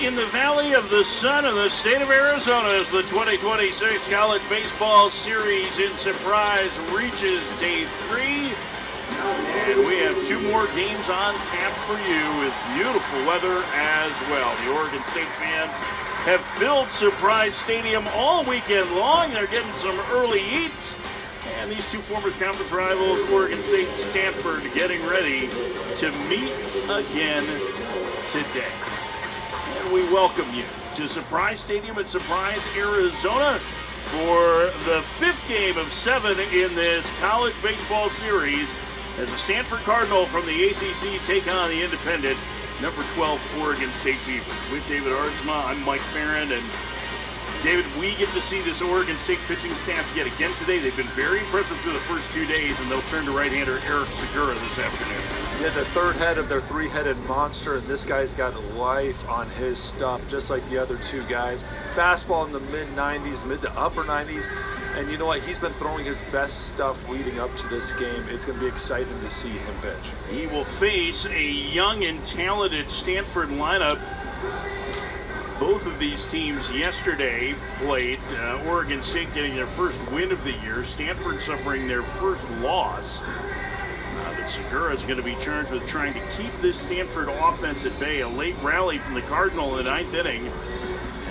in the Valley of the Sun in the state of Arizona as the 2026 College Baseball Series in Surprise reaches day 3. And we have 2 more games on tap for you with beautiful weather as well. The Oregon State fans have filled Surprise Stadium all weekend long. They're getting some early eats. And these 2 former conference rivals, Oregon State and Stanford, getting ready to meet again today. And we welcome you to Surprise Stadium at Surprise, Arizona for the 5th game of 7 in this college baseball series as the Stanford Cardinal from the ACC take on the independent number 12 Oregon State Beavers. With David Ardsma, I'm Mike Farron, and David, we get to see this Oregon State pitching staff yet again today. They've been very impressive through the first 2 days, and they'll turn to right-hander Eric Segura this afternoon. Yeah, the 3rd head of their 3-headed monster, and this guy's got life on his stuff, just like the other 2 guys. Fastball in the mid-90s, mid to upper 90s, and you know what? He's been throwing his best stuff leading up to this game. It's going to be exciting to see him pitch. He will face a young and talented Stanford lineup. Both of these teams yesterday played. Oregon State getting their first win of the year. Stanford suffering their first loss. But Segura is going to be charged with trying to keep this Stanford offense at bay. A late rally from the Cardinal in the 9th inning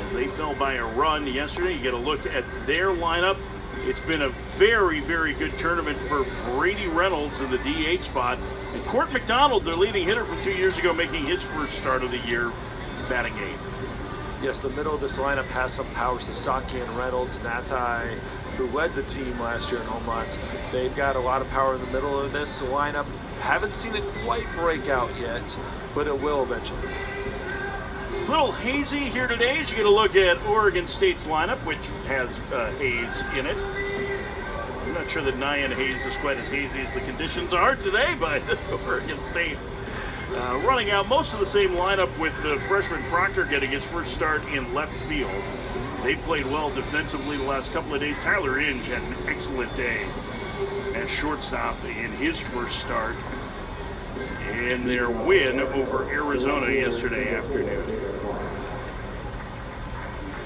as they fell by a run yesterday. You get a look at their lineup. It's been a very, very good tournament for Brady Reynolds in the DH spot. And Court McDonald, their leading hitter from 2 years ago, making his first start of the year, batting 8th. Yes, the middle of this lineup has some power. Sasaki and Reynolds, Natai, who led the team last year in home runs. They've got a lot of power in the middle of this lineup. Haven't seen it quite break out yet, but it will eventually. A little hazy here today as you get a look at Oregon State's lineup, which has haze in it. I'm not sure that Nyan haze is quite as hazy as the conditions are today, but Oregon State running out most of the same lineup with the freshman Proctor getting his first start in left field. They played well defensively the last couple of days. Tyler Inge had an excellent day at shortstop in his first start in their win over Arizona yesterday afternoon.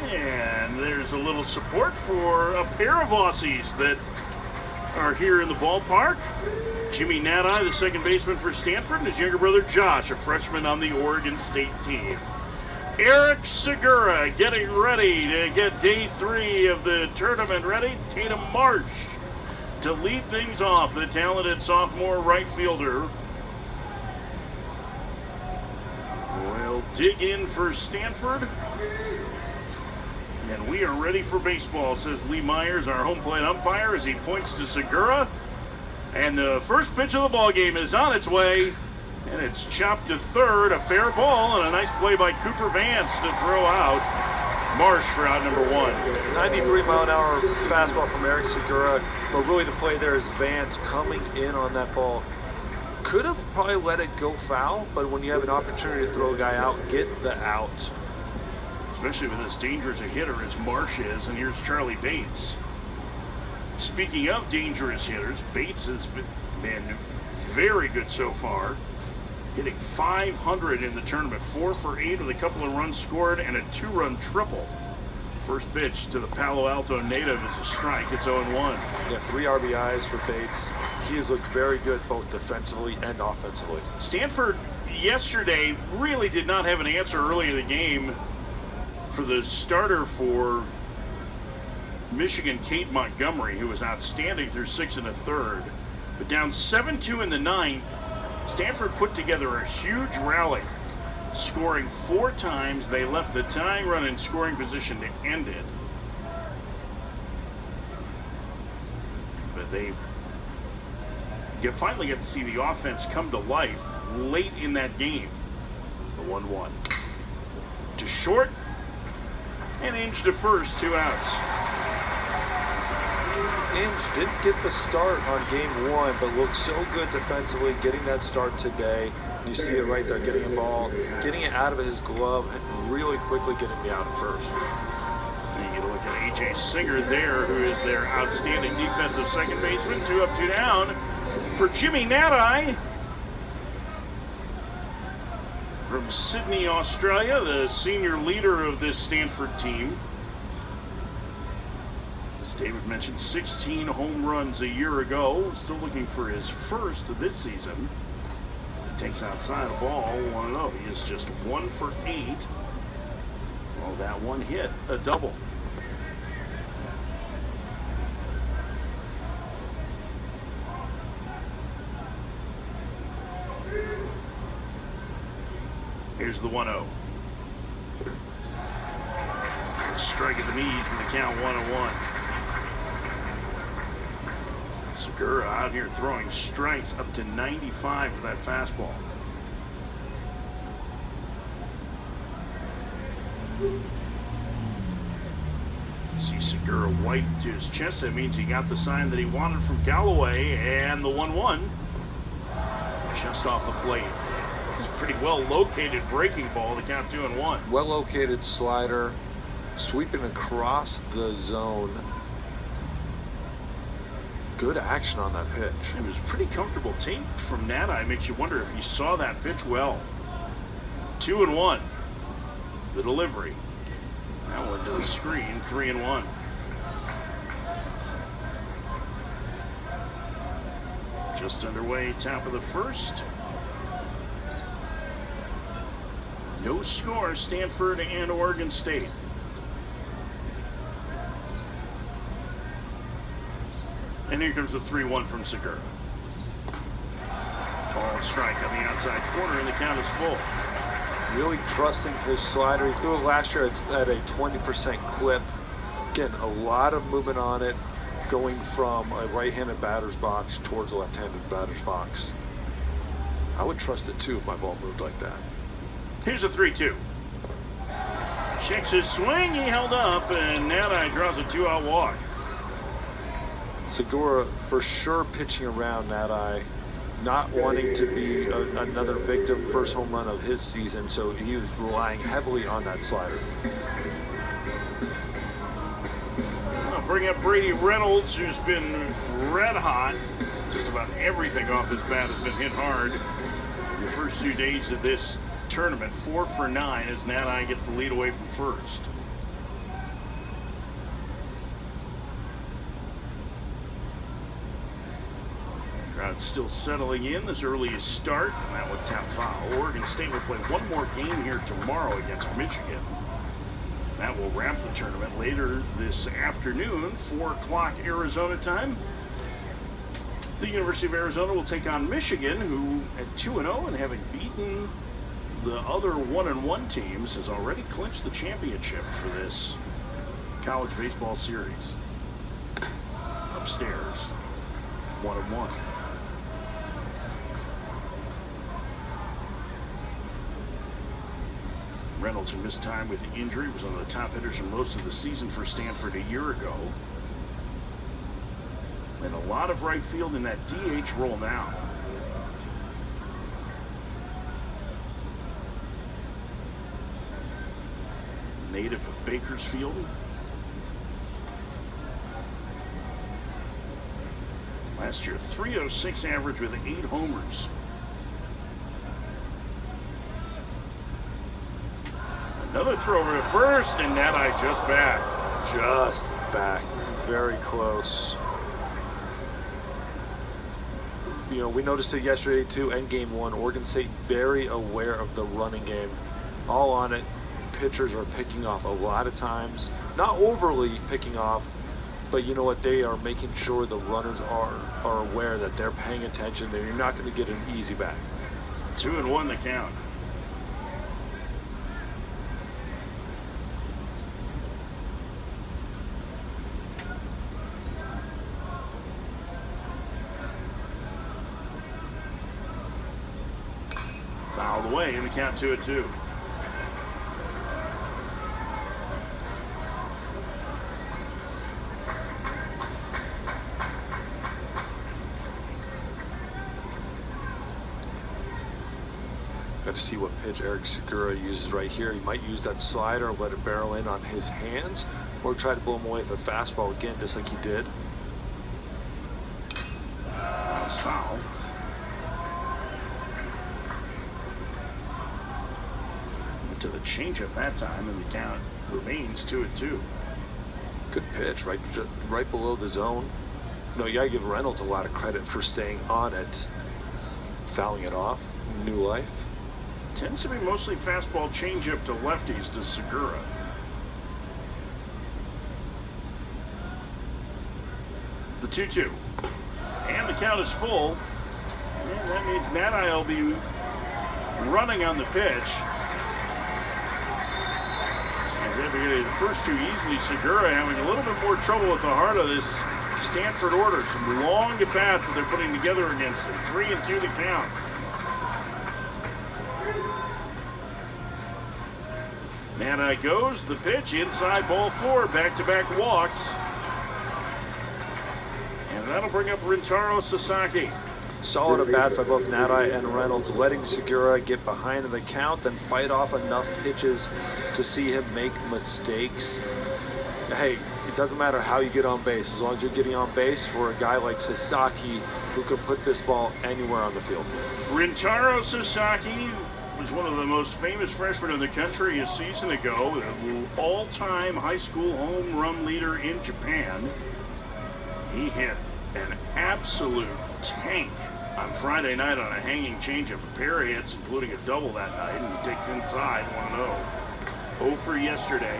And there's a little support for a pair of Aussies that are here in the ballpark. Jimmy Natai, the second baseman for Stanford, and his younger brother Josh, a freshman on the Oregon State team. Eric Segura getting ready to get day 3 of the tournament ready. Tatum Marsh to lead things off, the talented sophomore right fielder. We'll dig in for Stanford. And we are ready for baseball, says Lee Myers, our home plate umpire, as he points to Segura. And the first pitch of the ball game is on its way, and it's chopped to third, a fair ball, and a nice play by Cooper Vance to throw out Marsh for out number 1. 93-mile-an-hour fastball from Eric Segura, but really the play there is Vance coming in on that ball. Could have probably let it go foul, but when you have an opportunity to throw a guy out, get the out. Especially with as dangerous a hitter as Marsh is, and here's Charlie Bates. Speaking of dangerous hitters, Bates has been very good so far, hitting .500 in the tournament, 4 for 8 with a couple of runs scored and a 2-run triple. First pitch to the Palo Alto native is a strike. It's 0-1. Yeah, 3 RBIs for Bates. He has looked very good both defensively and offensively. Stanford yesterday really did not have an answer early in the game for the starter for Michigan, Kate Montgomery, who was outstanding through 6 1/3. But down 7-2 in the 9th, Stanford put together a huge rally, scoring 4 times. They left the tying run in scoring position to end it. But they finally get to see the offense come to life late in that game. The 1-1. To short, and Inge to first, 2 outs. Inge didn't get the start on game 1, but looked so good defensively getting that start today. You see it right there, getting a ball, getting it out of his glove, and really quickly getting me out at first. And you get a look at A.J. Singer there, who is their outstanding defensive second baseman. 2 up, 2 down for Jimmy Natai. From Sydney, Australia, the senior leader of this Stanford team. As David mentioned, 16 home runs a year ago. Still looking for his first of this season. Takes outside a ball, 1-0. He is just 1 for 8. Well, that one hit, a double. Here's the 1-0. Strike at the knees and the count 1-1. Segura out here throwing strikes up to 95 with that fastball. See Segura wipe to his chest. That means he got the sign that he wanted from Galloway, and the 1-1 just off the plate. It's a pretty well located breaking ball. The count 2-1. Well located slider, sweeping across the zone. Good action on that pitch. It was pretty comfortable take from Nati. Makes you wonder if he saw that pitch well. 2-1. The delivery. That one to the screen. 3-1. Just underway, top of the first. No score, Stanford and Oregon State. And here comes the 3-1 from Segura. Ball strike on the outside corner, and the count is full. Really trusting his slider. He threw it last year at a 20% clip. Again, a lot of movement on it, going from a right-handed batter's box towards a left-handed batter's box. I would trust it too if my ball moved like that. Here's a 3-2. Checks his swing, he held up, and Nati draws a 2-out walk. Segura for sure pitching around Nati, not wanting to be another victim, first home run of his season, so he was relying heavily on that slider. I'll bring up Brady Reynolds, who's been red hot. Just about everything off his bat has been hit hard. The first 2 days of this tournament, 4 for 9 as Nati gets the lead away from first. Crowd still settling in this earliest start, and that would tap foul. Oregon State will play one more game here tomorrow against Michigan. That will wrap the tournament later this afternoon, 4 o'clock Arizona time. The University of Arizona will take on Michigan, who at 2-0 and having beaten the other 1-1 teams has already clinched the championship for this college baseball series. Upstairs, 1-1. Reynolds, who missed time with the injury, was one of the top hitters for most of the season for Stanford a year ago. And a lot of right field in that DH role now. Native of Bakersfield. Last year, 306 average with 8 homers. Another throw over to first, and Nati just back. Just back. Very close. You know, we noticed it yesterday too, and game 1. Oregon State very aware of the running game. All on it. Pitchers are picking off a lot of times. Not overly picking off, but you know what? They are making sure the runners are aware that they're paying attention. That you're not going to get an easy back. 2-1 the count. Fouled away in the count, 2-2. Got to see what pitch Eric Segura uses right here. He might use that slider and let it barrel in on his hands, or try to blow him away with a fastball again, just like he did. That's foul. to the changeup that time, and the count remains 2-2. Good pitch, right below the zone. You gotta give Reynolds a lot of credit for staying on it, fouling it off. New life. Tends to be mostly fastball changeup to lefties to Segura. The 2-2. And the count is full. And that means Nati will be running on the pitch. The first two easily. Segura having a little bit more trouble with the heart of this Stanford order. Some long at-bats that they're putting together against him. 3-2 the count. Nati goes, the pitch, inside ball 4, back-to-back walks. And that'll bring up Rintaro Sasaki. Solid at bat by both Nati and Reynolds, letting Segura get behind in the count, then fight off enough pitches to see him make mistakes. Hey, it doesn't matter how you get on base, as long as you're getting on base for a guy like Sasaki who can put this ball anywhere on the field. Rintaro Sasaki was one of the most famous freshmen in the country a season ago, the all-time high school home run leader in Japan. He hit an absolute tank on Friday night on a hanging changeup. A pair of hits, including a double that night, and he takes inside 1-0. 0 for yesterday.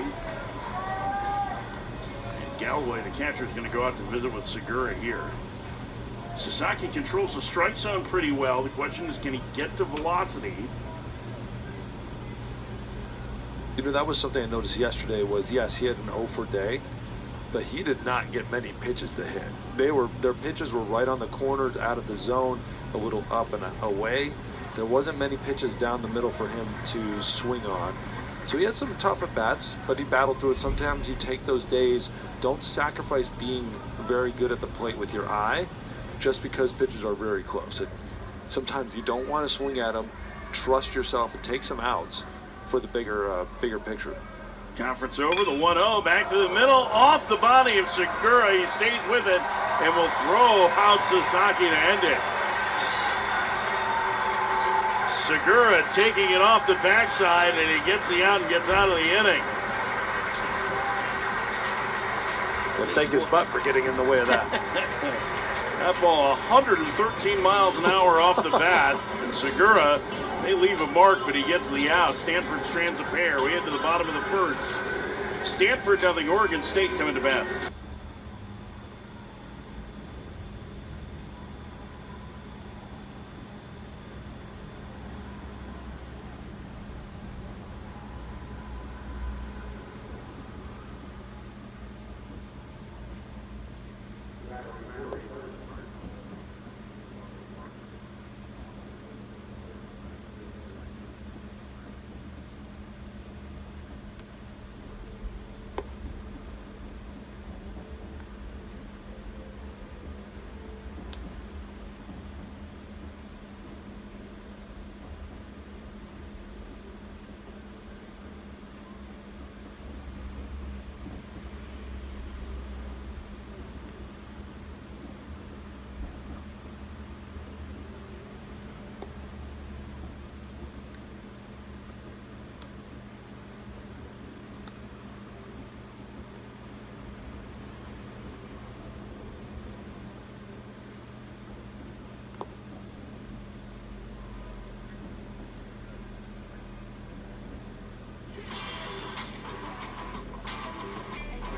And Galloway, the catcher, is going to go out to visit with Segura here. Sasaki controls the strike zone pretty well. The question is, can he get to velocity? That was something I noticed yesterday was, yes, he had an 0 for day, but he did not get many pitches to hit. Their pitches were right on the corners, out of the zone, a little up and away. There wasn't many pitches down the middle for him to swing on. So he had some tough at-bats, but he battled through it. Sometimes you take those days. Don't sacrifice being very good at the plate with your eye just because pitches are very close. Sometimes you don't want to swing at them. Trust yourself and take some outs for the bigger picture. Conference over, the 1-0, back to the middle, off the body of Segura. He stays with it and will throw out Sasaki to end it. Segura taking it off the backside, and he gets the out and gets out of the inning. Well, thank his butt for getting in the way of that. That ball 113 miles an hour off the bat, and Segura, they leave a mark, but he gets the out. Stanford strands a pair. We head to the bottom of the first. Stanford 0, Oregon State coming to bat.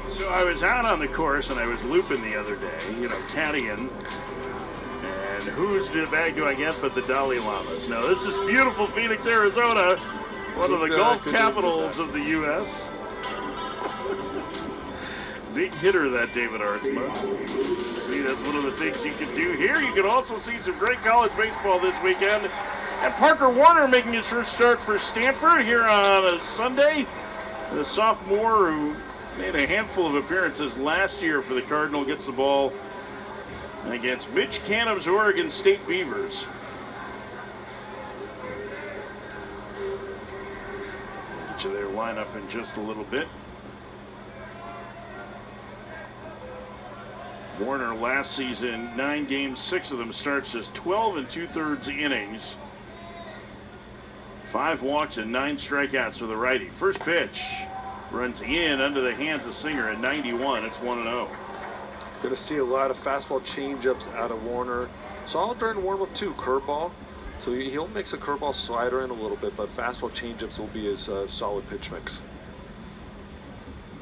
So I was out on the course and I was looping the other day, caddying. And who's the bag do I get but the Dalai Lamas? No, this is beautiful Phoenix, Arizona, one of the golf capitals of the U.S. Big hitter, that David Artsma. See, that's one of the things you can do here. You can also see some great college baseball this weekend. And Parker Warner making his first start for Stanford here on a Sunday. The sophomore who made a handful of appearances last year for the Cardinal gets the ball against Mitch Canham's Oregon State Beavers. Get you their lineup in just a little bit. Warner last season, 9 games, 6 of them starts, just 12 2/3 innings. 5 walks and 9 strikeouts for the righty. First pitch runs in under the hands of Singer at 91. It's 1-0. Going to see a lot of fastball changeups out of Warner. Saw during warm-up too, curveball. So he'll mix a curveball slider in a little bit, but fastball changeups will be his solid pitch mix.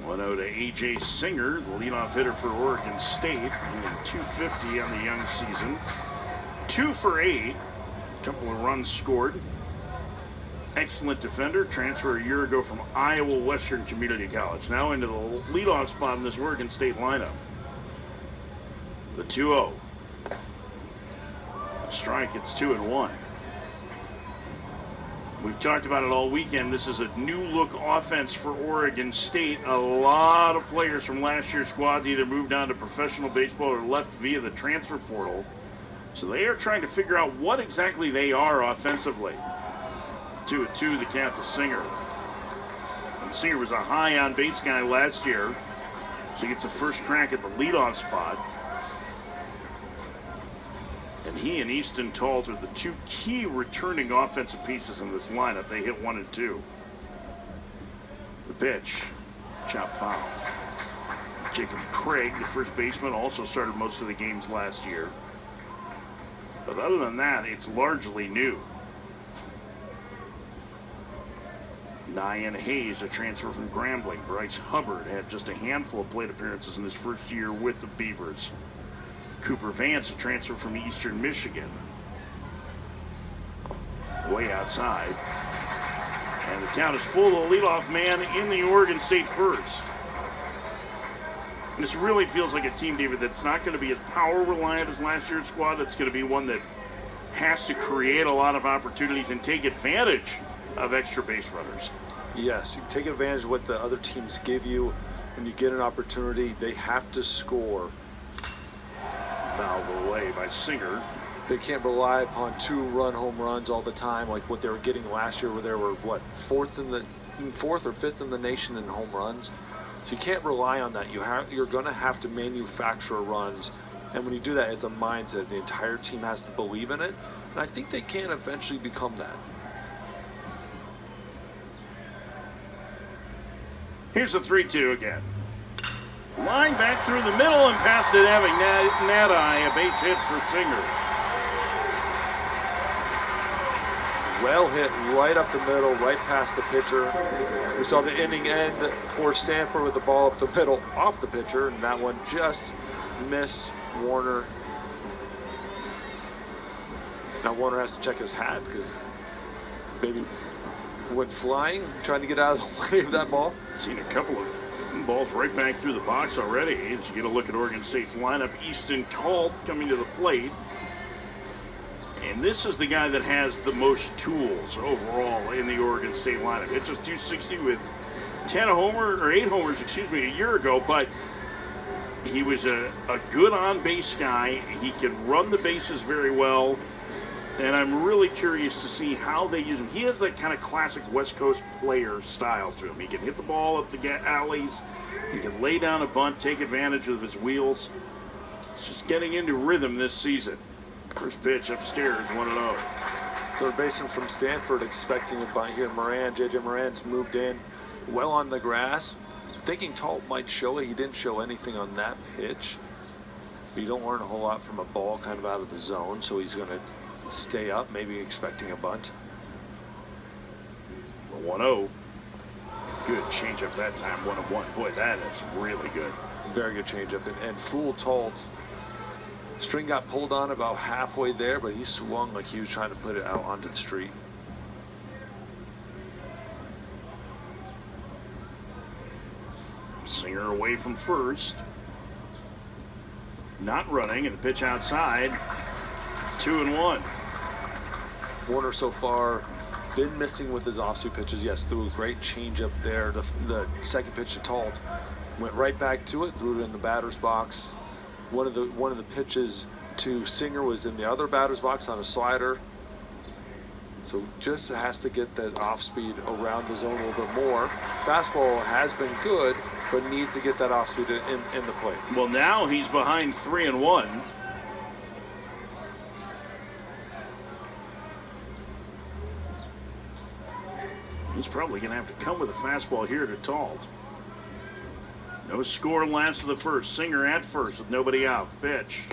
1-0 to A.J. Singer, the leadoff hitter for Oregon State, hitting .250 on the young season. 2 for 8, a couple of runs scored. Excellent defender, transfer a year ago from Iowa Western Community College. Now into the leadoff spot in this Oregon State lineup. The 2-0. Strike, it's 2-1. We've talked about it all weekend. This is a new look offense for Oregon State. A lot of players from last year's squad either moved on to professional baseball or left via the transfer portal. So they are trying to figure out what exactly they are offensively. 2-2, the count to Singer. And Singer was a high on base guy last year, so he gets a first crack at the leadoff spot. And he and Easton Talt are the 2 key returning offensive pieces in this lineup. They hit 1 and 2. The pitch, chop foul. Jacob Craig, the first baseman, also started most of the games last year. But other than that, it's largely new. Nyan Hayes, a transfer from Grambling. Bryce Hubbard had just a handful of plate appearances in his first year with the Beavers. Cooper Vance, a transfer from Eastern Michigan. Way outside. And the count is full of the leadoff man in the Oregon State first. And this really feels like a team, David, that's not going to be as power reliant as last year's squad. It's going to be one that has to create a lot of opportunities and take advantage of extra base runners. Yes, you take advantage of what the other teams give you. When you get an opportunity, they have to score. Fouled away by Singer. They can't rely upon 2-run home runs all the time, like what they were getting last year, where they were fourth or fifth in the nation in home runs. So you can't rely on that. You're going to have to manufacture runs, and when you do that, it's a mindset. The entire team has to believe in it, and I think they can eventually become that. Here's the 3-2 again. Line back through the middle and past it, having Nadai, a base hit for Singer. Well hit right up the middle, right past the pitcher. We saw the inning end for Stanford with the ball up the middle, off the pitcher, and that one just missed Warner. Now Warner has to check his hat because maybe went flying, trying to get out of the way of that ball. Seen a couple of balls right back through the box already. As you get a look at Oregon State's lineup, Easton Talt coming to the plate. And this is the guy that has the most tools overall in the Oregon State lineup. Hit just .260 with 8 homers, a year ago, but he was a good on-base guy. He can run the bases very well. And I'm really curious to see how they use him. He has that kind of classic West Coast player style to him. He can hit the ball up the alleys. He can lay down a bunt, take advantage of his wheels. He's just getting into rhythm this season. First pitch upstairs, 1-0. Third baseman from Stanford expecting a bunt here. J.J. Moran's moved in well on the grass. Thinking Talt might show it. He didn't show anything on that pitch. But you don't learn a whole lot from a ball kind of out of the zone, so he's going to stay up, maybe expecting a bunt. 1-0. Good changeup that time, 1-1. Boy, that is really good. Very good changeup. And fooled Talt. String got pulled on about halfway there, but he swung like he was trying to put it out onto the street. Singer away from first. Not running, and the pitch outside. 2-1. Warner so far been missing with his off-speed pitches. Yes, threw a great changeup there. The second pitch to Talt went right back to it, threw it in the batter's box. One of the pitches to Singer was in the other batter's box on a slider. So just has to get that off-speed around the zone a little bit more. Fastball has been good, but needs to get that off-speed in the plate. Well, now he's behind 3-1. He's probably going to have to come with a fastball here to Talt. No score last of the first. Singer at first with nobody out. Pitch.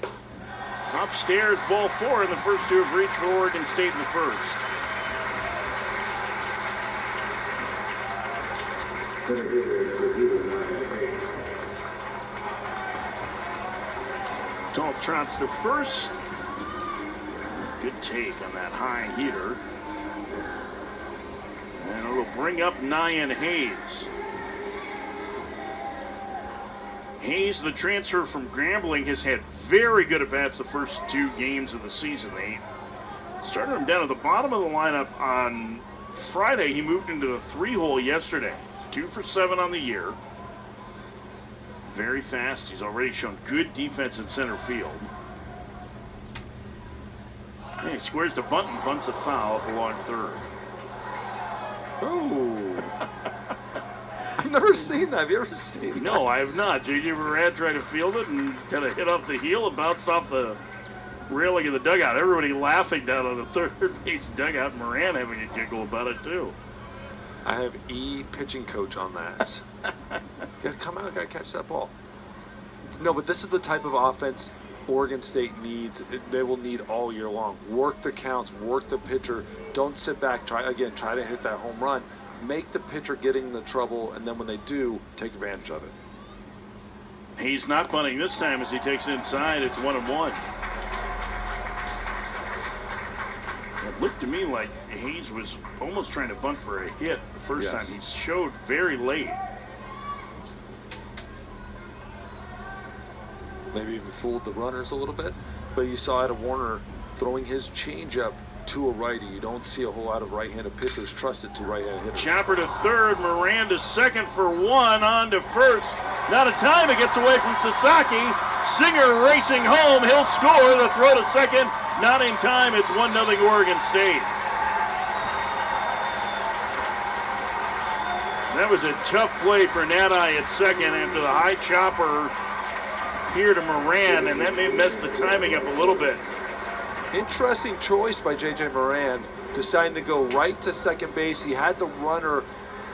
Upstairs, ball 4, and the first two have reached for Oregon State in the first. Talt trots to first. Good take on that high heater. And it'll bring up Nyan Hayes. Hayes, the transfer from Grambling, has had very good at-bats the first 2 games of the season. They started him down at the bottom of the lineup on Friday. He moved into the 3-hole yesterday. 2 for 7 on the year. Very fast. He's already shown good defense in center field. And he squares to bunt and bunts it foul up along third. Oh. I've never seen that. Have you ever seen that? No, I have not. J.J. Moran tried to field it and kind of hit off the heel and bounced off the railing of the dugout. Everybody laughing down on the third base dugout. Moran having a giggle about it, too. I have pitching coach on that. Gotta come out, gotta catch that ball. No, but this is the type of offense Oregon State needs. They will need all year long. Work the counts, work the pitcher. Don't sit back, try to hit that home run. Make the pitcher getting in the trouble, and then when they do, take advantage of it. He's not bunting this time as he takes it inside. It's 1-1. It looked to me like Hayes was almost trying to bunt for a hit the first time. He showed very late. Maybe even fooled the runners a little bit, but you saw Adam Warner throwing his changeup to a righty. You don't see a whole lot of right-handed pitchers trusted to right-handed hitters. Chopper to third, Miranda second for 1, on to first. Not a time, it gets away from Sasaki. Singer racing home, he'll score. The throw to second, not in time. It's 1-0 Oregon State. That was a tough play for Nadi at second after the high chopper here to Moran, and that may mess the timing up a little bit. Interesting choice by J.J. Moran, deciding to go right to second base. He had the runner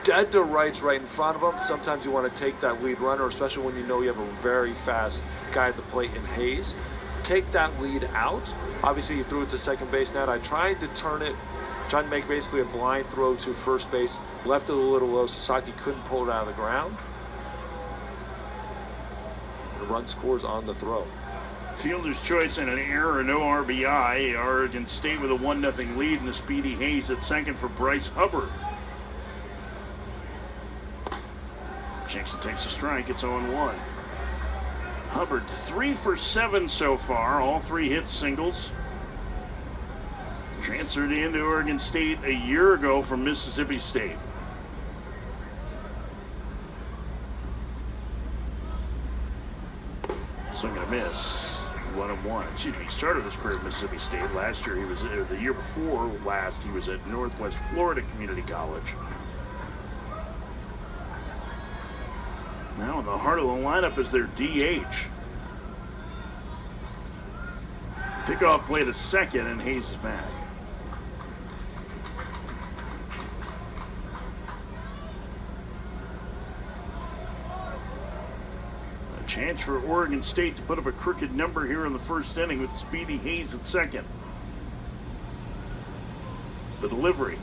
dead to rights right in front of him. Sometimes you want to take that lead runner, especially when you know you have a very fast guy at the plate in Hayes. Take that lead out. Obviously, he threw it to second base. Now I tried to turn it, tried to make basically a blind throw to first base. Left it a little low. Sasaki couldn't pull it out of the ground. The run scores on the throw. Fielder's choice and an error, no RBI. Oregon State with a 1-0 lead, and a speedy Hayes at second for Bryce Hubbard. Jackson takes a strike. It's 0-1. Hubbard 3 for 7 so far, all 3 hits singles. Transferred into Oregon State a year ago from Mississippi State. Swing and a miss. 1-1. Excuse me, he started his career at Mississippi State. Last year, the year before last, he was at Northwest Florida Community College. Now in the heart of the lineup is their DH. Pickoff play to second, and Hayes is back. Chance for Oregon State to put up a crooked number here in the first inning with Speedy Hayes at second. The delivery.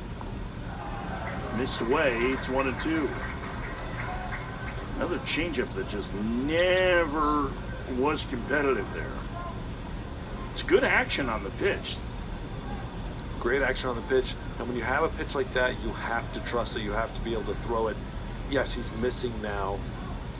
Missed away. It's 1-2. Another changeup that just never was competitive there. It's good action on the pitch. Great action on the pitch. And when you have a pitch like that, you have to trust it. You have to be able to throw it. Yes, he's missing now.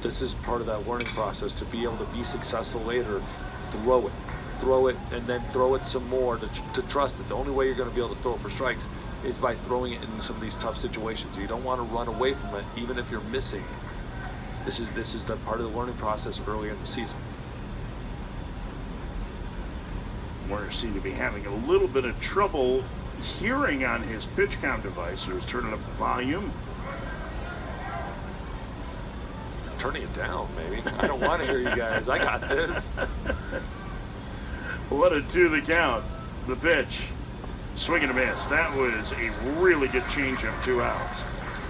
This is part of that learning process. To be able to be successful later, throw it, and then throw it some more to trust it. The only way you're going to be able to throw it for strikes is by throwing it in some of these tough situations. You don't want to run away from it, even if you're missing. This is the part of the learning process earlier in the season. Warner seemed to be having a little bit of trouble hearing on his pitch count device, so he's turning up the volume. Turning it down, maybe. I don't want to hear you guys. I got this. 1-2 the count. The pitch. Swing and a miss. That was a really good changeup, 2 outs.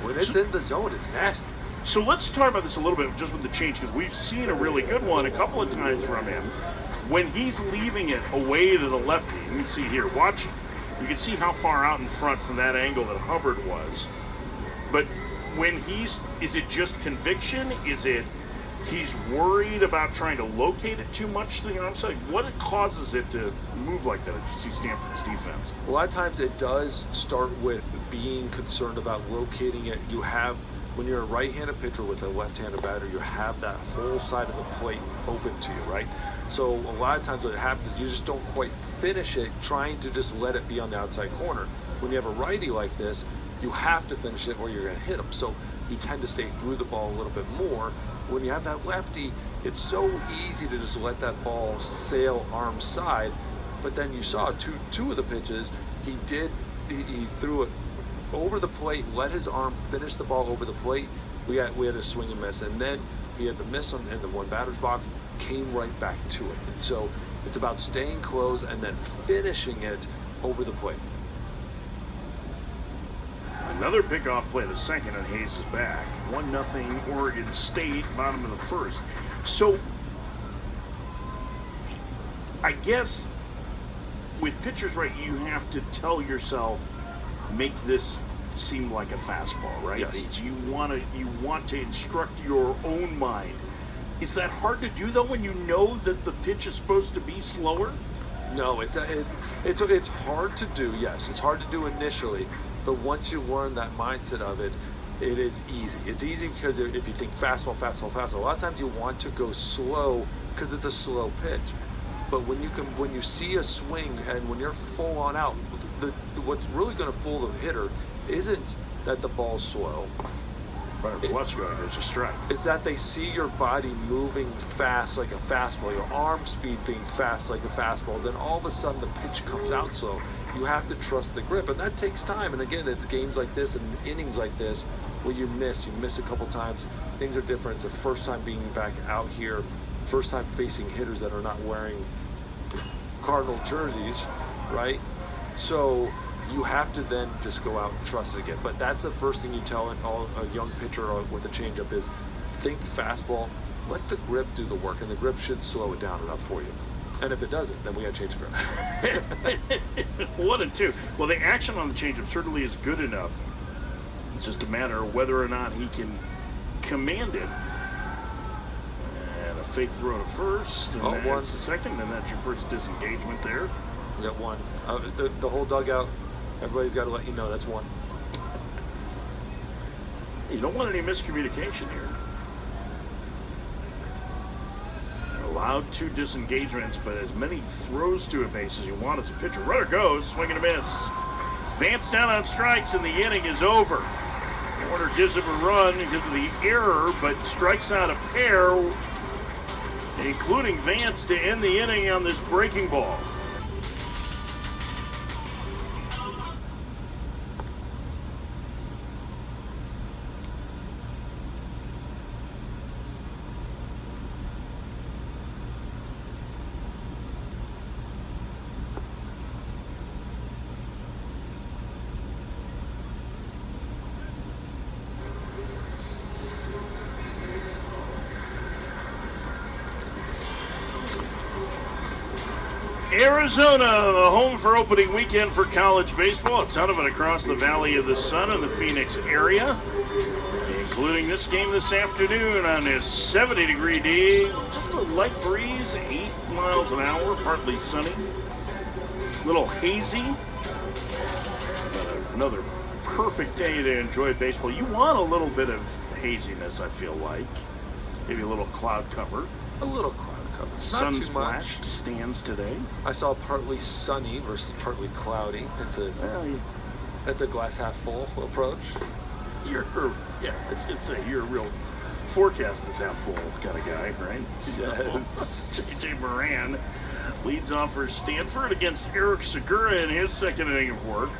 When it's in the zone, it's nasty. So let's talk about this a little bit just with the change, because we've seen a really good one a couple of times from him. When he's leaving it away to the lefty, you can see here, watch, you can see how far out in front from that angle that Hubbard was. But when is it just conviction? Is it he's worried about trying to locate it too much to the arm side? What causes it to move like that as you see Stanford's defense? A lot of times it does start with being concerned about locating it. You have, when you're a right-handed pitcher with a left-handed batter, you have that whole side of the plate open to you, right? So a lot of times what happens is you just don't quite finish it, trying to just let it be on the outside corner. When you have a righty like this, you have to finish it or you're going to hit them. So you tend to stay through the ball a little bit more. When you have that lefty, it's so easy to just let that ball sail arm side. But then you saw two of the pitches, he threw it over the plate, let his arm finish the ball over the plate. We had a swing and miss, and then he had the miss in the one batter's box, came right back to it. And so it's about staying close and then finishing it over the plate. Another pickoff play to second, and Hayes is back. 1-0 Oregon State, bottom of the first. So I guess with pitchers, right, you have to tell yourself, make this seem like a fastball, right? Yes. You want to instruct your own mind. Is that hard to do though when you know that the pitch is supposed to be slower? No, it's hard to do. Yes, it's hard to do initially, but once you learn that mindset of it, it is easy. It's easy because if you think fastball, a lot of times you want to go slow because it's a slow pitch. But when you see a swing and when you're full on out, what's really going to fool the hitter isn't that the ball's slow. What's going? There's a strike. It's that they see your body moving fast like a fastball, your arm speed being fast like a fastball. Then all of a sudden the pitch comes out slow. You have to trust the grip, and that takes time. And again, it's games like this and innings like this where you miss a couple times. Things are different. It's the first time being back out here, first time facing hitters that are not wearing Cardinal jerseys, right? So you have to then just go out and trust it again. But that's the first thing you tell a young pitcher with a changeup is think fastball, let the grip do the work, and the grip should slow it down enough for you. And if it doesn't, then we got to change the grip. 1 and 2. Well, the action on the changeup certainly is good enough. It's just a matter of whether or not he can command it. And a fake throw to first, and that's the second, and that's your first disengagement there. We got one. The whole dugout, everybody's got to let you know that's one. You don't want any miscommunication here. You're allowed 2 disengagements, but as many throws to a base as you want as a pitcher. Runner goes, swing and a miss. Vance down on strikes, and the inning is over. Warner gives him a run because of the error, but strikes out a pair, including Vance, to end the inning on this breaking ball. Arizona, the home for opening weekend for college baseball. A ton of it across the Valley of the Sun in the Phoenix area, including this game this afternoon on this 70-degree day. Just a light breeze, 8 miles an hour, partly sunny, a little hazy. Another perfect day to enjoy baseball. You want a little bit of haziness, I feel like. Maybe a little cloud cover. A little cloud cover. Sun splashed stands today. I saw partly sunny versus partly cloudy. That's a glass half full approach. I was gonna say you're a real forecast is half full kind of guy, right? Yes. J.J. Moran leads off for Stanford against Eric Segura in his second inning of work.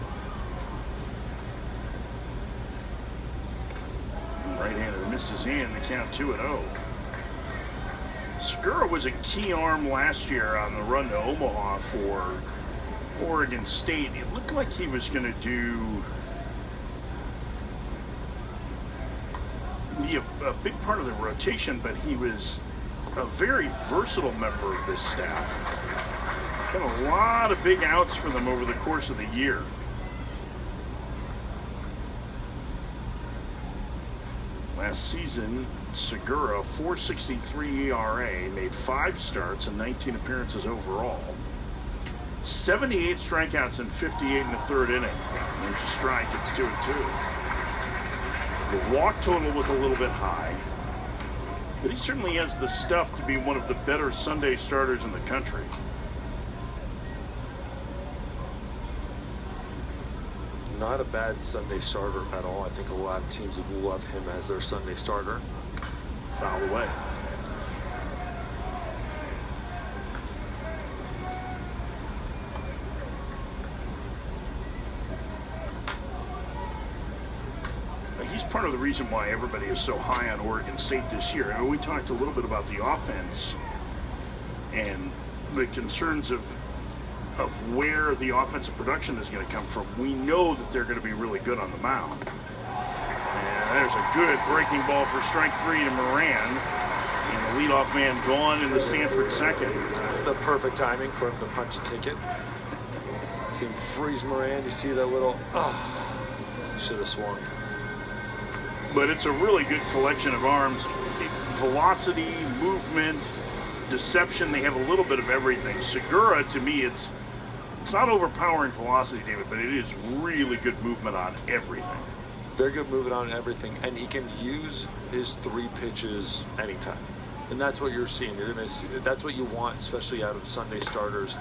Right-hander misses in the count 2-0. Segura was a key arm last year on the run to Omaha for Oregon State, it looked like he was going to be a big part of the rotation, but he was a very versatile member of this staff. Got a lot of big outs for them over the course of the year. Last season, Segura, 4.63 ERA, made 5 starts and 19 appearances overall. 78 strikeouts and 58 in the 3rd inning. There's a strike, it's 2-2. The walk total was a little bit high, but he certainly has the stuff to be one of the better Sunday starters in the country. Not a bad Sunday starter at all. I think a lot of teams would love him as their Sunday starter. Foul away. He's part of the reason why everybody is so high on Oregon State this year. I mean, we talked a little bit about the offense and the concerns of where the offensive production is going to come from. We know that they're going to be really good on the mound. And there's a good breaking ball for strike 3 to Moran. And the leadoff man gone in the Stanford second. The perfect timing for him to punch a ticket. See him freeze Moran. You see that little, should have swung. But it's a really good collection of arms. Velocity, movement, deception. They have a little bit of everything. Segura, to me, it's not overpowering velocity, David, but it is really good movement on everything. Very good movement on everything, and he can use his 3 pitches anytime. And that's what you're seeing. You're gonna see, that's what you want, especially out of Sunday starters.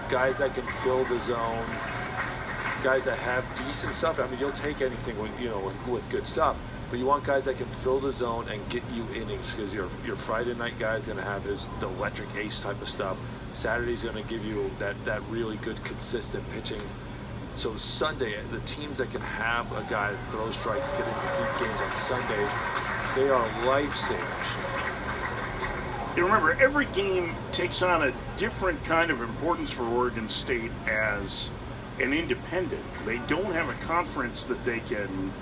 Guys that can fill the zone, guys that have decent stuff. I mean, you'll take anything with good stuff. But you want guys that can fill the zone and get you innings, because your Friday night guy is going to have the electric ace type of stuff. Saturday's going to give you that really good consistent pitching. So Sunday, the teams that can have a guy that throws strikes, get into deep games on Sundays, they are lifesavers. You remember, every game takes on a different kind of importance for Oregon State as an independent. They don't have a conference that they can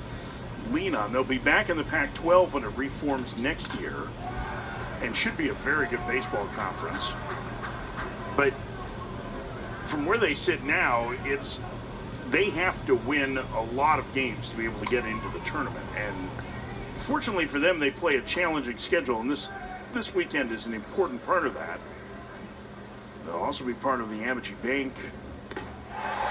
lean on. They'll be back in the Pac-12 when it reforms next year, and should be a very good baseball conference. But from where they sit now, they have to win a lot of games to be able to get into the tournament. And fortunately for them, they play a challenging schedule, and this weekend is an important part of that. They'll also be part of the Amity Bank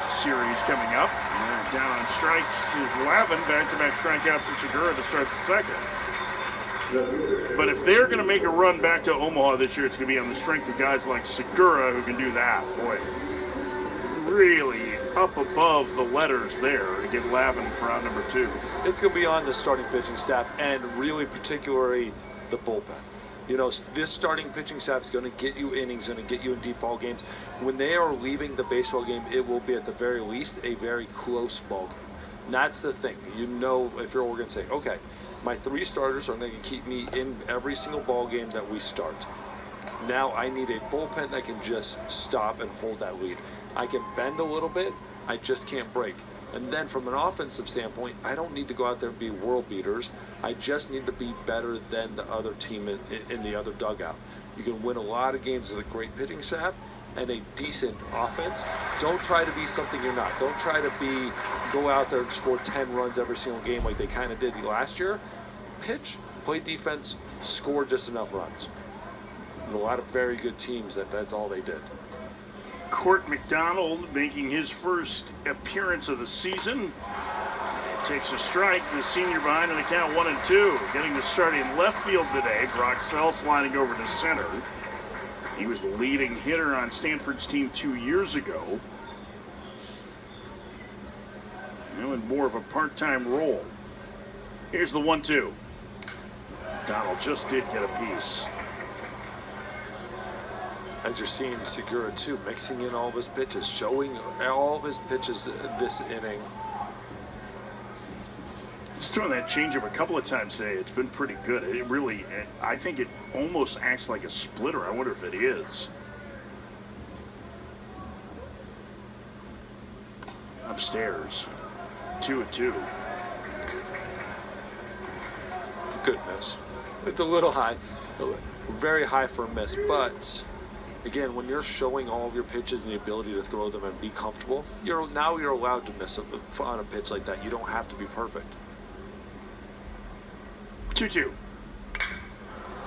series coming up. And down on strikes is Lavin, back-to-back strikeouts for Segura to start the second. But if they're going to make a run back to Omaha this year, it's going to be on the strength of guys like Segura who can do that. Boy, really up above the letters there to get Lavin for out number 2. It's going to be on the starting pitching staff, and really particularly the bullpen. You know, this starting pitching staff is going to get you innings, going to get you in deep ball games. When they are leaving the baseball game, it will be at the very least a very close ball game. And that's the thing. You know, if you're Oregon, say, okay, my 3 starters are going to keep me in every single ball game that we start. Now I need a bullpen that can just stop and hold that lead. I can bend a little bit, I just can't break. And then from an offensive standpoint, I don't need to go out there and be world beaters. I just need to be better than the other team in the other dugout. You can win a lot of games with a great pitching staff and a decent offense. Don't try to be something you're not. Don't try to go out there and score 10 runs every single game like they kind of did last year. Pitch, play defense, score just enough runs. And a lot of very good teams, that's all they did. Court McDonald making his first appearance of the season. Takes a strike. The senior behind in the count 1-2. Getting the start in left field today. Brock Self sliding over to center. He was the leading hitter on Stanford's team 2 years ago. Now in more of a part-time role. Here's the 1-2. McDonald just did get a piece. As you're seeing Segura too, mixing in all of his pitches, showing all of his pitches this inning. Just throwing that changeup a couple of times today. It's been pretty good. It really, I think it almost acts like a splitter. I wonder if it is. Upstairs. 2-2. It's a good miss. It's a little high. Very high for a miss. But, again, when you're showing all of your pitches and the ability to throw them and be comfortable, you're allowed to miss on a pitch like that. You don't have to be perfect. 2-2.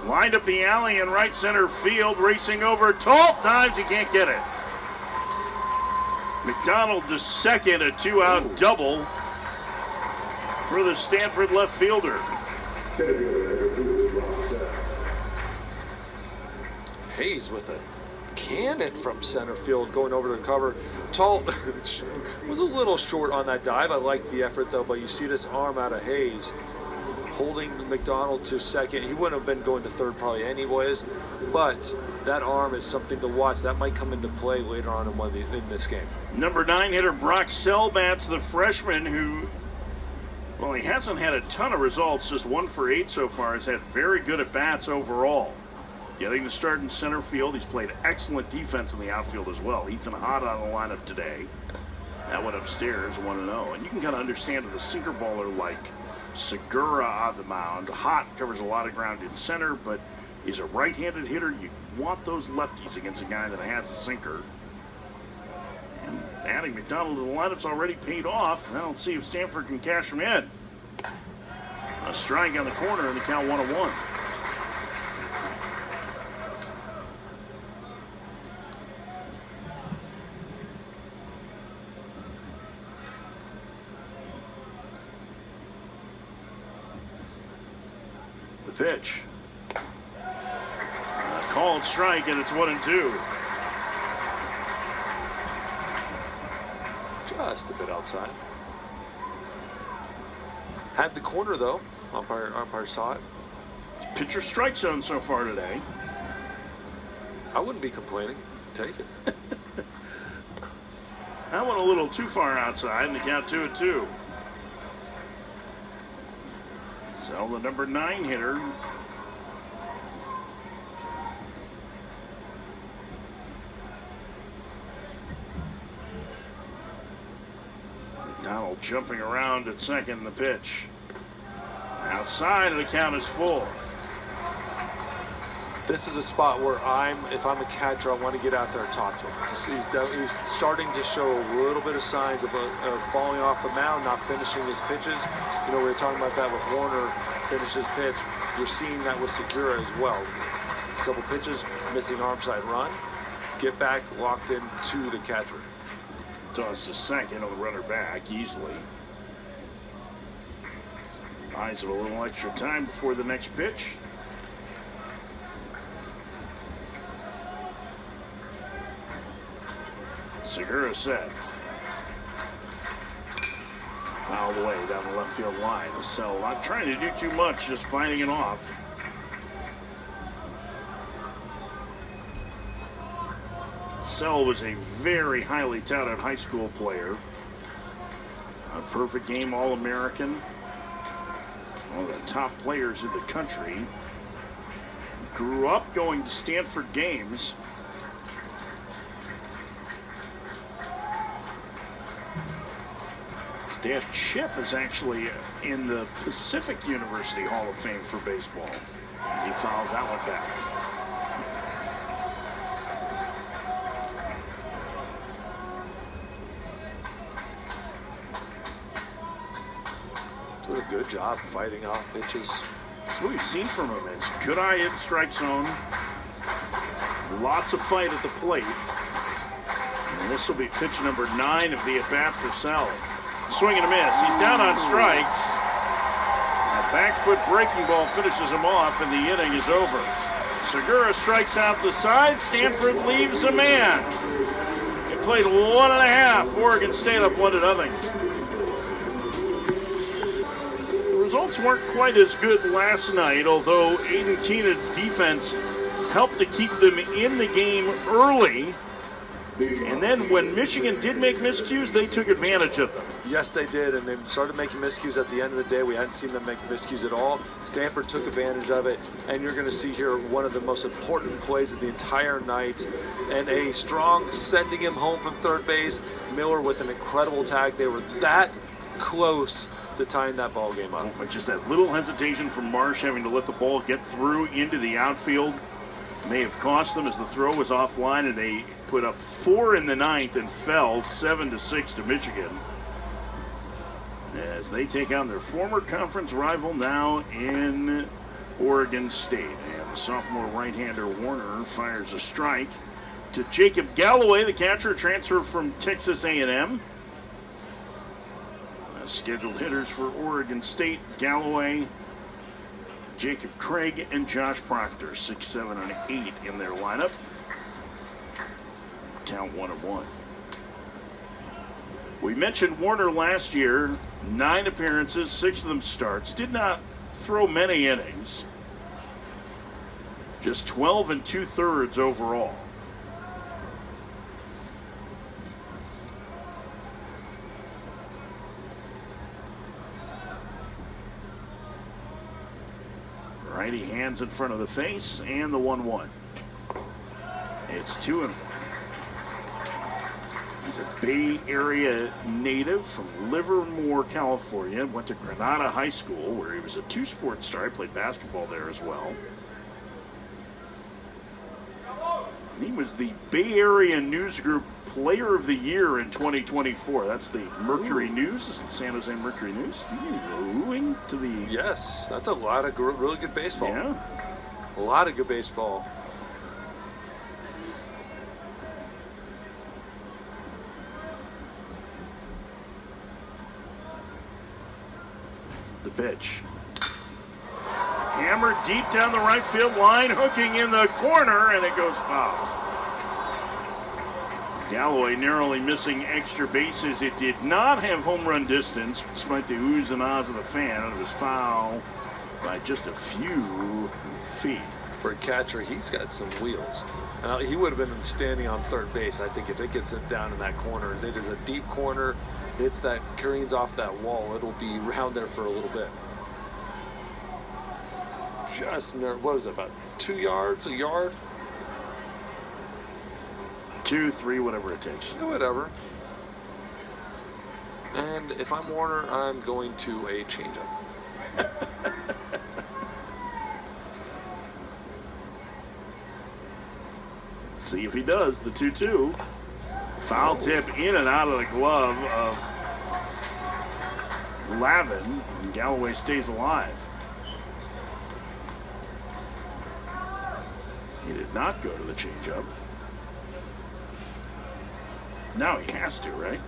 Lined up the alley in right center field, racing over tall times, he can't get it. McDonald to second, a 2-out double for the Stanford left fielder. Hayes with a cannon from center field going over to cover. Tall was a little short on that dive. I like the effort though, but you see this arm out of Hayes holding McDonald to second. He wouldn't have been going to third probably anyways, but that arm is something to watch. That might come into play later on in this game. Number 9 hitter Brock Selbats, the freshman who, well, he hasn't had a ton of results, just 1 for 8 so far. Has had very good at-bats overall. Getting the start in center field. He's played excellent defense in the outfield as well. Ethan Hott on the lineup today. That went upstairs, 1-0. And you can kind of understand with a sinker baller like Segura on the mound. Hott covers a lot of ground in center, but he's a right-handed hitter. You want those lefties against a guy that has a sinker. And adding McDonald to the lineup's already paid off. Now let's see if Stanford can cash him in. A strike on the corner and the count 1-1. Pitch. Called strike, and it's 1-2. Just a bit outside. Had the corner though. Umpire saw it. Pitcher strike zone so far today. I wouldn't be complaining. Take it. That went a little too far outside, and the count 2-2. Sell the number 9 hitter. McDonald jumping around at second in the pitch. Outside, and the count is full. This is a spot where if I'm a catcher, I want to get out there and talk to him. He's starting to show a little bit of signs of falling off the mound, not finishing his pitches. You know, we were talking about that with Warner, finish his pitch. You're seeing that with Segura as well. A couple pitches, missing arm side run, get back, locked in to the catcher. Toss to second on the runner back easily. Eyes of a little extra time before the next pitch. Segura set. Fouled away down the left field line. So not trying to do too much, just fighting it off. Sell was a very highly touted high school player. A perfect game All-American. One of the top players in the country. Grew up going to Stanford games. His dad, Chip, is actually in the Pacific University Hall of Fame for baseball. As he fouls that one back. Did a good job fighting off pitches. What we've seen from him is good eye in the strike zone. Lots of fight at the plate. And this will be pitch number 9 of the at-bat for Sell. Swing and a miss. He's down on strikes. A back foot breaking ball finishes him off, and the inning is over. Segura strikes out the side. Stanford leaves a man. It played 1.5. Oregon State up 1-0. The results weren't quite as good last night, although Aiden Keenan's defense helped to keep them in the game early. And then when Michigan did make miscues, they took advantage of them. Yes, they did, and they started making miscues at the end of the day. We hadn't seen them make miscues at all. Stanford took advantage of it, and you're going to see here one of the most important plays of the entire night, and a strong sending him home from third base. Miller with an incredible tag. They were that close to tying that ball game up. But just that little hesitation from Marsh having to let the ball get through into the outfield may have cost them as the throw was offline, and they put up 4 in the ninth and fell 7-6 to Michigan as they take on their former conference rival now in Oregon State. And the sophomore right-hander Warner fires a strike to Jacob Galloway, the catcher, transfer from Texas A&M. Scheduled hitters for Oregon State: Galloway, Jacob Craig, and Josh Proctor. 6, 7, and 8 in their lineup. Count 1-1. We mentioned Warner last year. 9 appearances, 6 of them starts. Did not throw many innings. Just 12 2/3 overall. Righty hands in front of the face, and the 1-1. It's 2-1. He's a Bay Area native from Livermore, California. Went to Granada High School, where he was a 2-sport star. He played basketball there as well. He was the Bay Area News Group Player of the Year in 2024. That's the Mercury News. This is the San Jose Mercury News. Oohing to the... Yes, that's a lot of really good baseball. Yeah. A lot of good baseball. The pitch. Hammered deep down the right field line, hooking in the corner, and it goes foul. Galloway narrowly missing extra bases. It did not have home run distance, despite the oohs and ahs of the fan. It was foul by just a few feet. For a catcher, he's got some wheels. Now, he would have been standing on third base, I think, if it gets it down in that corner. It is a deep corner. It's that careens off that wall. It'll be around there for a little bit. Just, what was it, about 2 yards, a yard? 2, 3, whatever it takes. Yeah, whatever. And if I'm Warner, I'm going to a changeup. See if he does. The 2-2. Foul tip in and out of the glove of Lavin. And Galloway stays alive. He did not go to the changeup. Now he has to, right?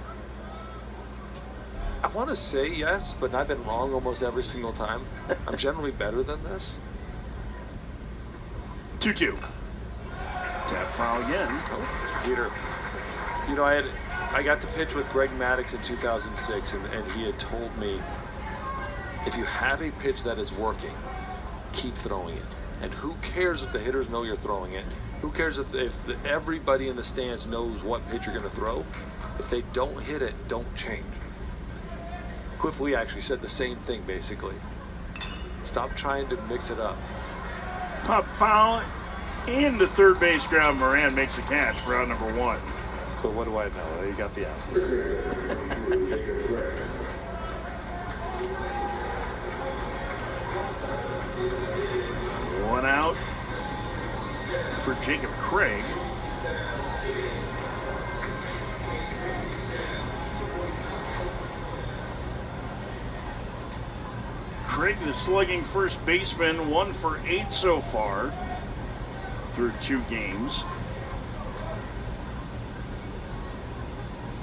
I want to say yes, but I've been wrong almost every single time. I'm generally better than this. 2-2. Tap foul again. Oh, Peter. You know, I got to pitch with Greg Maddox in 2006, and he had told me, if you have a pitch that is working, keep throwing it. And who cares if the hitters know you're throwing it? Who cares if everybody in the stands knows what pitch you're going to throw? If they don't hit it, don't change. Cliff Lee actually said the same thing, basically. Stop trying to mix it up. Pop foul into third base ground. Moran makes a catch for out number 1. So what do I know? You got the out. One out for Jacob Craig. Craig, the slugging first baseman, 1 for 8 so far through 2 games.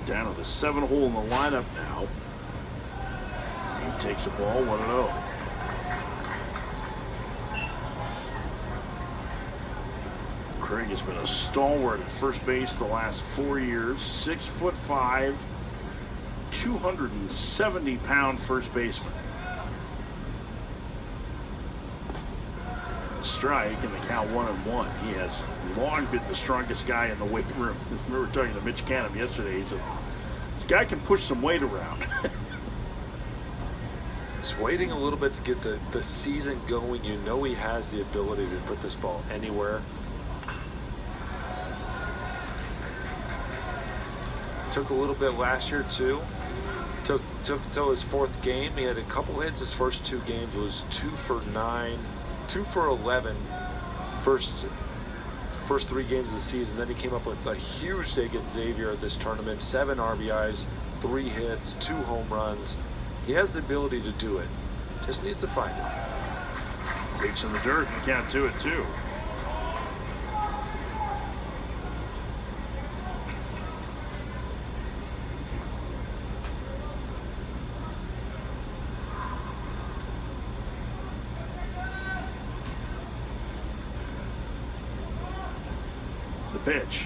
Down to the 7 hole in the lineup now. He takes a ball, 1-0. Craig has been a stalwart at first base the last 4 years. 6'5", 270-pound first baseman. Strike, and the count 1-1. He has long been the strongest guy in the weight room. We were talking to Mitch Canham yesterday. He said, this guy can push some weight around. He's waiting a little bit to get the season going. You know he has the ability to put this ball anywhere. Took a little bit last year too. Took till his 4th game. He had a couple hits his first 2 games. It was 2 for 9, 2 for 11. First 3 games of the season. Then he came up with a huge day against Xavier at this tournament. 7 RBIs, 3 hits, 2 home runs. He has the ability to do it. Just needs to find it. Takes in the dirt and can't do it too. The pitch.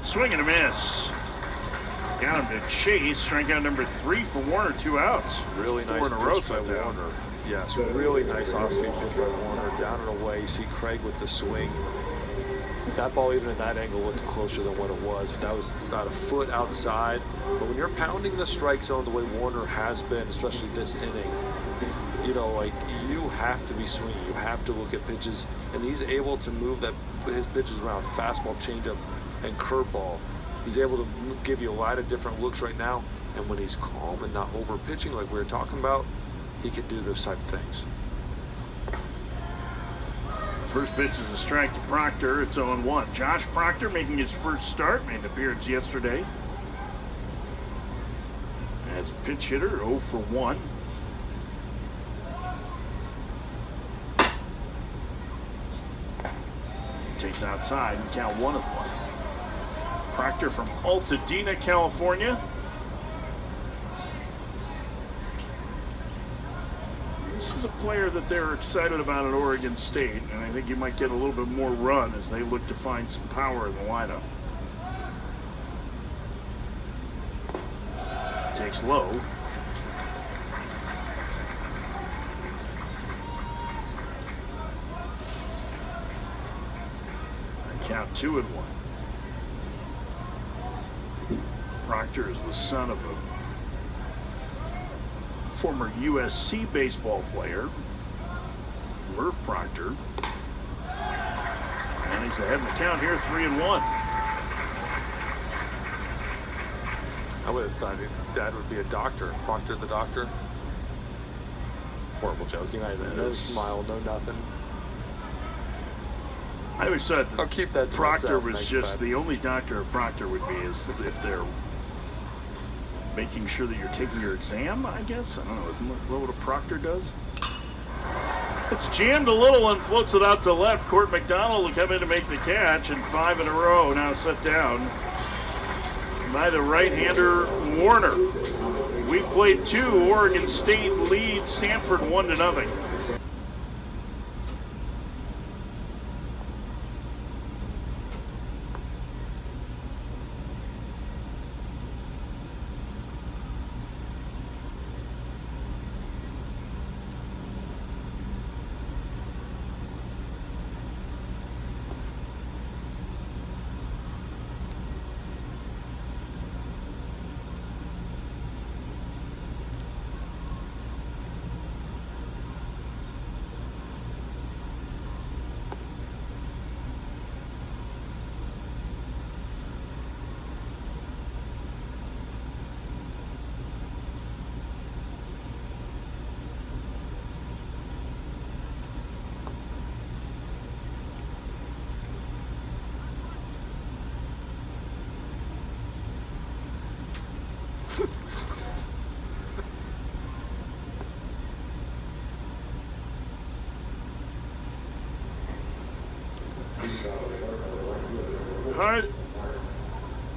Swing and a miss. Got him to chase. Strikeout number 3 for Warner. 2 outs. Really nice pitch by Warner. Yes, really nice off-speed pitch by Warner. Down and away. You see Craig with the swing. That ball, even at that angle, looked closer than what it was. That was about a foot outside. But when you're pounding the strike zone the way Warner has been, especially this inning, you know, like, you have to be swinging. You have to look at pitches, and he's able to move his pitches around, fastball, changeup, and curveball. He's able to give you a lot of different looks right now, and when he's calm and not over pitching like we were talking about, he can do those type of things. First pitch is a strike to Proctor. It's 0-1. Josh Proctor making his first start, made an appearance yesterday as a pinch hitter, 0 for 1. Takes outside and count 1-1. Proctor from Altadena, California. This is a player that they're excited about at Oregon State, and I think he might get a little bit more run as they look to find some power in the lineup. Takes low. Count 2-1. Proctor is the son of a former USC baseball player, Murph Proctor. And he's ahead in the count here, 3-1. I would have thought Dad would be a doctor. Proctor the doctor. Horrible joke. You know, no smile, no nothing. I always thought I'll keep that to Proctor myself. was Thanks, just Pat. the only doctor a Proctor would be is if they're making sure that you're taking your exam, I guess. I don't know, isn't that what a Proctor does? It's jammed a little and floats it out to left. Court McDonald will come in to make the catch, and 5 in a row now set down by the right-hander Warner. We played 2. Oregon State leads Stanford 1-0.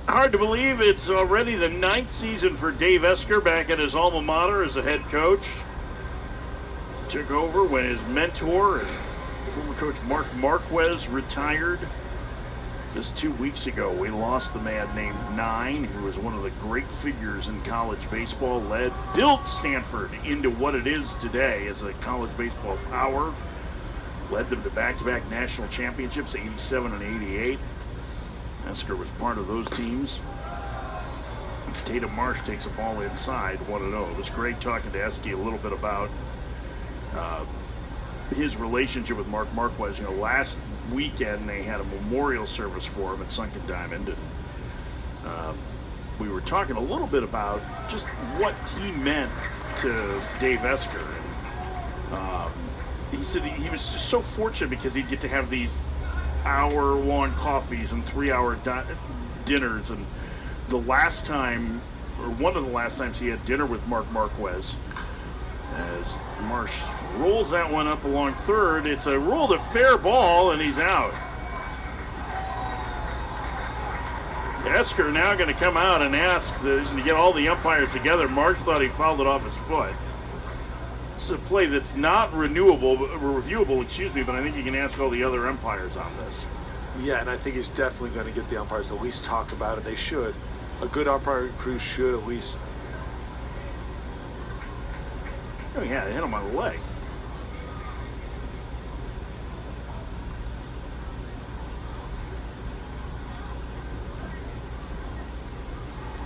Hard to believe it's already the 9th season for Dave Esker back at his alma mater as a head coach. Took over when his mentor and former coach Mark Marquez retired. Just 2 weeks ago, we lost the man named Nine, who was one of the great figures in college baseball, built Stanford into what it is today as a college baseball power. led them to back-to-back national championships, 87 and 88. Esker was part of those teams. Tatum Marsh takes a ball inside, 1-0. It was great talking to Eske a little bit about his relationship with Mark Marquez. You know, last weekend they had a memorial service for him at Sunken Diamond, and we were talking a little bit about just what he meant to Dave Esker. And he said he was just so fortunate because he'd get to have these hour-long coffees and 3-hour dinners. And the last time, or one of the last times he had dinner with Mark Marquez, as Marsh rolls that one up along third, it's a rolled a fair ball, and he's out. Esker now going to come out and ask to get all the umpires together. Marsh thought he fouled it off his foot. This is a play that's not reviewable, but I think you can ask all the other umpires on this. Yeah, and I think he's definitely going to get the umpires to at least talk about it. They should. A good umpire crew should at least. Oh yeah, they hit him on the leg.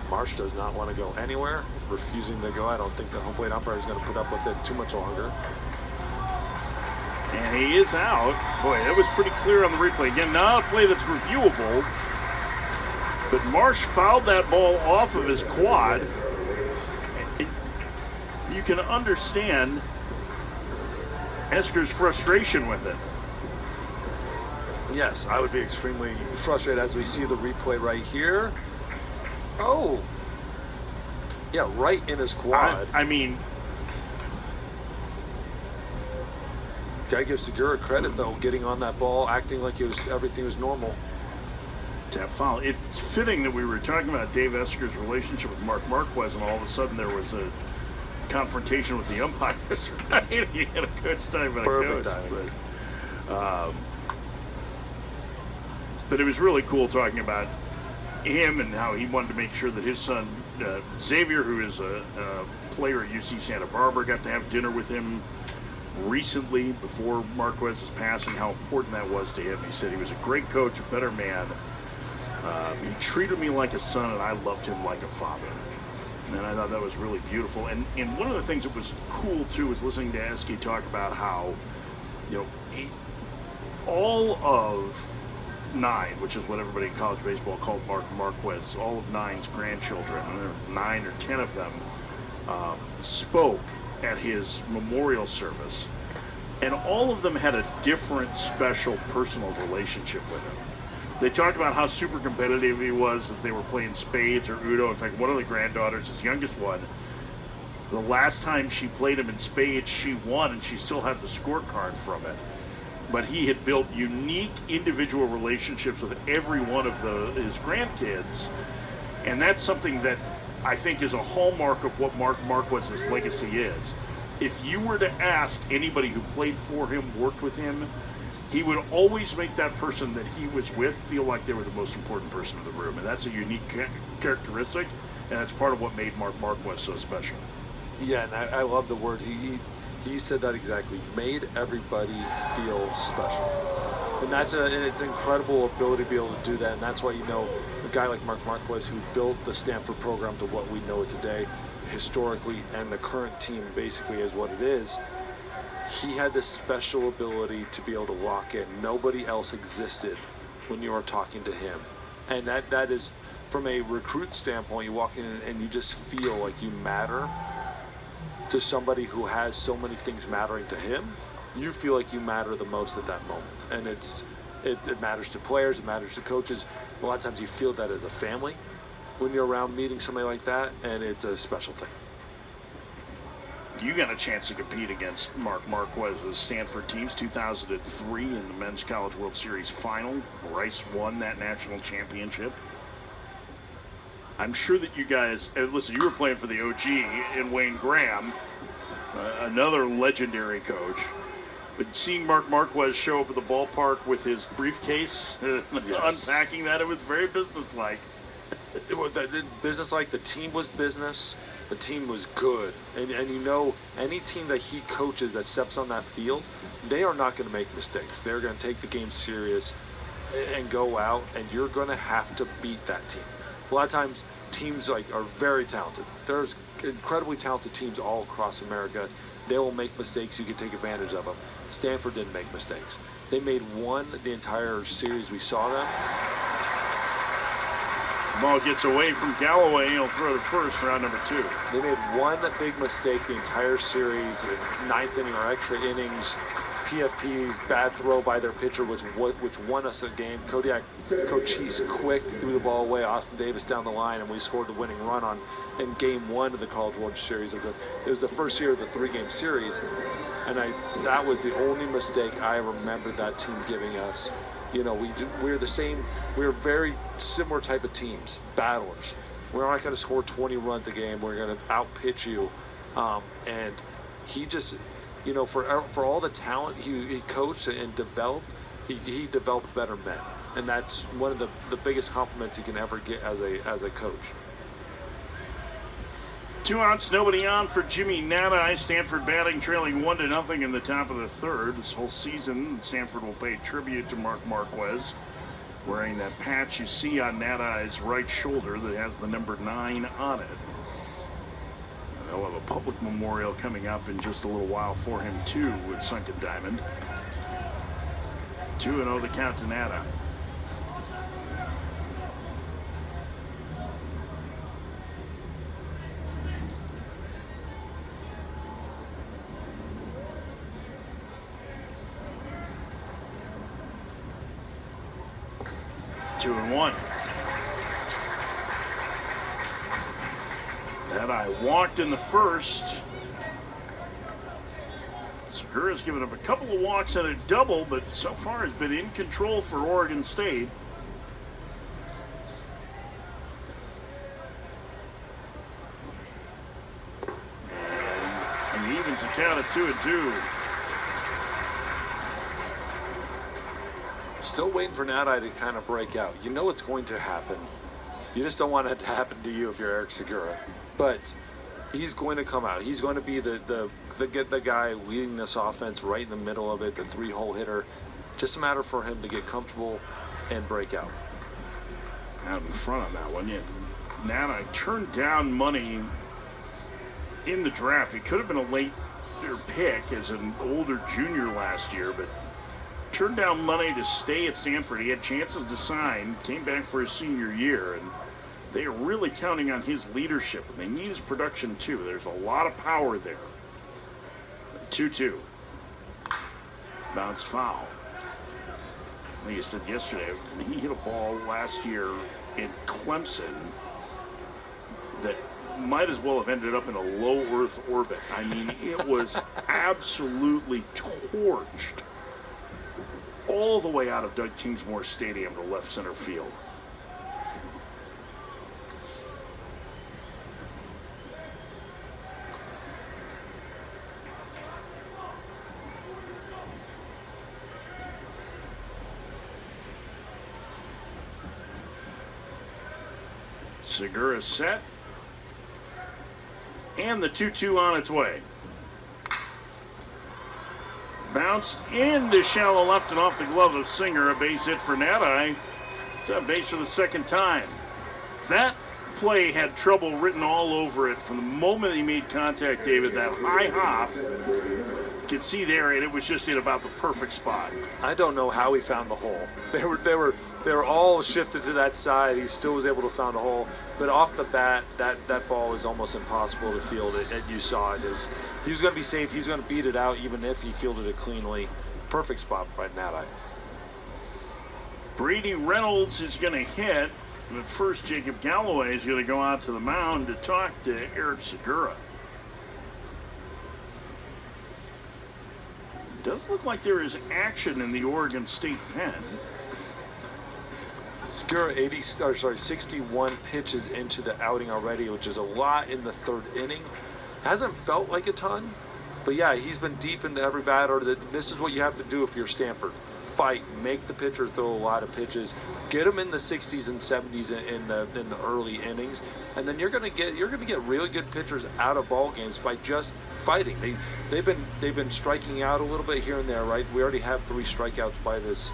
Marsh does not want to go anywhere, refusing to go. I don't think the home plate umpire is going to put up with it too much longer. And he is out. Boy, that was pretty clear on the replay. Again, not a play that's reviewable, but Marsh fouled that ball off of his quad. You can understand Esker's frustration with it. Yes, I would be extremely frustrated as we see the replay right here. Oh, yeah, right in his quad. I mean, gotta give Segura credit though, getting on that ball, acting like everything was normal. Tap foul. It's fitting that we were talking about Dave Esker's relationship with Mark Marquez, and all of a sudden there was a confrontation with the umpires. Right? He had a coach time and a coach. But it was really cool talking about him and how he wanted to make sure that his son Xavier, who is a player at UC Santa Barbara, got to have dinner with him recently before Marquez's passing, how important that was to him. He said he was a great coach, a better man. He treated me like a son, and I loved him like a father. And I thought that was really beautiful. And one of the things that was cool, too, was listening to Eske talk about how, you know, all of 9, which is what everybody in college baseball called Mark Marquez, all of 9's grandchildren, and there were 9 or 10 of them, spoke at his memorial service, and all of them had a different special personal relationship with him. They talked about how super competitive he was if they were playing spades or Uno. In fact, one of the granddaughters, his youngest one, the last time she played him in spades, she won, and she still had the scorecard from it. But he had built unique individual relationships with every one of his grandkids, and that's something that I think is a hallmark of what Mark Marquez's legacy is. If you were to ask anybody who played for him, worked with him, he would always make that person that he was with feel like they were the most important person in the room, and that's a unique characteristic, and that's part of what made Mark Marquez so special. Yeah, and I love the words. He said that exactly. Made everybody feel special. And it's an incredible ability to be able to do that. And that's why, you know, a guy like Mark Marquez, who built the Stanford program to what we know it today, historically, and the current team basically is what it is, he had this special ability to be able to lock in. Nobody else existed when you were talking to him. And that is, from a recruit standpoint, you walk in and you just feel like you matter to somebody who has so many things mattering to him. You feel like you matter the most at that moment. And it matters to players, it matters to coaches. A lot of times you feel that as a family when you're around meeting somebody like that, and it's a special thing. You got a chance to compete against Mark Marquez's Stanford teams, 2003 in the Men's College World Series final. Rice won that national championship. I'm sure that you guys, listen, you were playing for the OG in Wayne Graham, another legendary coach. But seeing Mark Marquez show up at the ballpark with his briefcase, Yes. unpacking that, it was very businesslike. Business like the team was business. The team was good. And you know, any team that he coaches that steps on that field, they are not going to make mistakes. They're going to take the game serious and go out, and you're going to have to beat that team. A lot of times, teams are very talented. There's incredibly talented teams all across America. They will make mistakes. You can take advantage of them. Stanford didn't make mistakes. They made one the entire series we saw them. The ball gets away from Galloway. He'll throw the first, round number 2. They made one big mistake the entire series, ninth inning or extra innings. PFP, bad throw by their pitcher, which won us a game. Cochise quick threw the ball away. Austin Davis down the line, and we scored the winning run in Game 1 of the College World Series. It was the first year of the 3-game series, and that was the only mistake I remember that team giving us. You know, we're the same. We're very similar type of teams, battlers. We're not going to score 20 runs a game. We're going to outpitch you, and he just. You know, for all the talent he coached and developed, he developed better men, and that's one of the biggest compliments you can ever get as a coach. 2 outs, nobody on for Jimmy Nati. Stanford batting, trailing 1-0 in the top of the 3rd. This whole season, Stanford will pay tribute to Mark Marquez, wearing that patch you see on Nati's right shoulder that has the number 9 on it. They'll have a public memorial coming up in just a little while for him, too, with Sunken Diamond. 2-0 the count to Nata. Two and one. I walked in the first. Segura's given up a couple of walks and a double, but so far has been in control for Oregon State. And he evens the count at 2-2. Still waiting for Nati to kind of break out. You know it's going to happen. You just don't want it to happen to you if you're Eric Segura. But he's going to come out. He's going to be the guy leading this offense right in the middle of it, the 3-hole hitter. Just a matter for him to get comfortable and break out. Out in front on that one, yeah. Nati turned down money in the draft. He could have been a late pick as an older junior last year, but turned down money to stay at Stanford. He had chances to sign, came back for his senior year, and they are really counting on his leadership, and they need his production too. There's a lot of power there. 2-2. Bounced foul. Like you said yesterday, he hit a ball last year in Clemson that might as well have ended up in a low Earth orbit. I mean, it was absolutely torched all the way out of Doug Kingsmore Stadium to left center field. Segura set. And the 2-2 on its way. Bounced into shallow left and off the glove of Singer. A base hit for Nati. It's a base for the second time. That play had trouble written all over it from the moment he made contact, David. That high hop, you could see there, and it was just in about the perfect spot. I don't know how he found the hole. They were all shifted to that side. He still was able to find a hole. But off the bat, that ball is almost impossible to field. You saw it. He was going to be safe. He was going to beat it out even if he fielded it cleanly. Perfect spot by Nati. Brady Reynolds is going to hit. But first, Jacob Galloway is going to go out to the mound to talk to Eric Segura. It does look like there is action in the Oregon State pen. Segura 61 pitches into the outing already, which is a lot in the 3rd inning. Hasn't felt like a ton, but yeah, he's been deep into every batter. This is what you have to do if you're Stanford. fight, make the pitcher throw a lot of pitches, get them in the 60s and 70s in the early innings, and then you're going to get really good pitchers out of ball games by just fighting. They've been striking out a little bit here and there, right? We already have 4 strikeouts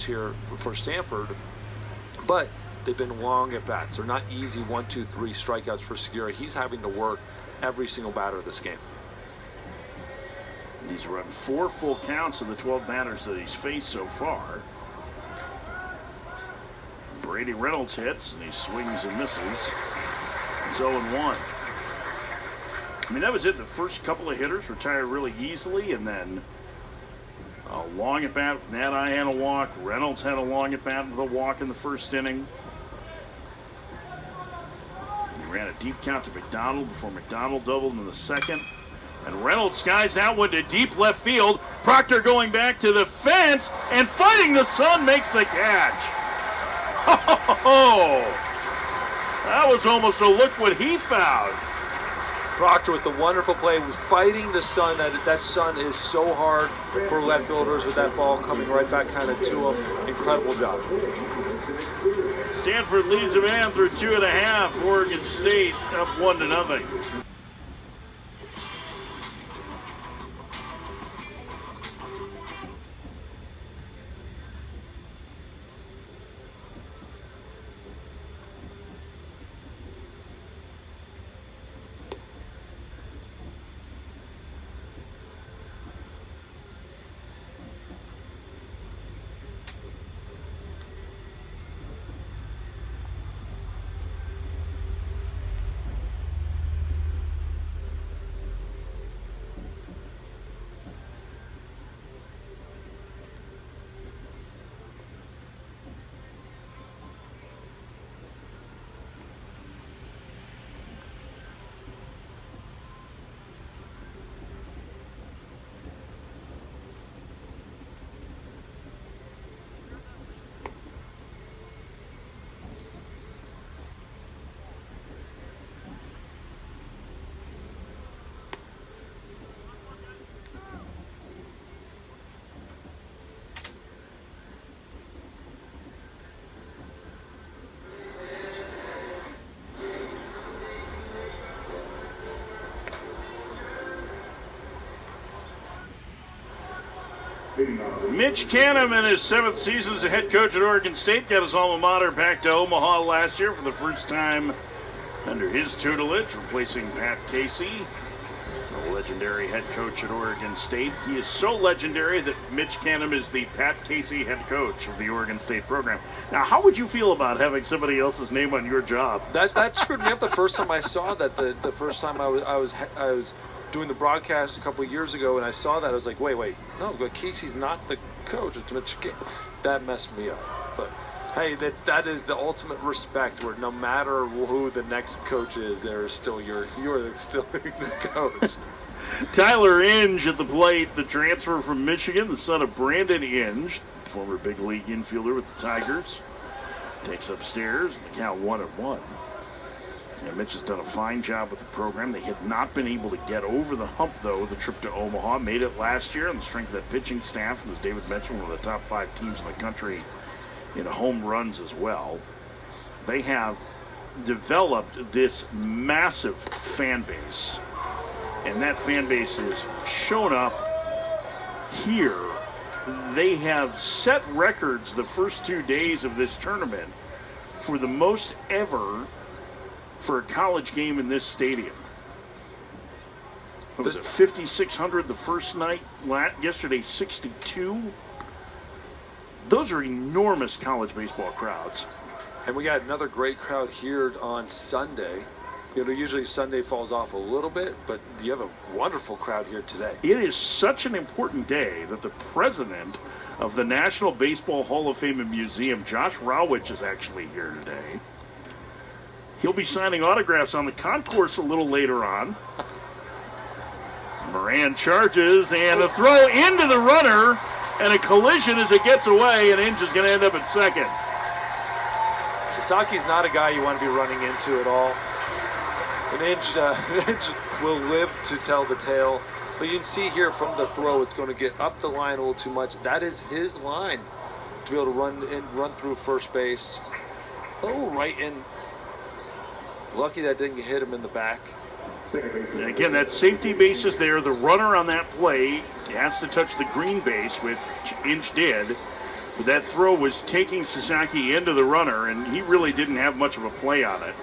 here for Stanford, but they've been long at bats. They're not easy 1, 2, 3 strikeouts for Segura. He's having to work every single batter of this game. He's run 4 full counts of the 12 batters that he's faced so far. Brady Reynolds hits, and he swings and misses. It's 0-1. I mean, that was it. The first couple of hitters retired really easily, and then a long at bat with Nadi had a walk. Reynolds had a long at bat with a walk in the first inning. He ran a deep count to McDonald before McDonald doubled in the second. And Reynolds skies that one to deep left field. Proctor going back to the fence and fighting the sun makes the catch. Oh, that was almost a look what he found. Proctor with the wonderful play was fighting the sun. That sun is so hard for left fielders with that ball coming right back kind of to him. Incredible job. Stanford leads the man through 2.5. Oregon State up 1-0. Mitch Canham in his 7th season as a head coach at Oregon State got his alma mater back to Omaha last year for the first time under his tutelage, replacing Pat Casey, the legendary head coach at Oregon State. He is so legendary that Mitch Canham is the Pat Casey head coach of the Oregon State program. Now, how would you feel about having somebody else's name on your job? That screwed me up the first time I saw that. The first time I was doing the broadcast a couple of years ago, and I saw that, I was like, wait, no, but Casey's not the coach. It's Mitch Canham. That messed me up. But hey, that is the ultimate respect, where no matter who the next coach is, you're still the coach. Tyler Inge at the plate, the transfer from Michigan, the son of Brandon Inge, former big league infielder with the Tigers, takes upstairs, the count 1-1. And Mitch has done a fine job with the program. They had not been able to get over the hump, though, the trip to Omaha. Made it last year on the strength of that pitching staff. And as David mentioned, one of the top 5 teams in the country in home runs as well. They have developed this massive fan base. And that fan base has shown up here. They have set records the first 2 days of this tournament for the most ever for a college game in this stadium. It was 5,600 the first night, yesterday 62. Those are enormous college baseball crowds. And we got another great crowd here on Sunday. Usually Sunday falls off a little bit, but you have a wonderful crowd here today. It is such an important day that the president of the National Baseball Hall of Fame and Museum, Josh Rawitch, is actually here today. He'll be signing autographs on the concourse a little later on. Moran charges, and a throw into the runner, and a collision as it gets away, and Inge is going to end up at second. Sasaki's not a guy you want to be running into at all. And Inge will live to tell the tale But you can see here from the throw, it's going to get up the line a little too much. That is his line to be able to run through first base. Oh, right in. Lucky that didn't hit him in the back. And again, that safety base is there. The runner on that play has to touch the green base, which Inch did. But that throw was taking Sasaki into the runner, and he really didn't have much of a play on it.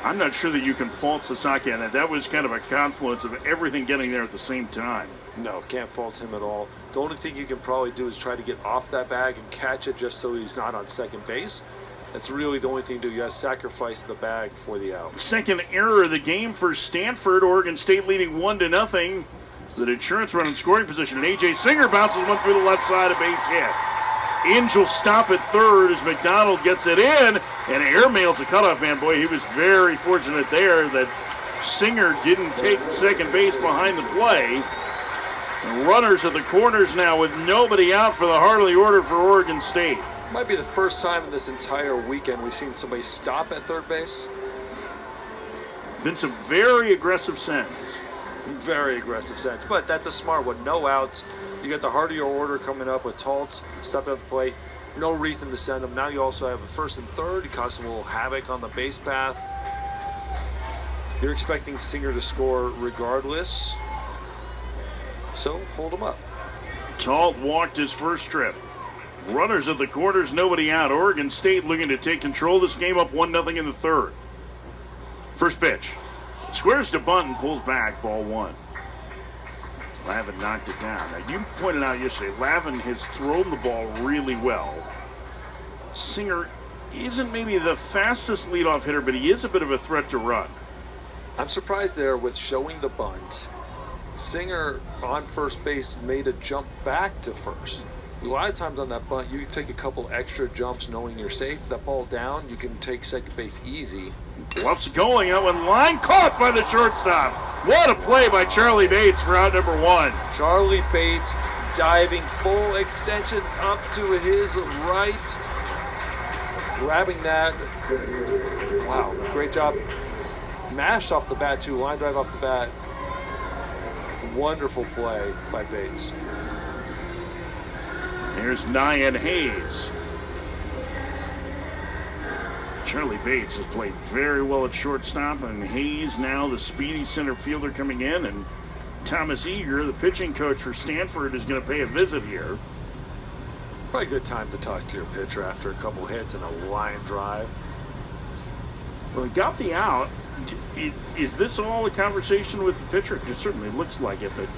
I'm not sure that you can fault Sasaki on that. That was kind of a confluence of everything getting there at the same time. No, can't fault him at all. The only thing you can probably do is try to get off that bag and catch it just so he's not on second base. That's really the only thing to do. You got to sacrifice the bag for the out. Second error of the game for Stanford. Oregon State leading 1-0. The insurance run in scoring position. And A.J. Singer bounces one through the left side, a base hit. Inge will stop at third as McDonald gets it in and airmails the cutoff man. Boy, he was very fortunate there that Singer didn't take second base behind the play. The runners at the corners now with nobody out for the Harley order for Oregon State. Might be the first time in this entire weekend we've seen somebody stop at third base. Been some very aggressive sends. Very aggressive sends, but that's a smart one. No outs. You got the Hardy order coming up with Talt stepping up the plate. No reason to send him. Now you also have a first and third. He caused a little havoc on the base path. You're expecting Singer to score regardless. So hold him up. Talt walked his first trip. Runners at the corners, nobody out. Oregon State looking to take control of this game, up 1-0 in the third. First pitch. Squares to bunt and pulls back, ball one. Lavin knocked it down. Now, you pointed out yesterday, Lavin has thrown the ball really well. Singer isn't maybe the fastest leadoff hitter, but he is a bit of a threat to run. I'm surprised there with showing the bunt. Singer on first base made a jump back to first. A lot of times on that bunt, you can take a couple extra jumps knowing you're safe. That ball down, you can take second base easy. Bluffs going, that one line caught by the shortstop. What a play by Charlie Bates for out number one. Charlie Bates diving full extension up to his right. Grabbing that. Wow, great job. Mashed off the bat too, line drive off the bat. Wonderful play by Bates. Here's Nyan Hayes. Charlie Bates has played very well at shortstop, and Hayes now the speedy center fielder coming in, and Thomas Eager, the pitching coach for Stanford, is going to pay a visit here. Probably a good time to talk to your pitcher after a couple hits and a line drive. Well, he got the out. Is this all a conversation with the pitcher? It certainly looks like it, but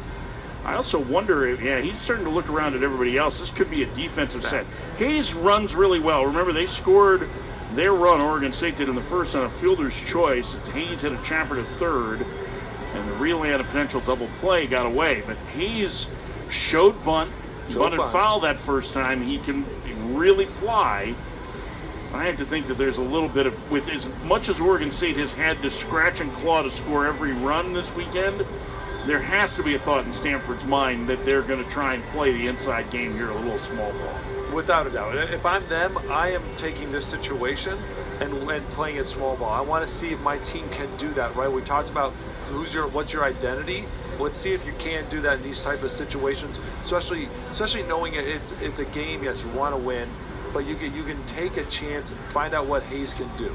I also wonder if, he's starting to look around at everybody else. This could be a defensive set. Hayes runs really well. Remember, they scored their run, Oregon State did in the first, on a fielder's choice. Hayes hit a chopper to third, and the relay on a potential double play got away. But Hayes showed bunted foul that first time. He can really fly. I have to think that there's a little bit of, with as much as Oregon State has had to scratch and claw to score every run this weekend, there has to be a thought in Stanford's mind that they're going to try and play the inside game here, a little small ball. Without a doubt. If I'm them, I am taking this situation and playing it small ball. I want to see if my team can do that, right? We talked about what's your identity. Let's see if you can do that in these type of situations, especially knowing it's a game. Yes, you want to win, but you can take a chance and find out what Hayes can do.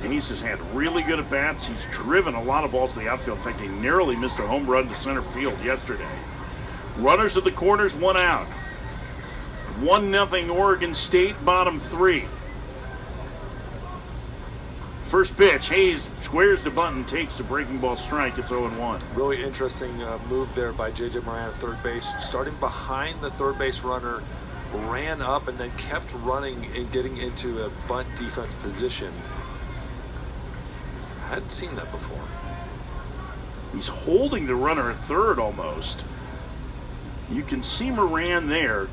Hayes has had really good at-bats. He's driven a lot of balls to the outfield. In fact, he narrowly missed a home run to center field yesterday. Runners at the corners, one out. 1-0 Oregon State, bottom three. First pitch, Hayes squares to bunt and takes a breaking ball strike. It's 0-1. Really interesting move there by J.J. Moran at third base. Starting behind the third base runner, ran up and then kept running and getting into a bunt defense position. I hadn't seen that before. He's holding the runner at third almost. You can see Moran there.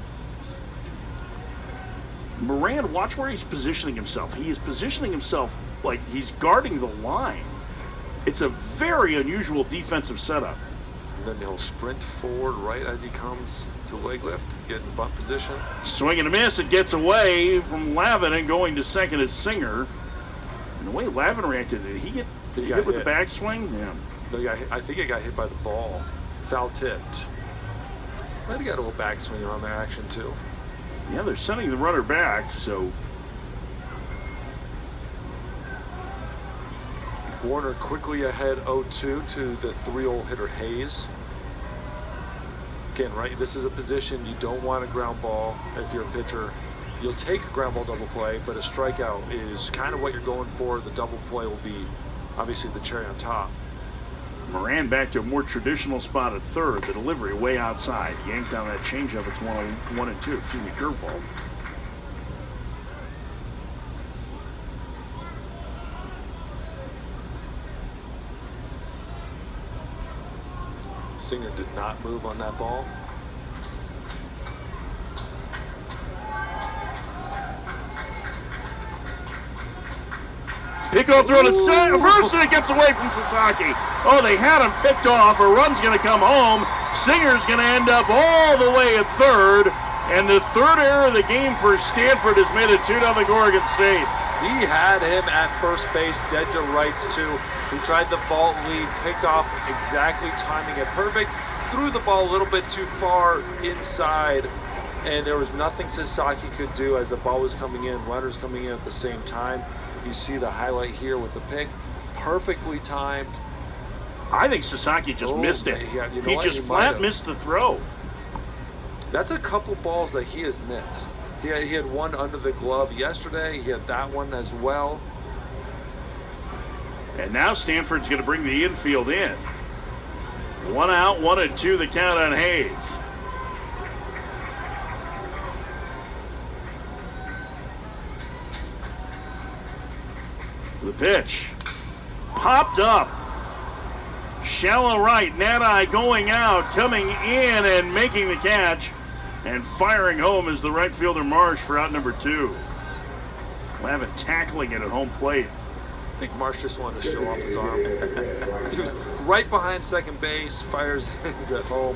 Moran, watch where he's positioning himself. He is positioning himself like he's guarding the line. It's a very unusual defensive setup. And then he'll sprint forward right as he comes to leg lift, get in bunt position. Swing and a miss. It gets away from Lavin, and going to second is Singer. And the way Lavin reacted, did he get hit with the backswing? Yeah. No, I think it got hit by the ball. Foul tipped. Might have got a little backswing on their action too. Yeah, they're sending the runner back, so Warner quickly ahead 0-2 to the 3-hole hitter Hayes. Again, right, this is a position you don't want a ground ball if you're a pitcher. You'll take a ground ball double play, but a strikeout is kind of what you're going for. The double play will be obviously the cherry on top. Moran back to a more traditional spot at third. The delivery way outside. Yanked down that changeup. It's 1-2. Excuse me, curveball. Singer did not move on that ball. Pico throw to first, and it gets away from Sasaki. Oh, they had him picked off. A run's going to come home. Singer's going to end up all the way at third. And the third error of the game for Stanford has made it 2-0 Oregon State. He had him at first base, dead to rights too. He tried the vault lead, picked off exactly, timing it perfect. Threw the ball a little bit too far inside, and there was nothing Sasaki could do as the ball was coming in, runners coming in at the same time. You see the highlight here with the pick, perfectly timed. I think Sasaki just missed it. Yeah, you know he what? just flat missed the throw. That's a couple balls that he has missed. He had one under the glove yesterday. He had that one as well. And now Stanford's going to bring the infield in. 1 out, 1-2 the count on Hayes. The pitch. Popped up. Shallow right. Nadai going out, coming in and making the catch. And firing home is the right fielder Marsh for out number 2. Lavin tackling it at home plate. I think Marsh just wanted to show off his arm. He was right behind second base, fires into home.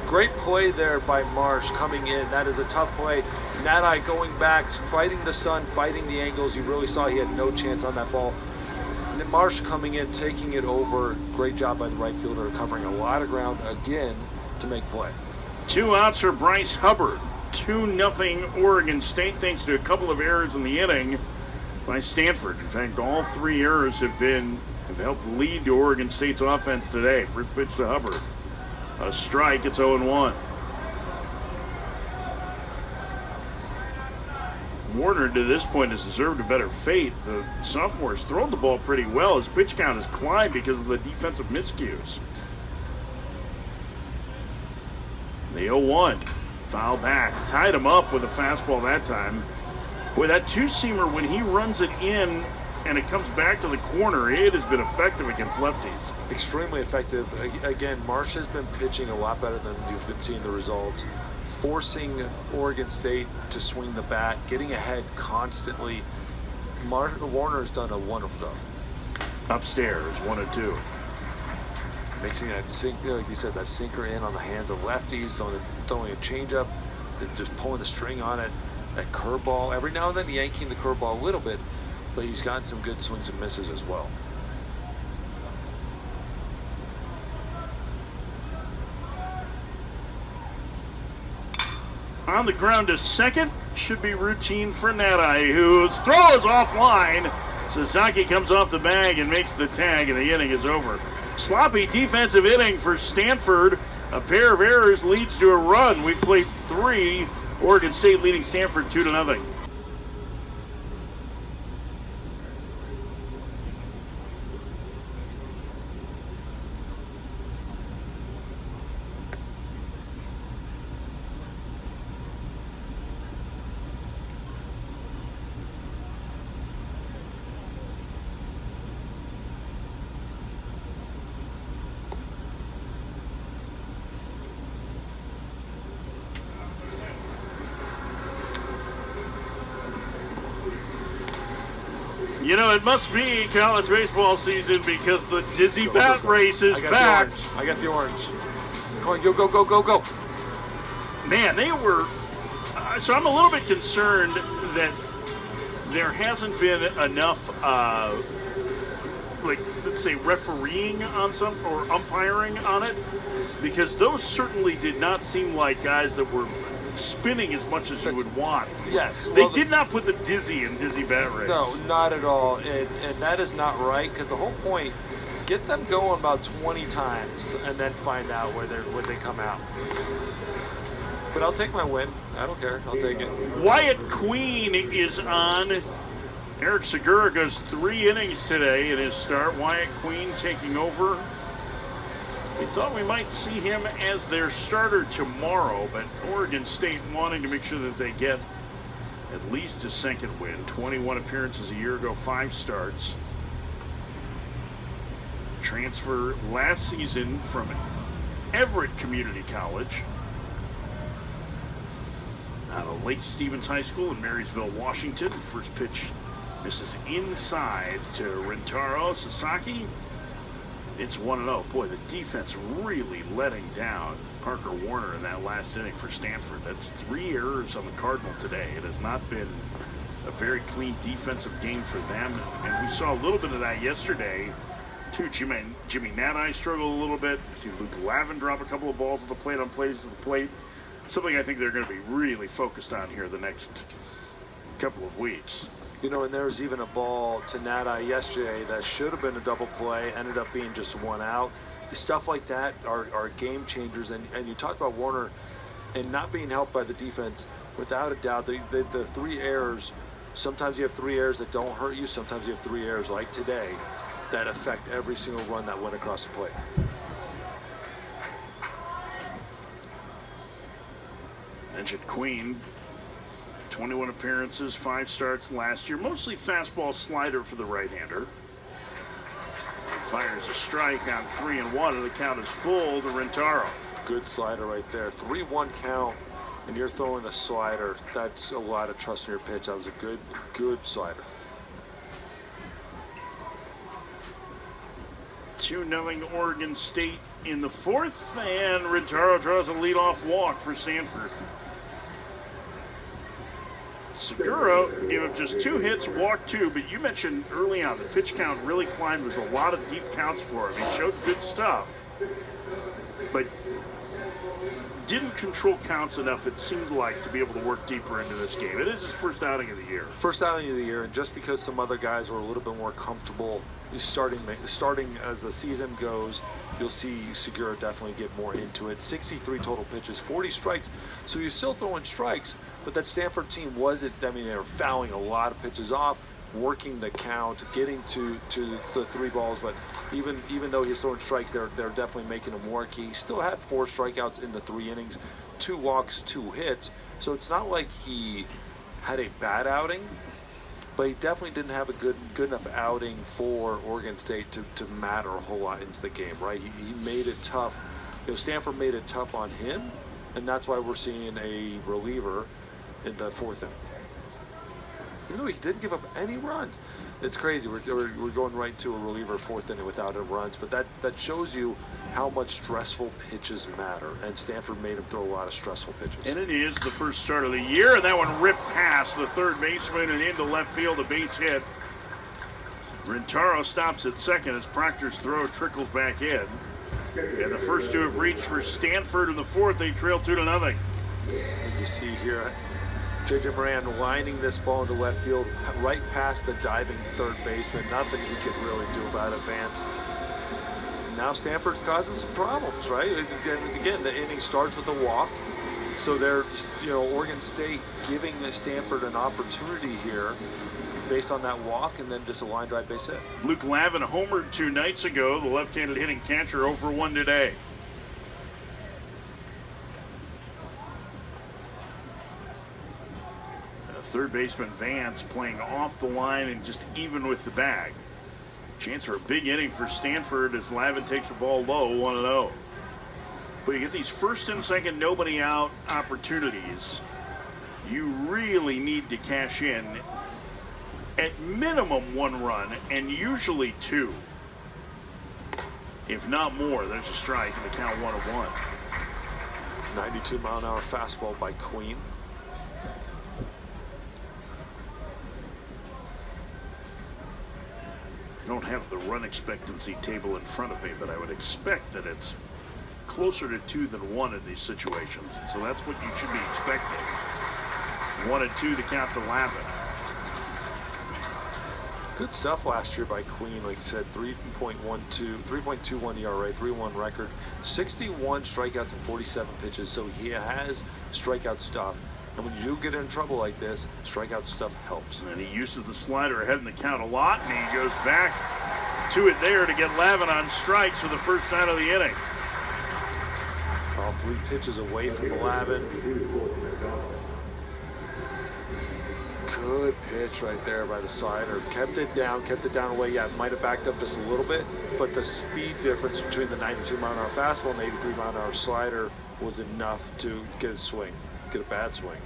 Great play there by Marsh coming in. That is a tough play. Nadai going back, fighting the sun, fighting the angles. You really saw he had no chance on that ball. And then Marsh coming in, taking it over. Great job by the right fielder, covering a lot of ground again to make play. 2 outs for Bryce Hubbard. 2-0 Oregon State, thanks to a couple of errors in the inning by Stanford. In fact, all 3 errors have helped lead to Oregon State's offense today. First pitch to Hubbard. A strike, it's 0-1. Warner, to this point, has deserved a better fate. The sophomore has thrown the ball pretty well. His pitch count has climbed because of the defensive miscues. The 0-1. Foul back. Tied him up with a fastball that time. Boy, that two-seamer, when he runs it in and it comes back to the corner, it has been effective against lefties. Extremely effective. Again, Marsh has been pitching a lot better than you've been seeing the results. Forcing Oregon State to swing the bat, getting ahead constantly. Warner's done a wonderful job. Upstairs, 1-2. Mixing that sinker, like you said, that sinker in on the hands of lefties, throwing a changeup, then just pulling the string on it. That curveball, every now and then yanking the curveball a little bit, but he's gotten some good swings and misses as well. On the ground to second, should be routine for Nadai, whose throw is offline. Sasaki comes off the bag and makes the tag, and the inning is over. Sloppy defensive inning for Stanford. A pair of errors leads to a run. We've played 3. Oregon State leading Stanford 2-0. You know, it must be college baseball season because the Dizzy Bat race is back. I got the orange. Come on, go, go, go, go, go. Man, they were... so I'm a little bit concerned that there hasn't been enough like, let's say, refereeing on some or umpiring on it, because those certainly did not seem like guys that were spinning as much as you would want. Yes. They did not put the dizzy in dizzy bat race. No, not at all. And that is not right, because the whole point, get them going about 20 times and then find out where they come out. But I'll take my win. I don't care. I'll take it. Wyatt Queen is on. Eric Segura goes 3 innings today in his start. Wyatt Queen taking over. We thought we might see him as their starter tomorrow, but Oregon State wanting to make sure that they get at least a second win. 21 appearances a year ago, 5 starts. Transfer last season from Everett Community College out of Lake Stevens High School in Marysville, Washington. First pitch misses inside to Rentaro Sasaki. It's 1-0. Boy, the defense really letting down Parker Warner in that last inning for Stanford. That's 3 errors on the Cardinal today. It has not been a very clean defensive game for them. And we saw a little bit of that yesterday, too. Jimmy Nadai struggled a little bit. You see Luke Lavin drop a couple of balls at the plate on plays at the plate. Something I think they're going to be really focused on here the next couple of weeks. You know, and there was even a ball to Nadai yesterday that should have been a double play, ended up being just 1 out. Stuff like that are game changers. And you talked about Warner and not being helped by the defense. Without a doubt, the 3 errors, sometimes you have 3 errors that don't hurt you. Sometimes you have 3 errors like today that affect every single run that went across the plate. Mentioned Queen. 21 appearances, 5 starts last year. Mostly fastball slider for the right-hander. Fires a strike on 3-1, and the count is full to Rentaro. Good slider right there. 3-1 count, and you're throwing a slider. That's a lot of trust in your pitch. That was a good slider. 2-0 Oregon State in the 4th, and Rentaro draws a leadoff walk for Stanford. Segura gave up just 2 hits, walked 2, but you mentioned early on the pitch count really climbed. There was a lot of deep counts for him. He showed good stuff, but didn't control counts enough, it seemed like, to be able to work deeper into this game. It is his first outing of the year. First outing of the year, and just because some other guys were a little bit more comfortable starting as the season goes, you'll see Segura definitely get more into it. 63 total pitches, 40 strikes. So you're still throwing strikes, but that Stanford team wasn't. I mean, they were fouling a lot of pitches off, working the count, getting to the 3 balls. But even though he's throwing strikes, they're definitely making him work. He still had 4 strikeouts in the 3 innings, 2 walks, 2 hits. So it's not like he had a bad outing, but he definitely didn't have a good enough outing for Oregon State to matter a whole lot into the game, right? He made it tough. You know, Stanford made it tough on him, and that's why we're seeing a reliever in the 4th inning. You know, he didn't give up any runs. It's crazy. We're going right to a reliever 4th inning without any runs, but that shows you how much stressful pitches matter, and Stanford made him throw a lot of stressful pitches. And it is the first start of the year, and that one ripped past the 3rd baseman and into left field, a base hit. Rentaro stops at 2nd as Proctor's throw trickles back in. And the first 2 have reached for Stanford in the 4th. They trail 2-0. As you see here, J.J. Moran lining this ball into left field, right past the diving 3rd baseman. Nothing he could really do about it, Vance. Now Stanford's causing some problems, right? Again, the inning starts with a walk. So they're, Oregon State giving Stanford an opportunity here based on that walk, and then just a line drive base hit. Luke Lavin homered 2 nights ago. The left-handed hitting catcher 0 for 1 today. Third baseman Vance playing off the line and just even with the bag. Chance for a big inning for Stanford as Lavin takes the ball low, 1-0. But you get these 1st and 2nd nobody out opportunities. You really need to cash in at minimum 1 run and usually 2. If not more, there's a strike and the count 1-1. 92-mile-an-hour fastball by Queen. I don't have the run expectancy table in front of me, but I would expect that it's closer to 2 than 1 in these situations. So that's what you should be expecting. 1 and 2 to count to Lavin. Good stuff last year by Queen, like you said, 3.21 ERA, 3-1 record, 61 strikeouts and 47 pitches, so he has strikeout stuff. And when you do get in trouble like this, strikeout stuff helps. And he uses the slider ahead in the count a lot, and he goes back to it there to get Lavin on strikes for the first out of the inning. All 3 pitches away from Lavin. Good pitch right there by the slider. Kept it down away. Yeah, it might have backed up just a little bit, but the speed difference between the 92-mile-an-hour fastball and the 83-mile-an-hour slider was enough to get a swing, get a bad swing.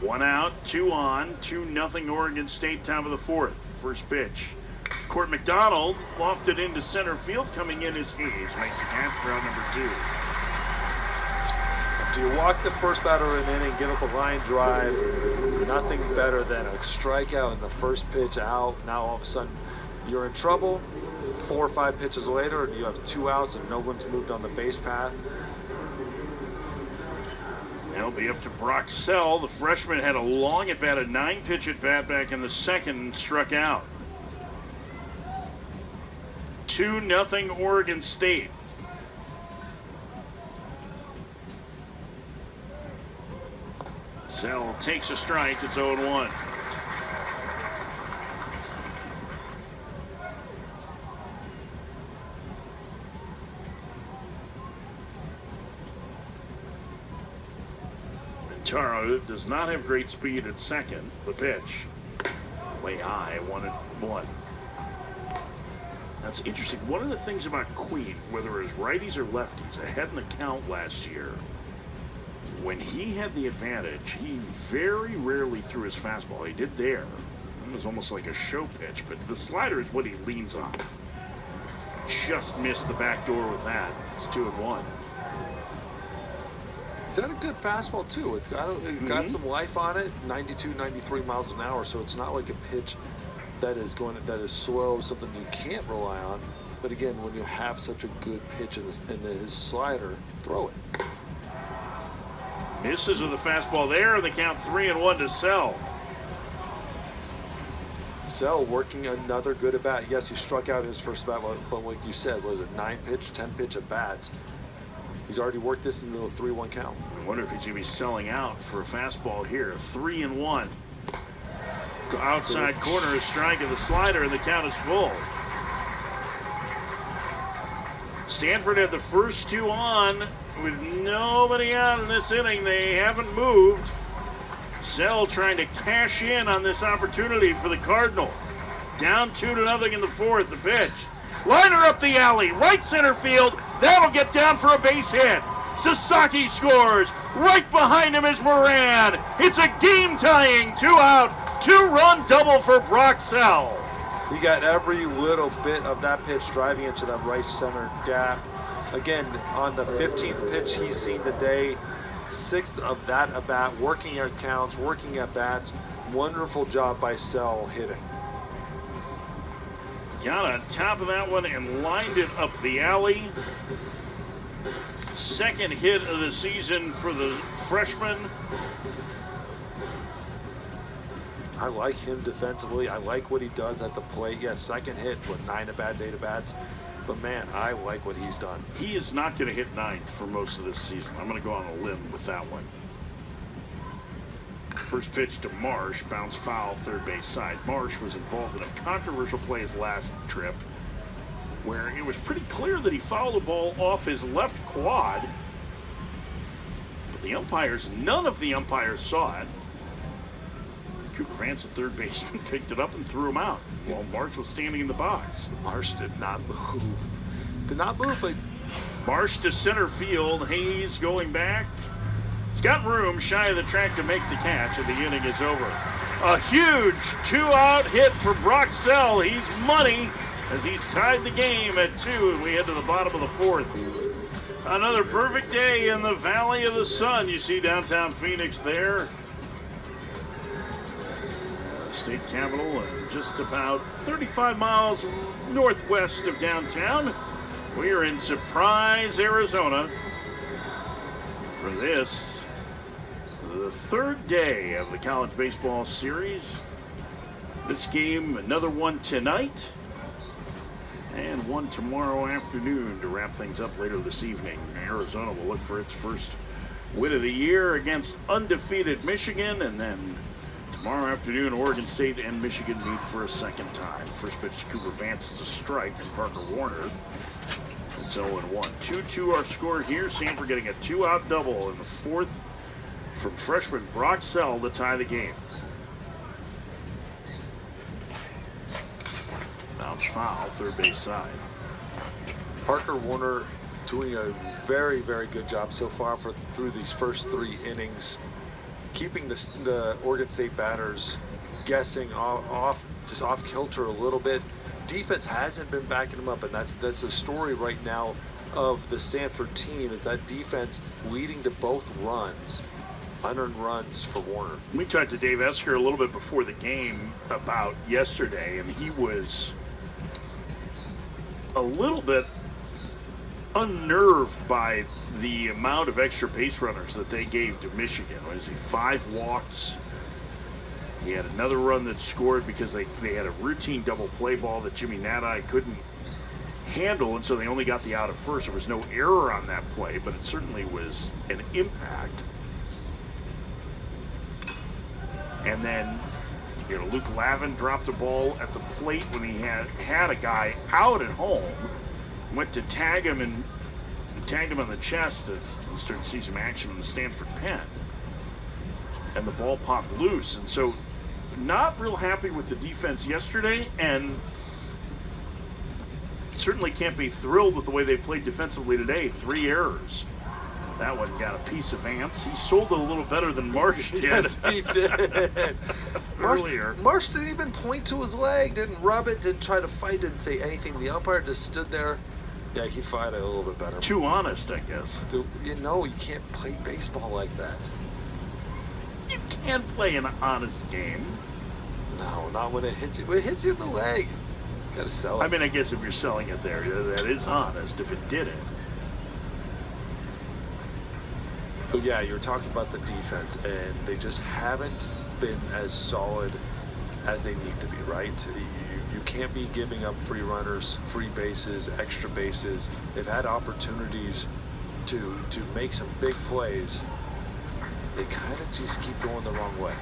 1 out, 2 on, 2-0 Oregon State, top of the 4th. First pitch. Court McDonald lofted into center field. Coming in is Hayes. Makes a catch for out number 2. After you walk the first batter in an inning, give up a line drive, nothing better than a strikeout in the first pitch out. Now all of a sudden you're in trouble. 4 or 5 pitches later, and you have 2 outs and no one's moved on the base path. It'll be up to Brock Sell. The freshman had a long at-bat, a 9-pitch at-bat back in the second and struck out. 2-0 Oregon State. Sell takes a strike. It's 0-1. Taro does not have great speed at second. The pitch way high, 1-1. That's interesting. One of the things about Queen, whether it's righties or lefties, ahead in the count last year, when he had the advantage, he very rarely threw his fastball. He did there. It was almost like a show pitch, but the slider is what he leans on. Just missed the back door with that. It's 2-1. Is that a good fastball too? It's got some life on it, 92, 93 miles an hour, so it's not like a pitch that is slow, something you can't rely on. But again, when you have such a good pitch in his slider, throw it. Misses with the fastball there, and the count 3-1 to Sell. Sell working another good at bat. Yes, he struck out his first bat, but like you said, was it 9-pitch, 10-pitch at bats? He's already worked this into a 3-1 count. I wonder if he's going to be selling out for a fastball here. 3-1. Outside corner, a strike of the slider, and the count is full. Stanford had the first 2 on with nobody out in this inning. They haven't moved. Sell trying to cash in on this opportunity for the Cardinal. Down 2-0 in the 4th. The pitch. Liner up the alley, right center field. That'll get down for a base hit. Sasaki scores. Right behind him is Moran. It's a game-tying 2-out, 2-run double for Brock Sell. He got every little bit of that pitch driving into that right center gap. Again, on the 15th pitch he's seen the day, 6th of that at bat, working at counts, working at bats. Wonderful job by Sell hitting. Got on top of that one and lined it up the alley. Second hit of the season for the freshman. I like him defensively. I like what he does at the plate. Yes, second hit with 9 at-bats, 8 at-bats. But, man, I like what he's done. He is not going to hit 9th for most of this season. I'm going to go on a limb with that one. First pitch to Marsh, bounce foul, third base side. Marsh was involved in a controversial play his last trip where it was pretty clear that he fouled the ball off his left quad. But the umpires, none of the umpires saw it. Cooper Vance, the third baseman, picked it up and threw him out while Marsh was standing in the box. Marsh did not move. Did not move, but Marsh to center field. Hayes going back. He's got room shy of the track to make the catch, and the inning is over. A huge 2-out hit for Brock Sell. He's money as he's tied the game at 2, and we head to the bottom of the 4th. Another perfect day in the Valley of the Sun. You see downtown Phoenix there. state capital and just about 35 miles northwest of downtown. We are in Surprise, Arizona for this, the third day of the college baseball series. This game, another one tonight, and one tomorrow afternoon to wrap things up later this evening. Arizona will look for its first win of the year against undefeated Michigan, and then tomorrow afternoon, Oregon State and Michigan meet for a second time. First pitch to Cooper Vance is a strike from Parker Warner. It's 0-1. 2-2 our score here. Stanford getting a 2-out double in the fourth from freshman Brock Sell to tie the game. Bounce foul, third base side. Parker Warner doing a very, very good job so far through these first 3 innings, keeping the Oregon State batters guessing off kilter a little bit. Defense hasn't been backing them up, and that's the story right now of the Stanford team, is that defense leading to both runs, unearned runs for Warner. We talked to Dave Esker a little bit before the game about yesterday, and he was a little bit unnerved by the amount of extra base runners that they gave to Michigan. Was he 5 walks? He had another run that scored because they had a routine double play ball that Jimmy Nadai couldn't handle, and so they only got the out at first. There was no error on that play, but it certainly was an impact. And then, Luke Lavin dropped the ball at the plate when he had a guy out at home. Went to tag him and tagged him on the chest as he started to see some action in the Stanford pen. And the ball popped loose. And so, not real happy with the defense yesterday, and certainly can't be thrilled with the way they played defensively today. 3 errors. That one got a piece of Vance. He sold it a little better than Marsh did. Yes, he did. Earlier. Marsh didn't even point to his leg, didn't rub it, didn't try to fight, didn't say anything. The umpire just stood there. Yeah, he fought it a little bit better. Too honest, I guess. You can't play baseball like that. You can play an honest game. No, not when it hits you. When it hits you in the leg, you gotta sell it. I mean, I guess if you're selling it there, that is honest. If it didn't. But yeah, you're talking about the defense, and they just haven't been as solid as they need to be, right? You can't be giving up free runners, free bases, extra bases. They've had opportunities to make some big plays. They kind of just keep going the wrong way.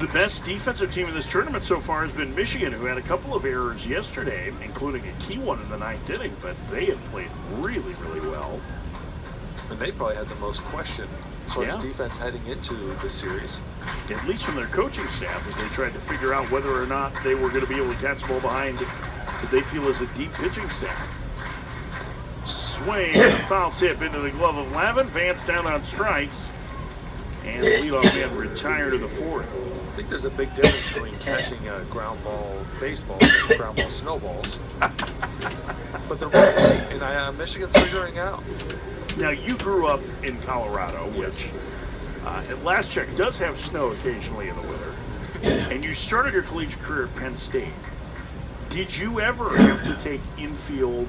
The best defensive team in this tournament so far has been Michigan, who had a couple of errors yesterday, including a key one in the 9th inning, but they have played really, really well. And they probably had the most question as far as defense heading into the series. At least from their coaching staff, as they tried to figure out whether or not they were going to be able to catch the ball behind what they feel is a deep pitching staff. Swing, foul tip into the glove of Lavin. Vance down on strikes. And the leadoff man retired to the 4th. I think there's a big difference between catching a ground ball baseball and ground ball snowballs. But they're right, and Michigan's figuring out. Now, you grew up in Colorado, which at last check does have snow occasionally in the winter. And you started your collegiate career at Penn State. Did you ever have to take infield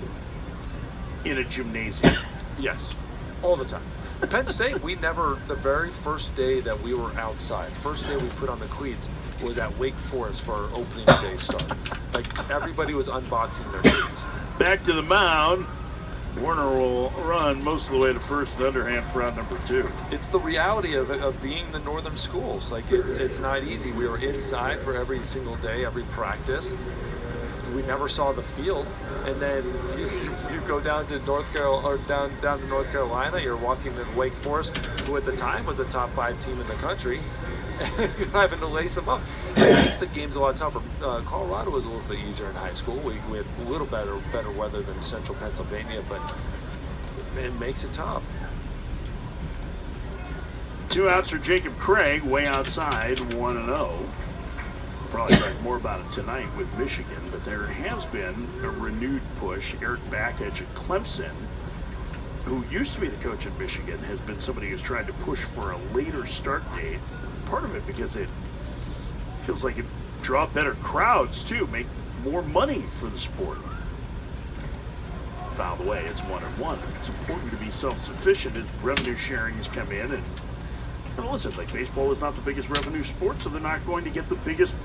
in a gymnasium? Yes, all the time. Penn State, the very first day that we were outside, first day we put on the cleats was at Wake Forest for our opening day start. Like, everybody was unboxing their cleats. Back to the mound. Warner will run most of the way to first and underhand for out number 2. It's the reality of being the northern schools. Like, it's not easy. We were inside for every single day, every practice. We never saw the field, and then you go down to North Carolina, or down to North Carolina. You're walking in Wake Forest, who at the time was a top 5 team in the country, and you're having to lace them up. It makes the games a lot tougher. Colorado was a little bit easier in high school. We had a little better weather than Central Pennsylvania, but it makes it tough. 2 outs for Jacob Craig, way outside, 1-0. Probably talk more about it tonight with Michigan, but there has been a renewed push. Eric Bakich at Clemson, who used to be the coach at Michigan, has been somebody who's tried to push for a later start date. Part of it because it Feels like it draw better crowds too, make more money for the sport. Foul the way, it's 1-1. It's important to be self-sufficient as revenue sharing has come in. And listen, like baseball is not the biggest revenue sport, so they're not going to get the biggest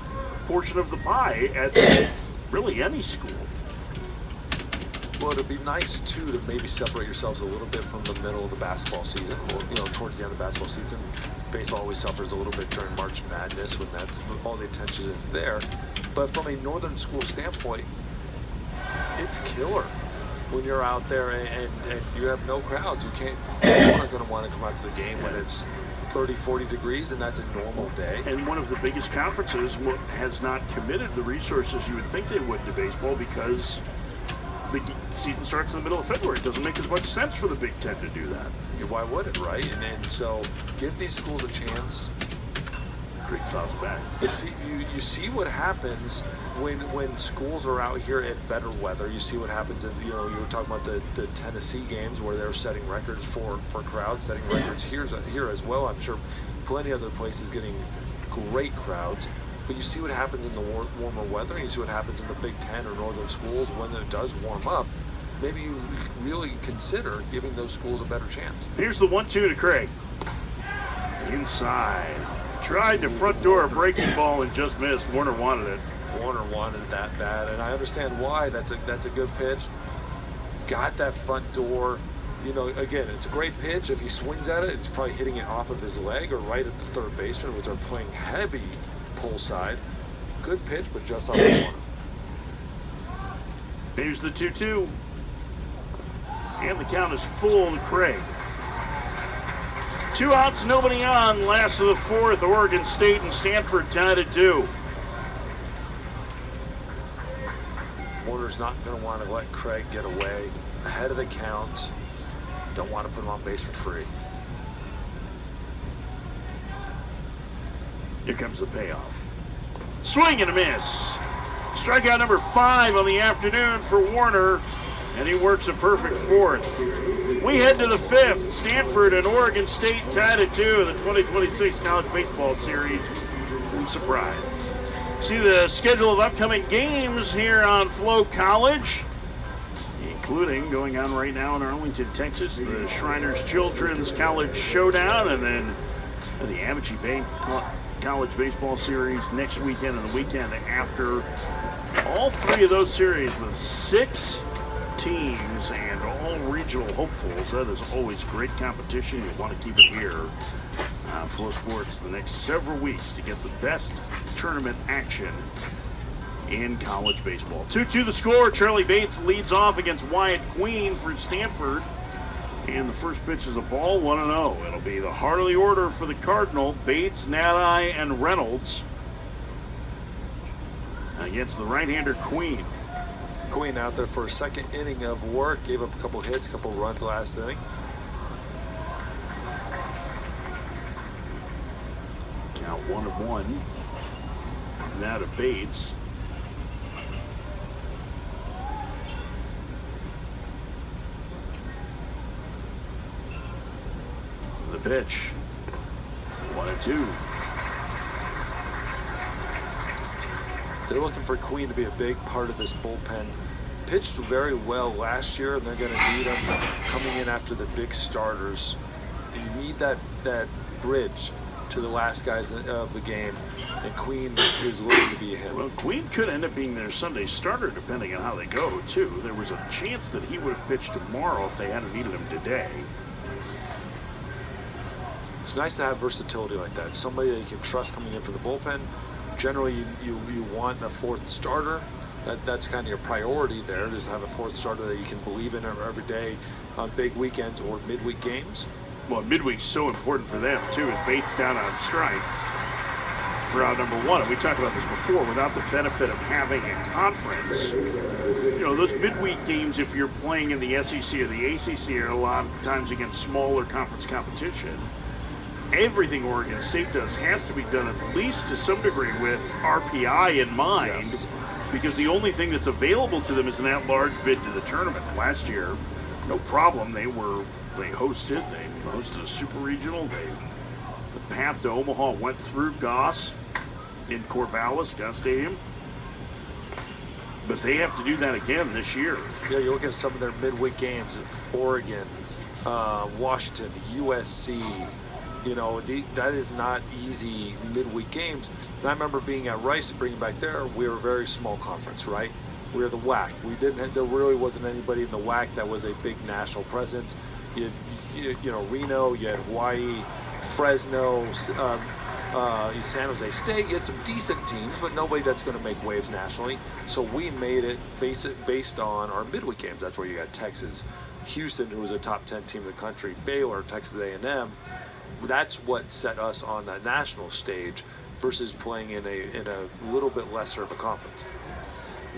portion of the pie at really any school. Well, it'd be nice too to maybe separate yourselves a little bit from the middle of the basketball season, or towards the end of the basketball season. Baseball always suffers a little bit during March Madness when that's all the attention is there. But from a northern school standpoint, it's killer when you're out there and you have no crowds. You're not going to want to come out to the game when it's 30, 40 degrees, and that's a normal day. And one of the biggest conferences has not committed the resources you would think they would to baseball because the season starts in the middle of February. It doesn't make as much sense for the Big Ten to do that. Why would it, right? And so give these schools a chance. Great fouls back. You see what happens when schools are out here in better weather. You see what happens in, you were talking about the Tennessee games where they're setting records for crowds, setting records here as well. I'm sure plenty of other places getting great crowds. But you see what happens in the warmer weather, and you see what happens in the Big Ten or northern schools when it does warm up. Maybe you really consider giving those schools a better chance. Here's the 1-2 to Craig. Inside. Tried to front door a breaking ball and just missed. Warner wanted it. Warner wanted it that bad, and I understand why. That's a good pitch. Got that front door. Again, it's a great pitch. If he swings at it, he's probably hitting it off of his leg or right at the third baseman, which are playing heavy pull side. Good pitch, but just off the corner. Here's the 2-2. And the count is full to Craig. 2 outs, nobody on. Last of the fourth, Oregon State and Stanford tied at 2. Warner's not going to want to let Craig get away. Ahead of the count. Don't want to put him on base for free. Here comes the payoff. Swing and a miss. Strikeout number 5 on the afternoon for Warner, and he works a perfect fourth. We head to the 5th. Stanford and Oregon State tied at 2 in the 2026 College Baseball Series. Surprise. See the schedule of upcoming games here on Flow College, including going on right now in Arlington, Texas, the Shriners Children's College Showdown, and then the Amity Bank College Baseball Series next weekend and the weekend after. All 3 of those series with 6 teams and all regional hopefuls. That is always great competition. You want to keep it here on Flow Sports the next several weeks to get the best tournament action in college baseball. 2-2 the score. Charlie Bates leads off against Wyatt Queen for Stanford. And the first pitch is a ball, 1-0. It'll be the heart of the order for the Cardinal. Bates, Nadi, and Reynolds against the right-hander Queen. Queen out there for a second inning of work. Gave up a couple hits, a couple runs last inning. Count 1-1. Now to Bates. The pitch. 1-2. They're looking for Queen to be a big part of this bullpen. Pitched very well last year, and they're going to need him coming in after the big starters. You need that bridge to the last guys of the game, and Queen is looking to be him. Well, Queen could end up being their Sunday starter, depending on how they go, too. There was a chance that he would have pitched tomorrow if they hadn't needed him today. It's nice to have versatility like that. Somebody that you can trust coming in for the bullpen. Generally, you want a 4th starter. That's kind of your priority there, is to have a 4th starter that you can believe in every day on big weekends or midweek games. Well, midweek's so important for them, too, as Bates down on strike for out number 1. And we talked about this before, without the benefit of having a conference. Those midweek games, if you're playing in the SEC or the ACC, are a lot of times against smaller conference competition. Everything Oregon State does has to be done at least to some degree with RPI in mind, yes, because the only thing that's available to them is an at-large bid to the tournament. Last year, no problem. They hosted a super regional. The path to Omaha went through Goss, in Corvallis, Gas Stadium. But they have to do that again this year. Yeah, you look at some of their midweek games, Oregon, Washington, USC. You know, that is not easy midweek games. And I remember being at Rice and bringing back there, we were a very small conference, right? We were the WAC. There really wasn't anybody in the WAC that was a big national presence. You know, Reno, you had Hawaii, Fresno, San Jose State. You had some decent teams, but nobody that's going to make waves nationally. So we made it based on our midweek games. That's where you got Texas, Houston, who was a top 10 team in the country, Baylor, Texas A&M. That's what set us on that national stage versus playing in a little bit lesser of a conference.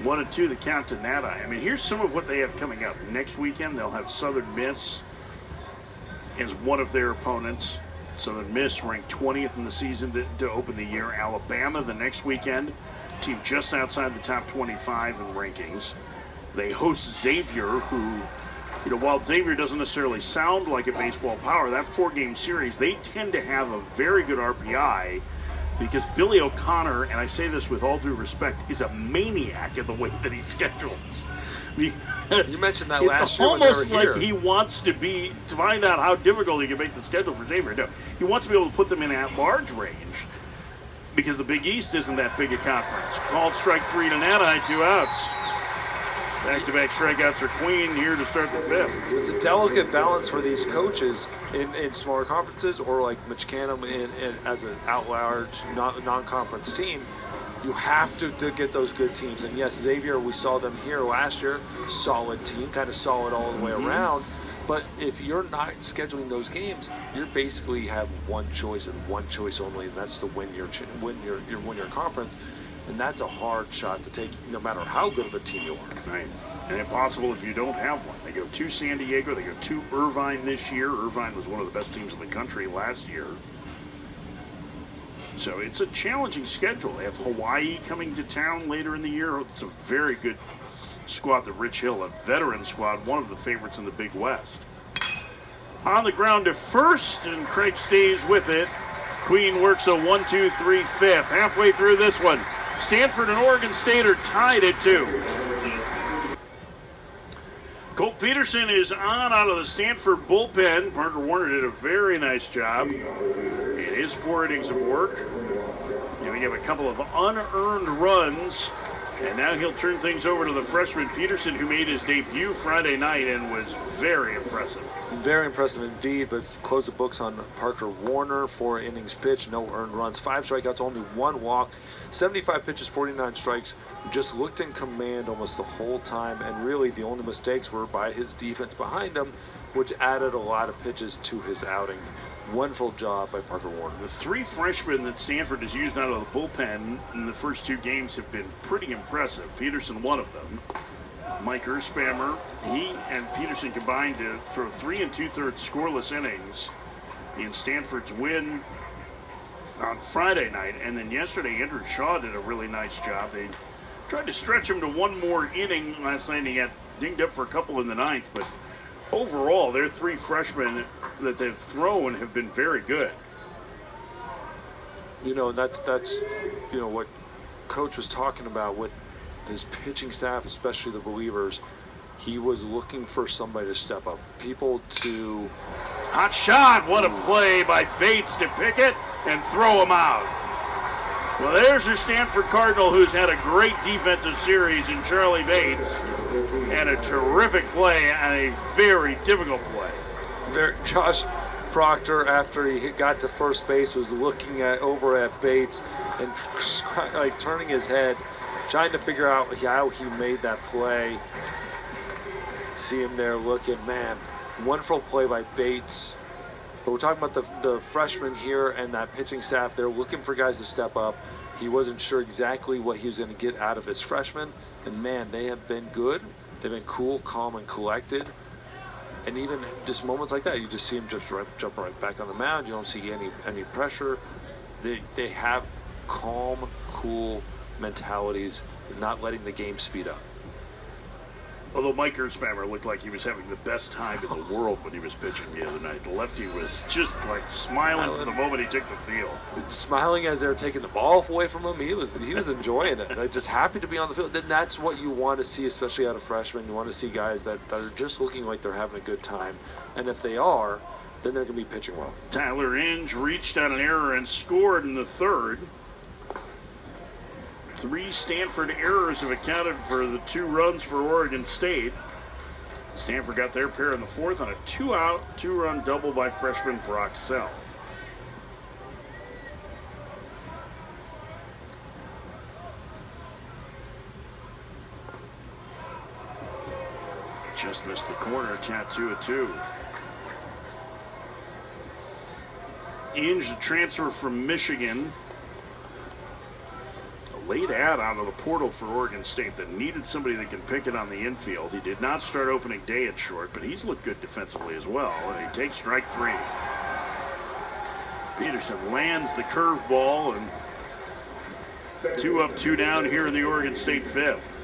1 and 2, the count to Nata. I mean, here's some of what they have coming up. Next weekend, they'll have Southern Miss as one of their opponents. Southern Miss ranked 20th in the season to open the year. Alabama the next weekend, team just outside the top 25 in rankings. They host Xavier, who, you know, while Xavier doesn't necessarily sound like a baseball power, that 4-game series, they tend to have a very good RPI because Billy O'Connor, and I say this with all due respect, is a maniac in the way that he schedules. You mentioned that last year. It's almost like he wants to find out how difficult he can make the schedule for Xavier. No, he wants to be able to put them in at-large range because the Big East isn't that big a conference. Called strike 3 to Nata, 2 outs. Back-to-back strikeouts for Queen here to start the 5th. It's a delicate balance for these coaches in smaller conferences, or like Mitch Canham as an out-large non-conference team. You have to get those good teams. And yes, Xavier, we saw them here last year. Solid team, kind of solid all the way around. But if you're not scheduling those games, you basically have one choice and one choice only, and that's to win your conference. And that's a hard shot to take, no matter how good of a team you are. Right. And impossible if you don't have one. They go to San Diego. They go to Irvine this year. Irvine was one of the best teams in the country last year. So it's a challenging schedule. They have Hawaii coming to town later in the year. It's a very good squad, the Rich Hill, a veteran squad, one of the favorites in the Big West. On the ground to first, and Craig stays with it. Queen works a 1-2-3 5th. Halfway through this one, Stanford and Oregon State are tied at 2. Colt Peterson is on out of the Stanford bullpen. Parker Warner did a very nice job in his 4 innings of work. And we have a couple of unearned runs. And now he'll turn things over to the freshman Peterson, who made his debut Friday night and was very impressive. Very impressive indeed, but close the books on Parker Warner. 4 innings pitched, no earned runs, 5 strikeouts, only 1 walk, 75 pitches, 49 strikes. Just looked in command almost the whole time, and really the only mistakes were by his defense behind him, which added a lot of pitches to his outing. Wonderful job by Parker Warner. The 3 freshmen that Stanford has used out of the bullpen in the first 2 games have been pretty impressive. Peterson, one of them. Mike Erspammer, he and Peterson combined to throw 3 2/3 scoreless innings in Stanford's win on Friday night. And then yesterday, Andrew Shaw did a really nice job. They tried to stretch him to 1 more inning last night, and he got dinged up for a couple in the 9th. But overall, their 3 freshmen that they've thrown have been very good. You know, that's you know what Coach was talking about with his pitching staff, especially the relievers. He was looking for somebody to step up, people to. Hot shot! What a play by Bates to pick it and throw him out. Well, there's your Stanford Cardinal, who's had a great defensive series in Charlie Bates, and a terrific play and a very difficult play. Josh Proctor, after he got to first base, was looking over at Bates and like turning his head, trying to figure out how he made that play. See him there looking, man, wonderful play by Bates. But we're talking about the freshmen here and that pitching staff. They're looking for guys to step up. He wasn't sure exactly what he was going to get out of his freshmen. And man, they have been good. They've been cool, calm, and collected. And even just moments like that, you just see him just jump right back on the mound. You don't see any pressure. They have calm, cool mentalities, not letting the game speed up. Although Mike Erzbammer looked like he was having the best time in the world when he was pitching the other night. The lefty was just like smiling from the moment he took the field. Smiling as they were taking the ball away from him. He was enjoying it. Like, just happy to be on the field. Then that's what you want to see, especially out of freshmen. You want to see guys that are just looking like they're having a good time. And if they are, then they're going to be pitching well. Tyler Inge reached on an error and scored in the third. 3 Stanford errors have accounted for the 2 runs for Oregon State. Stanford got their pair in the fourth on a 2-out, 2-run double by freshman Brock Sell. Just missed the corner, count 2-2. Inge, the transfer from Michigan. Late ad out of the portal for Oregon State that needed somebody that can pick it on the infield. He did not start opening day at short, but he's looked good defensively as well. And he takes strike 3. Peterson lands the curveball, and 2 up, 2 down here in the Oregon State 5th.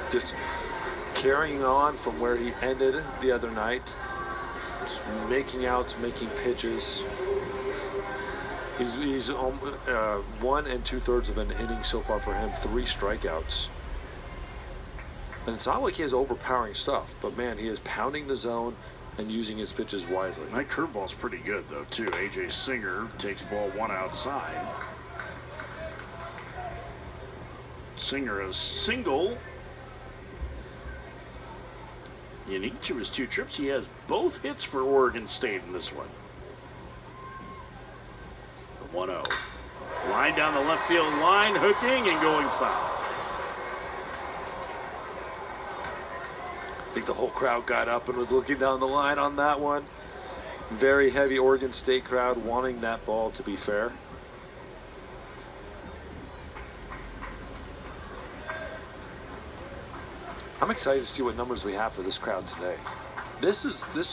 Just carrying on from where he ended the other night. Just making outs, making pitches. He's 1 2/3 of an inning so far for him, 3 strikeouts. And it's not like he has overpowering stuff, but man, he is pounding the zone and using his pitches wisely. That curveball's pretty good though too. AJ Singer takes ball 1 outside. Singer a single. In each of his 2 trips, he has both hits for Oregon State in this one. 1-0. Line down the left field line, hooking and going foul. I think the whole crowd got up and was looking down the line on that one. Very heavy Oregon State crowd wanting that ball to be fair. I'm excited to see what numbers we have for this crowd today. This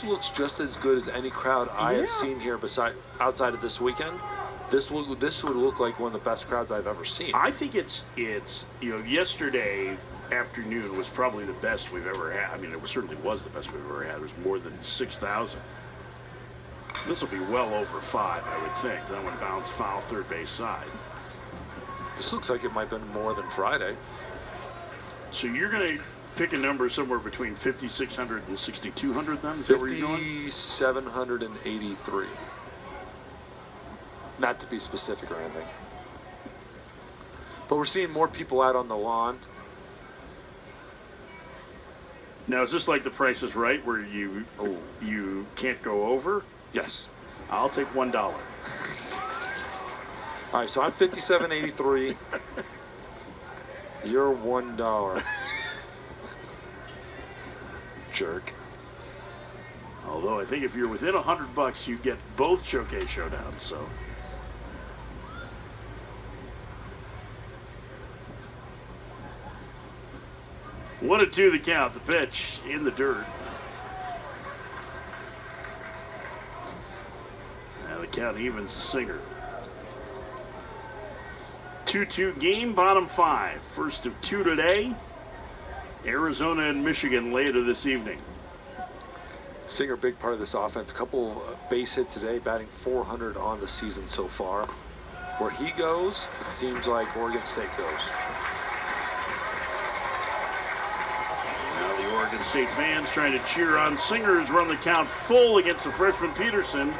looks just as good as any crowd I have seen here outside of this weekend. This would look like one of the best crowds I've ever seen. I think it's yesterday afternoon was probably the best we've ever had. I mean, it certainly was the best we've ever had. It was more than 6,000. This will be well over 5, I would think. That one bounced foul third base side. This looks like it might have been more than Friday. So you're going to pick a number somewhere between 5,600 and 6,200 then? Is that where you're going? 5,783. Not to be specific or anything. But we're seeing more people out on the lawn. Now, is this like The Price is Right, where you can't go over? Yes. I'll take $1. All right, so I'm 57.83. You're $1. Jerk. Although I think if you're within $100, you get both Showcase Showdowns. So. One and 2 the count. The pitch in the dirt. Now the count evens the Singer. 2-2 game, bottom 5. First of 2 today. Arizona and Michigan later this evening. Singer, big part of this offense. Couple base hits today, batting .400 on the season so far. Where he goes, it seems like Oregon State goes. Now the Oregon State fans trying to cheer on Singer's run the count full against the freshman Peterson.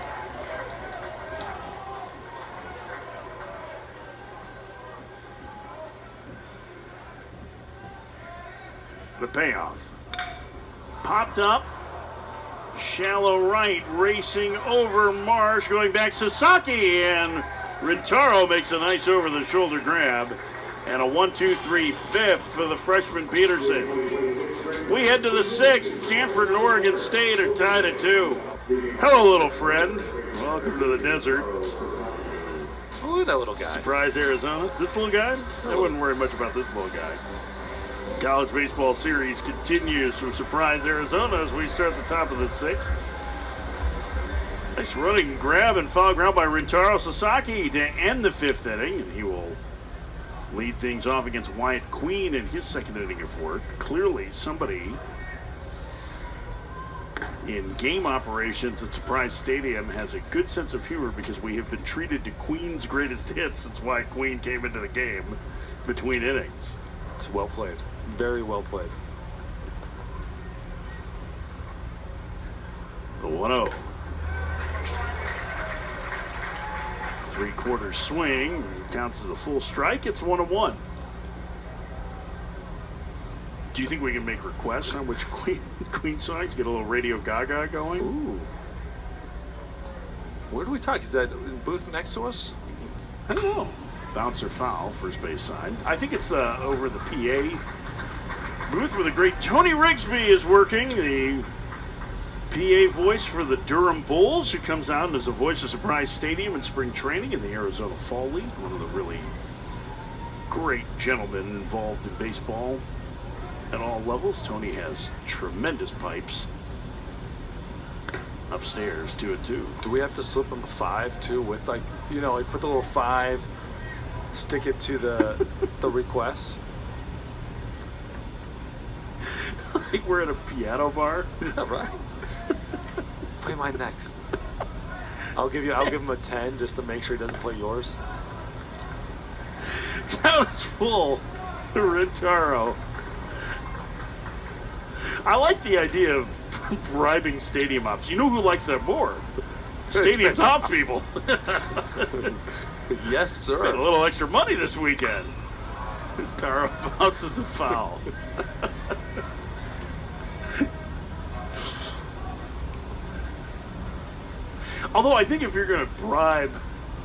The payoff. Popped up. Shallow right, racing over Marsh, going back Sasaki, and Rintaro makes a nice over-the-shoulder grab. And a 1-2-3 fifth for the freshman Peterson. We head to the 6th. Stanford and Oregon State are tied at 2. Hello, little friend. Welcome to the desert. Ooh, that little guy. Surprise, Arizona. This little guy? I wouldn't worry much about this little guy. College baseball series continues from Surprise, Arizona as we start the top of the 6th. Nice running grab and foul ground by Rintaro Sasaki to end the 5th inning, and he will lead things off against Wyatt Queen in his second inning of work. Clearly, somebody in game operations at Surprise Stadium has a good sense of humor, because we have been treated to Queen's greatest hits since Wyatt Queen came into the game between innings. It's well played. Very well played. The 1-0. Three-quarter swing. Counts as a full strike. It's 1-1. Do you think we can make requests on which Queen songs? Get a little Radio Gaga going? Ooh. Where do we talk? Is that in booth next to us? I don't know. Bouncer foul, first base side. I think it's over the PA booth where the great Tony Rigsby is working, the PA voice for the Durham Bulls, who comes out as a voice of Surprise Stadium in spring training in the Arizona Fall League. One of the really great gentlemen involved in baseball at all levels. Tony has tremendous pipes. Upstairs, 2-2. Do we have to slip him a 5 too? With like put the little 5, stick it to the request. Like we're at a piano bar. Yeah, right. Play mine next. I'll give him a 10 just to make sure he doesn't play yours. That was full. The Rentaro. I like the idea of bribing stadium ops. You know who likes that more? Stadium ops people. Yes, sir. Got a little extra money this weekend. Taro bounces the foul. Although I think if you're going to bribe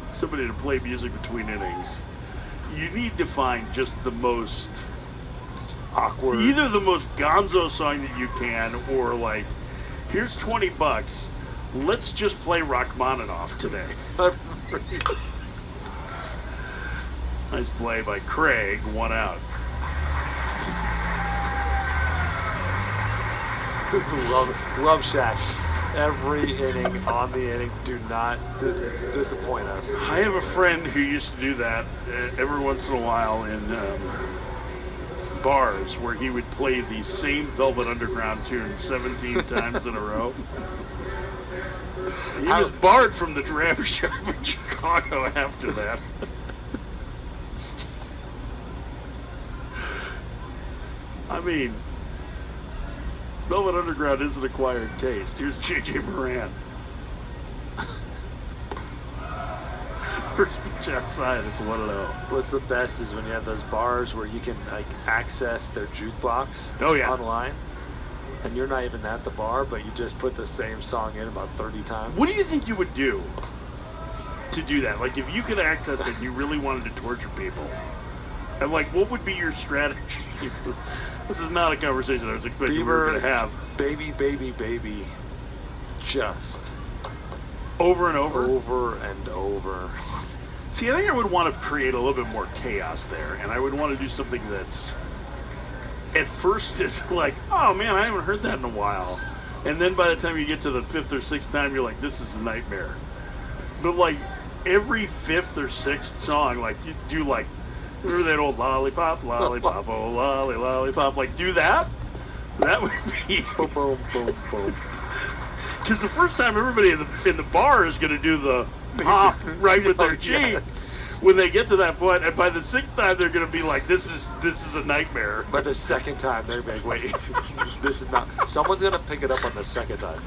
somebody to play music between innings, you need to find just the most awkward, either the most gonzo song that you can, or like, here's $20, let's just play Rachmaninoff today. Nice play by Craig, 1 out. It's a love shack. Every inning, on the inning, do not disappoint us. I have a friend who used to do that every once in a while in bars, where he would play the same Velvet Underground tune 17 times in a row. He was barred from the dram shop in Chicago after that. I mean, Velvet Underground is an acquired taste. Here's J.J. Moran. First pitch outside, it's 1-0. What's the best is when you have those bars where you can like access their jukebox online, and you're not even at the bar, but you just put the same song in about 30 times. What do you think you would do to do that? Like, if you could access it and you really wanted to torture people, and like, what would be your strategy? This is not a conversation I was expecting we were going to have. Baby, baby, baby. Just. Over and over? Over and over. See, I think I would want to create a little bit more chaos there, and I would want to do something that's, at first, is like, oh man, I haven't heard that in a while. And then by the time you get to the 5th or 6th time, you're like, this is a nightmare. But like, every 5th or 6th song, like, you do like, remember that old lollipop, lollipop, oh lolly, lollipop? Like, do that? That would be boom, boom, boom, boom. Because the first time everybody in the bar is going to do the pop right with their cheek. Yes. When they get to that point, and by the 6th time they're going to be like, this is a nightmare. By the 2nd time they're like, wait, this is not. Someone's going to pick it up on the 2nd time.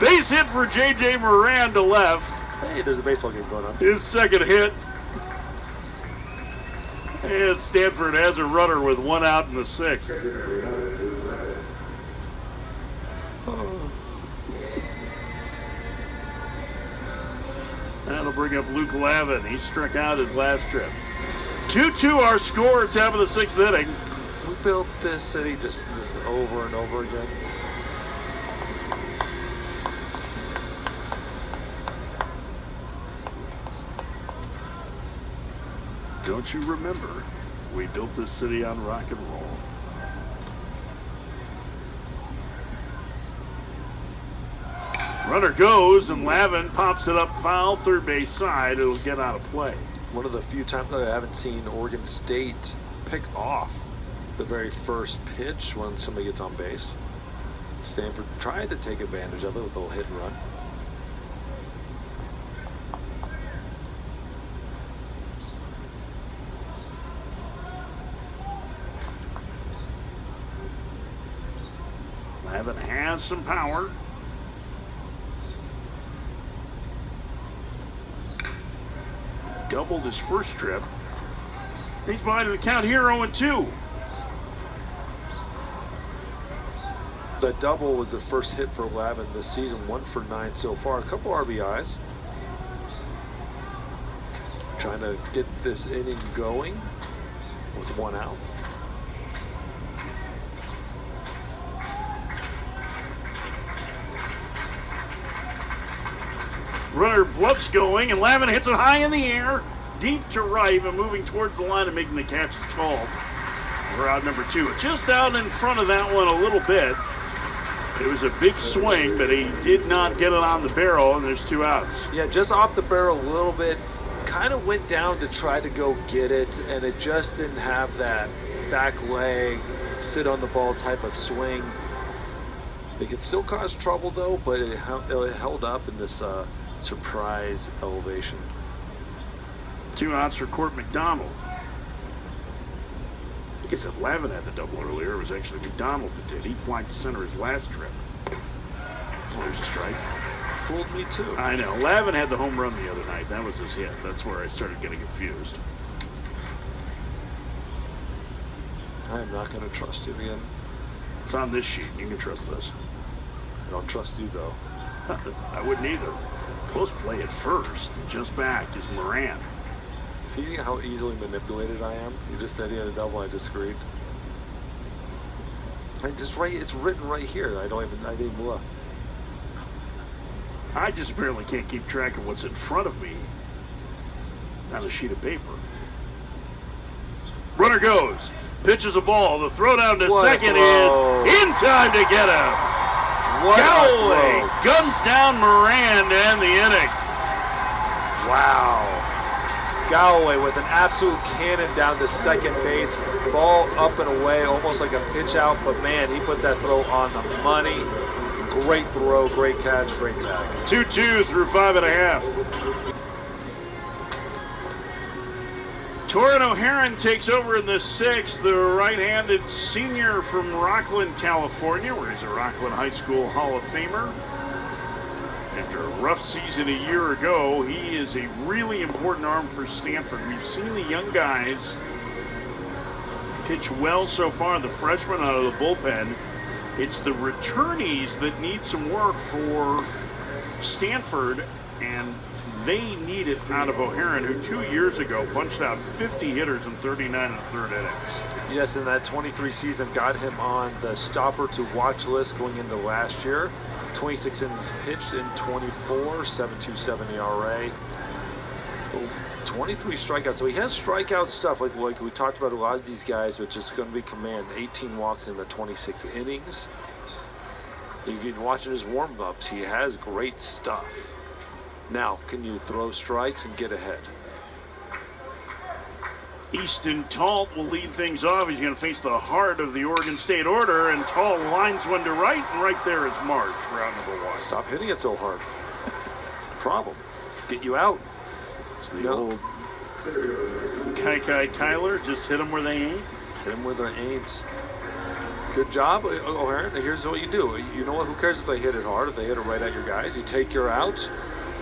Base hit for J.J. Moran to left. Hey, there's a baseball game going on. His second hit. And Stanford has a runner with 1 out in the 6th. That'll bring up Luke Lavin. He struck out his last trip. 2-2 our score, top of the 6th inning. We built this city just over and over again. Don't you remember? We built this city on rock and roll. Runner goes, and Lavin pops it up foul, third base side. It'll get out of play. one of the few times that I haven't seen Oregon State pick off the very first pitch when somebody gets on base. Stanford tried to take advantage of it with a little hit and run. Lavin has some power. Doubled his first trip. He's behind the count here, 0-2. That double was the first hit for Lavin this season, 1 for 9 so far. A couple RBIs. Trying to get this inning going with 1 out. Runner bluffs going, and Lavin hits it high in the air, deep to right, but moving towards the line and making the catch is called. We're out number 2. Just out in front of that one a little bit. It was a big swing, but he did not get it on the barrel, and there's 2 outs. Yeah, just off the barrel a little bit. Kind of went down to try to go get it, and it just didn't have that back leg, sit on the ball type of swing. It could still cause trouble, though, but it held up in this surprise elevation. 2 outs for Court McDonald. I think I said Lavin had the double earlier. It was actually McDonald that did. He flanked to center his last trip. Oh, there's a strike. Fooled me too. I know. Lavin had the home run the other night. That was his hit. That's where I started getting confused. I am not going to trust you again. It's on this sheet. You can trust this. I don't trust you, though. I wouldn't either. Close play at first. Just back is Moran. See how easily manipulated I am? You just said he had a double. I disagreed. It's written right here. I didn't even look. I just apparently can't keep track of what's in front of me on a sheet of paper. Runner goes. Pitches a ball. The throw down to second is in time to get him. Galloway guns down Moran to end the inning. Wow. Galloway with an absolute cannon down to second base. Ball up and away, almost like a pitch out, but man, he put that throw on the money. Great throw, great catch, great tag. 2-2 through 5.5. Torrin O'Haron takes over in the 6th, the right-handed senior from Rockland, California, where he's a Rockland High School Hall of Famer. After a rough season a year ago, he is a really important arm for Stanford. We've seen the young guys pitch well so far, the freshmen out of the bullpen. It's the returnees that need some work for Stanford, and they need it out of O'Haron, who 2 years ago punched out 50 hitters in 39 and a third innings. Yes, and that 23 season got him on the stopper to watch list going into last year. 26 innings pitched in 24, 7.27 ERA. 23 strikeouts. So he has strikeout stuff, like we talked about a lot of these guys, which is going to be command. 18 walks in the 26 innings. You can watch his warm-ups. He has great stuff. Now, can you throw strikes and get ahead? Easton Talt will lead things off. He's going to face the heart of the Oregon State order, and Talt lines one to right, and right there is March for out number 1. Stop hitting it so hard. It's a problem. Get you out. It's the old Kai Kyler, just hit them where they ain't. Hit them where they ain't. Good job, O'Haron. Here's what you do. You know what? Who cares if they hit it hard, if they hit it right at your guys? You take your out,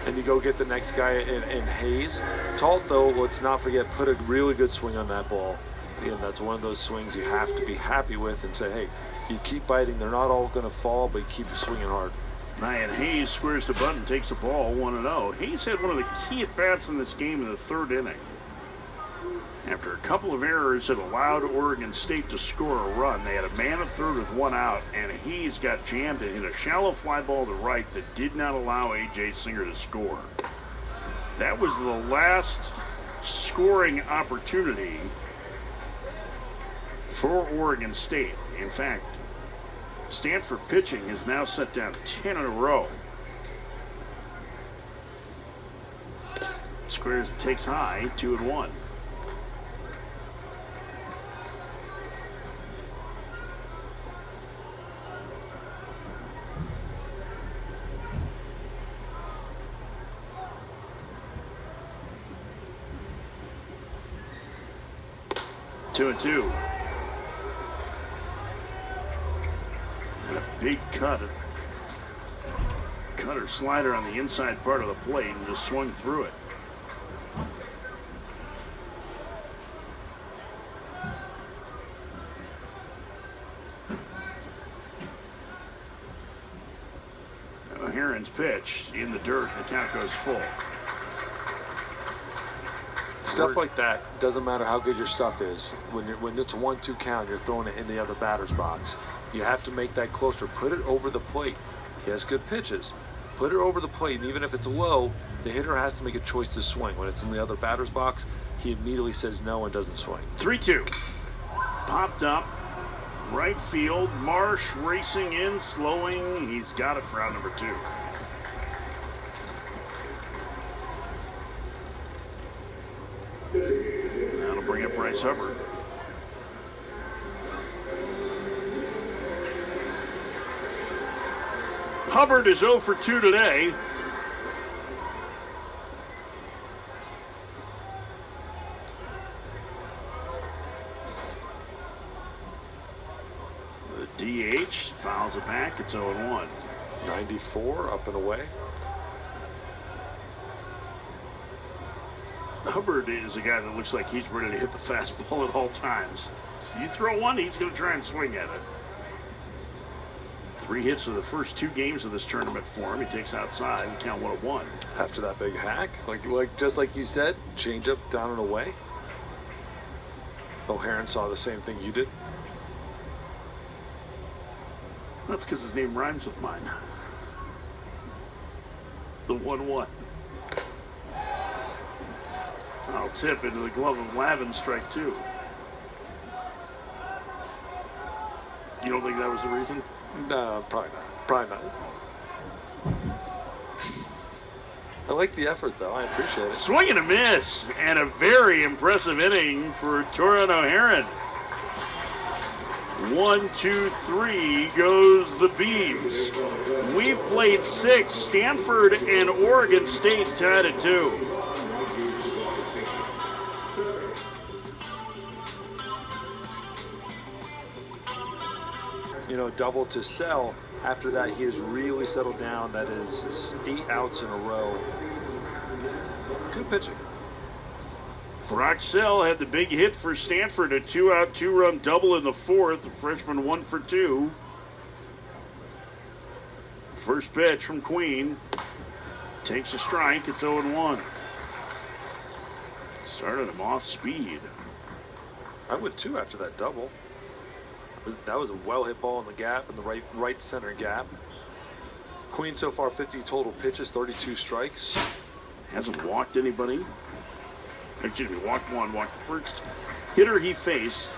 and you go get the next guy in Hayes. Talt, though, let's not forget, put a really good swing on that ball. Again, that's one of those swings you have to be happy with and say, hey, you keep biting. They're not all going to fall, but you keep swinging hard. Ryan Hayes squares the bunt and takes the ball 1-0. Hayes had one of the key at-bats in this game in the 3rd inning. After a couple of errors that allowed Oregon State to score a run, they had a man at 3rd with 1 out, and Hayes got jammed and hit a shallow fly ball to right that did not allow A.J. Singer to score. That was the last scoring opportunity for Oregon State. In fact, Stanford pitching has now set down 10 in a row. Squares takes high, 2-1. Two and two. And a big cutter slider on the inside part of the plate and just swung through it. Heron's pitch in the dirt, the count goes full. Stuff like that doesn't matter how good your stuff is. When it's a 1-2 count, you're throwing it in the other batter's box. You have to make that closer. Put it over the plate. He has good pitches. Put it over the plate, and even if it's low, the hitter has to make a choice to swing. When it's in the other batter's box, he immediately says no and doesn't swing. 3-2. Popped up. Right field. Marsh racing in, slowing. He's got it for out number 2. That'll bring up Bryce Hubbard. Hubbard is 0 for 2 today. The DH fouls it back. It's 0-1. 94 up and away. Hubbard is a guy that looks like he's ready to hit the fastball at all times. So you throw one, he's going to try and swing at it. 3 hits of the first 2 games of this tournament for him. He takes outside and count 1-1. After that big hack, just like you said, change up down and away. O'Haron saw the same thing you did. That's because his name rhymes with mine. The 1-1. Foul tip into the glove of Lavin, strike 2. You don't think that was the reason? No, probably not. Probably not. I like the effort, though. I appreciate it. Swing and a miss, and a very impressive inning for Torian O'Haron. 1, 2, 3 goes the Beavs. We've played 6. Stanford and Oregon State tied at 2. You know, double to sell. After that, he has really settled down. That is 8 outs in a row. Good pitching. Brock Sell had the big hit for Stanford, a 2-out, 2-run double in the 4th. The freshman 1 for 2. First pitch from Queen. Takes a strike. It's 0-1. Started him off speed. I would too after that double. That was a well-hit ball in the gap, in the right center gap. Queen so far 50 total pitches, 32 strikes. Hasn't walked anybody. Excuse me, walked 1, walked the first hitter he faced,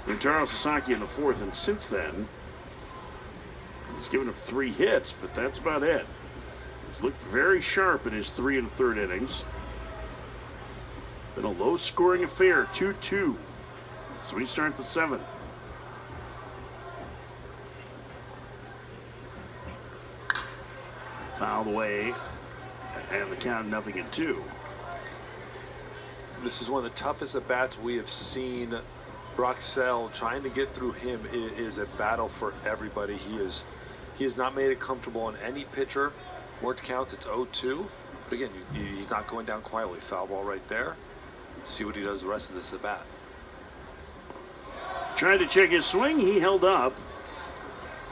Rintaro Sasaki in the 4th, and since then, he's given up 3 hits, but that's about it. He's looked very sharp in his 3 1/3 innings. Been a low-scoring affair, 2-2. So we start the 7th. Fouled away, and the count 0-2. This is one of the toughest at-bats we have seen. Brock Sell, trying to get through him is a battle for everybody. He has not made it comfortable on any pitcher. Worked counts, it's 0-2. But again, he's not going down quietly. Foul ball right there. See what he does the rest of this at-bat. Tried to check his swing, he held up.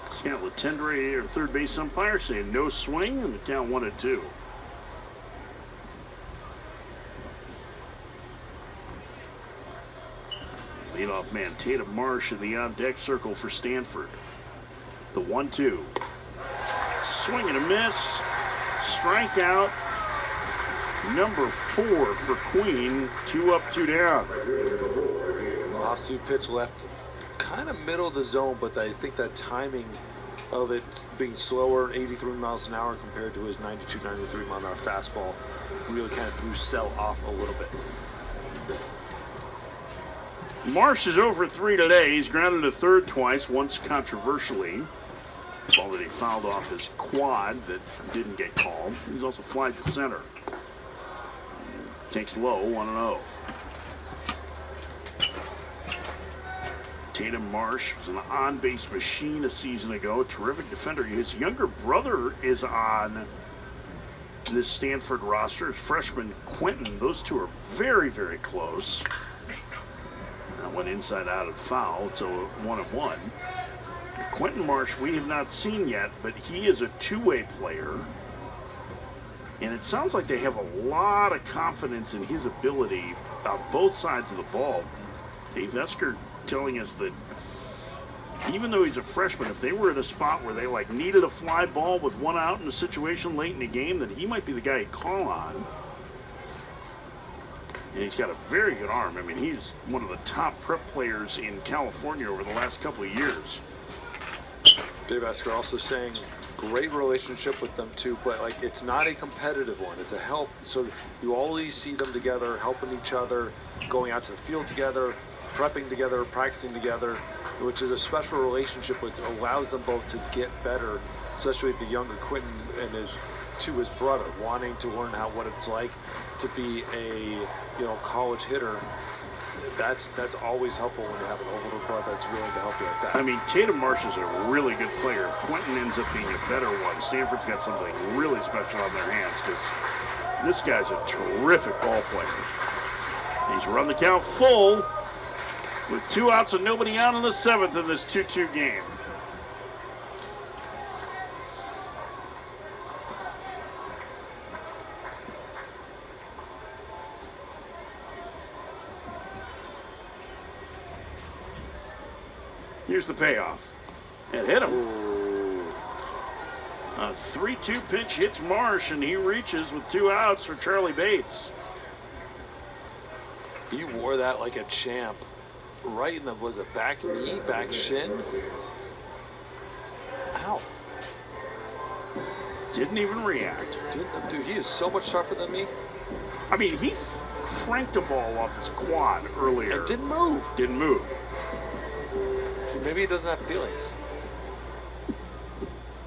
Scott Latendre, or third base umpire, saying no swing, and the count 1-2. Leadoff man Tatum Marsh in the on-deck circle for Stanford. The 1-2. Swing and a miss. Strikeout. Number 4 for Queen. 2 up, 2 down. Off-speed pitch left kind of middle of the zone, but I think that timing of it being slower, 83 miles an hour compared to his 92, 93 mile an hour fastball, really kind of threw Sell off a little bit. Marsh is over 3 today. He's grounded to third twice, once controversially. Ball that he fouled off his quad that didn't get called. He's also flied to center. Takes low, 1-0. Tatum Marsh was an on-base machine a season ago. A terrific defender. His younger brother is on this Stanford roster. His freshman Quentin. Those two are very, very close. That went inside out and foul, so 1-1. Quentin Marsh we have not seen yet, but he is a two-way player. And it sounds like they have a lot of confidence in his ability on both sides of the ball. Dave Esker telling us that even though he's a freshman, if they were at a spot where they needed a fly ball with one out in a situation late in the game, that he might be the guy he'd call on. And he's got a very good arm. I mean, he's one of the top prep players in California over the last couple of years. Dave Esker also saying great relationship with them too, but it's not a competitive one. It's a help. So you always see them together, helping each other, going out to the field together, prepping together, practicing together, which is a special relationship which allows them both to get better, especially with the younger Quentin and his brother, wanting to learn what it's like to be a college hitter. That's always helpful when you have an older brother that's willing to help you like that. I mean, Tatum Marsh is a really good player. If Quentin ends up being a better one, Stanford's got something really special on their hands, because this guy's a terrific ball player. He's run the count full with 2 outs and nobody out in the 7th in this 2-2 game. Here's the payoff. It hit him. Ooh. A 3-2 pitch hits Marsh, and he reaches with 2 outs for Charlie Bates. He wore that like a champ. Right in the, was it back knee, back shin? Ow. Didn't even react. Dude, he is so much tougher than me. I mean, he cranked a ball off his quad earlier. It didn't move. Didn't move. Maybe he doesn't have feelings.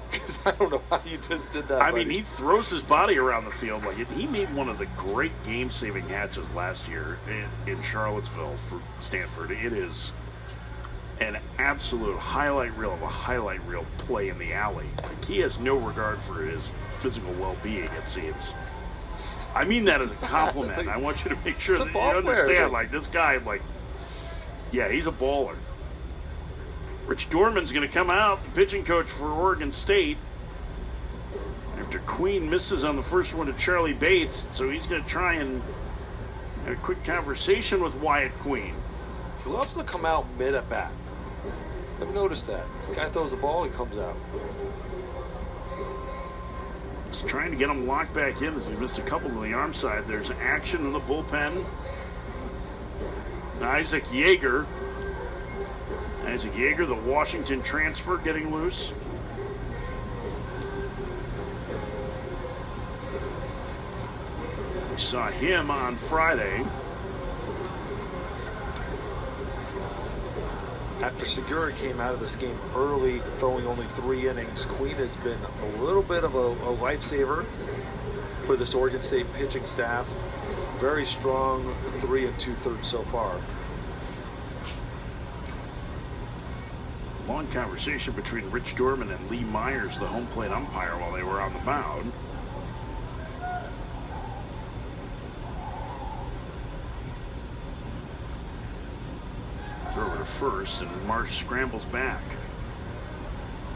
Because I don't know how you just did that. I mean, he throws his body around the field like it. He made one of the great game-saving catches last year in Charlottesville for Stanford. It is an absolute highlight reel of a highlight reel play in the alley. He has no regard for his physical well-being, it seems. I mean that as a compliment. I want you to make sure that you understand, this guy, yeah, he's a baller. Rich Dorman's going to come out, the pitching coach for Oregon State, after Queen misses on the first one to Charlie Bates. So he's going to try and have a quick conversation with Wyatt Queen. He loves to come out mid-at-bat. I've noticed that. The guy throws the ball, he comes out. It's trying to get him locked back in as he missed a couple on the arm side. There's action in the bullpen. Isaac Yeager, the Washington transfer, getting loose. We saw him on Friday. After Segura came out of this game early, throwing only 3 innings, Queen has been a little bit of a lifesaver for this Oregon State pitching staff. Very strong 3 2/3 so far. Long conversation between Rich Dorman and Lee Myers, the home plate umpire, while they were on the mound. Throw over to first, and Marsh scrambles back.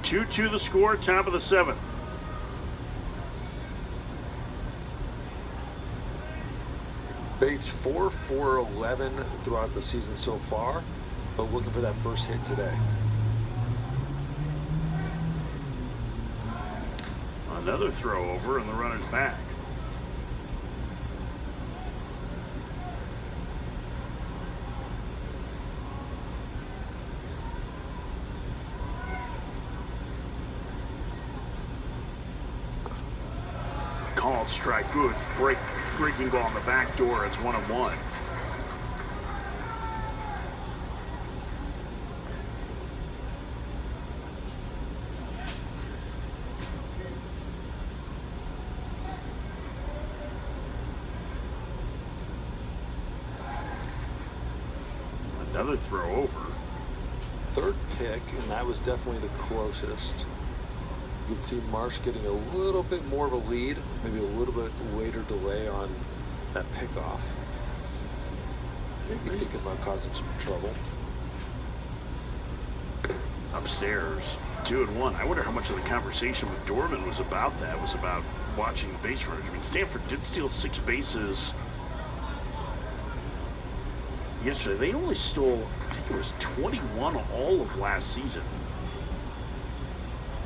2-2 the score, top of the 7th. Bates 4-for-11 throughout the season so far, but looking for that first hit today. Another throw over, and the runner's back. called strike. Good breaking ball on the back door. It's 1-1. Another throw over. Third pick, and that was definitely the closest. You can see Marsh getting a little bit more of a lead, maybe a little bit later delay on that pickoff. Maybe thinking about causing some trouble. Upstairs, 2-1. I wonder how much of the conversation with Dorman was about that. It was about watching the base runners. I mean, Stanford did steal 6 bases yesterday. They only stole, I think it was 21 all of last season.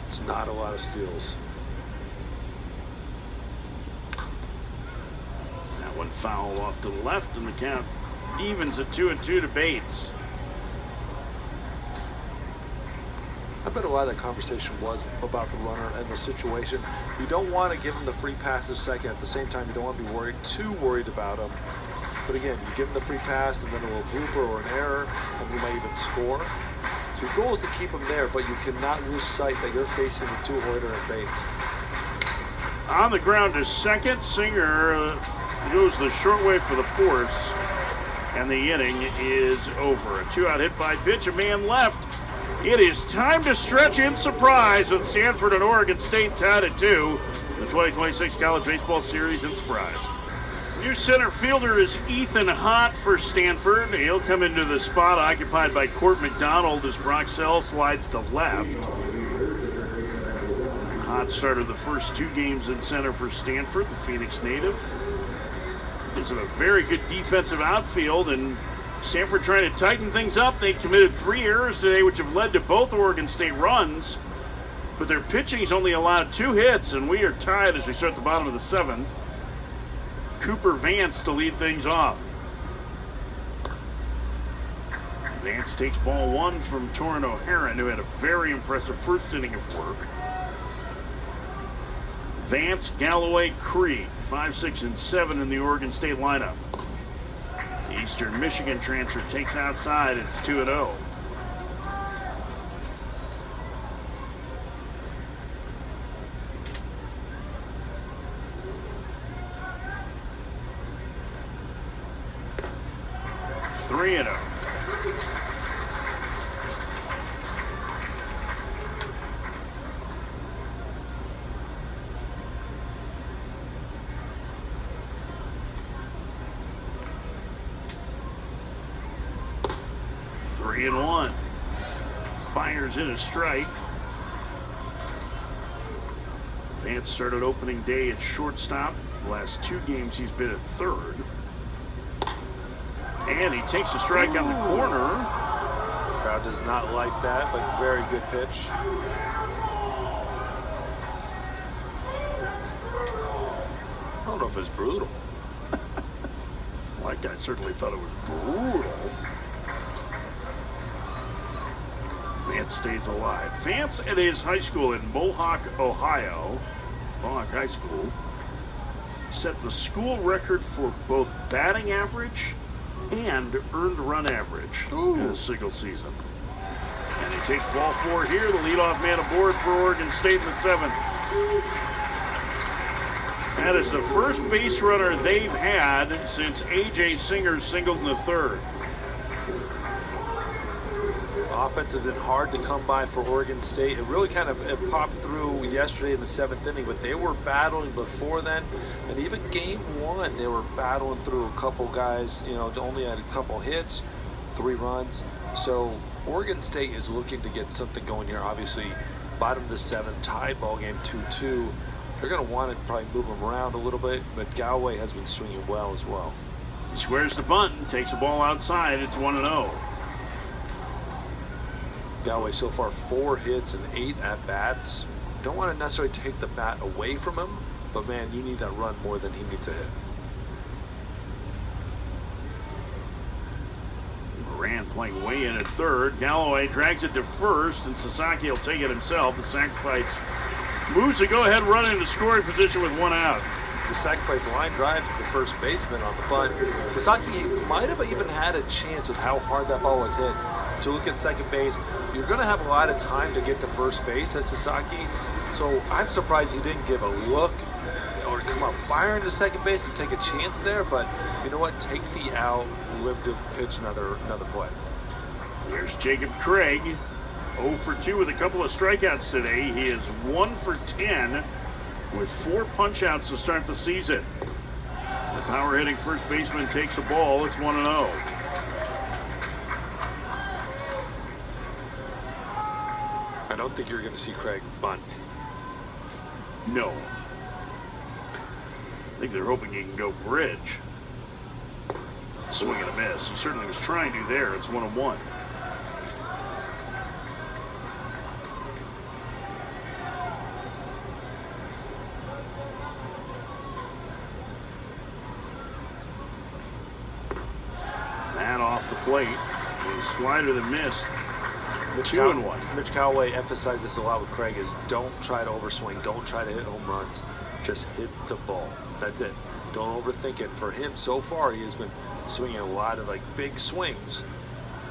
It's not a lot of steals. That one foul off to the left, and the count evens at 2-2 to Bates. I bet a lot of that conversation was about the runner and the situation. You don't want to give him the free pass a second. At the same time, you don't want to be too worried about him. But again, you give him the free pass and then a little blooper or an error, and you might even score. So your goal is to keep him there, but you cannot lose sight that you're facing the two-hitter and Bates. On the ground to second. Singer goes the short way for the force, and the inning is over. A 2-out hit by pitch, a man left. It is time to stretch in surprise with Stanford and Oregon State tied at 2. The 2026 College Baseball Series in Surprise. New center fielder is Ethan Hott for Stanford. He'll come into the spot occupied by Court McDonald as Broxell slides to left. Hott started the first 2 games in center for Stanford, the Phoenix native. He's in a very good defensive outfield, and Stanford trying to tighten things up. They committed 3 errors today, which have led to both Oregon State runs, but their pitching's only allowed 2 hits, and we are tied as we start the bottom of the 7th. Cooper Vance to lead things off. Vance takes ball 1 from Torrin O'Haron, who had a very impressive first inning of work. Vance, Galloway, Cree, 5, 6, and 7 in the Oregon State lineup. The Eastern Michigan transfer takes outside. It's 2-0. Three and 0. Three and 1. Fires in a strike. Vance started opening day at shortstop. The last 2 games he's been at third. And he takes a strike on the corner. Crowd does not like that, but very good pitch. I don't know if it's brutal. That guy certainly thought it was brutal. Vance stays alive. Vance at his high school in Mohawk, Ohio, Mohawk High School, set the school record for both batting average and earned run average in a single season. And he takes ball 4 here, the leadoff man aboard for Oregon State in the 7th. That is the first base runner they've had since A.J. Singer singled in the 3rd. Offense has been hard to come by for Oregon State. It really kind of popped through yesterday in the 7th inning, but they were battling before then. And even game 1, they were battling through a couple guys, only had a couple hits, 3 runs. So Oregon State is looking to get something going here. Obviously, bottom of the 7th, tied ball game 2-2. They're going to want to probably move them around a little bit, but Galloway has been swinging well as well. He squares the bunt and takes the ball outside. It's 1-0. Galloway so far 4 hits and 8 at-bats. Don't want to necessarily take the bat away from him, but man, you need that run more than he needs to hit. Moran playing way in at third. Galloway drags it to first, and Sasaki will take it himself. The sacrifice moves the go-ahead run into scoring position with 1 out. the sacrifice line drive to the first baseman on the bunt. Sasaki might have even had a chance with how hard that ball was hit to look at second base. You're going to have a lot of time to get to first base as Sasaki, so I'm surprised he didn't give a look or come up firing to second base and take a chance there. But you know what? Take the out, live to pitch another play. There's Jacob Craig, 0 for 2 with a couple of strikeouts today. He is 1 for 10 with 4 punch-outs to start the season. The power-hitting first baseman takes a ball. It's 1-0. I don't think you're going to see Craig bunt. No. I think they're hoping he can go bridge. Swing and a miss. He certainly was trying to there. It's 1-1. That off the plate. The slider that missed. 2-1. Mitch Callaway emphasized this a lot with Craig is don't try to overswing. Don't try to hit home runs. Just hit the ball. That's it. Don't overthink it. For him, so far, he has been swinging a lot of big swings.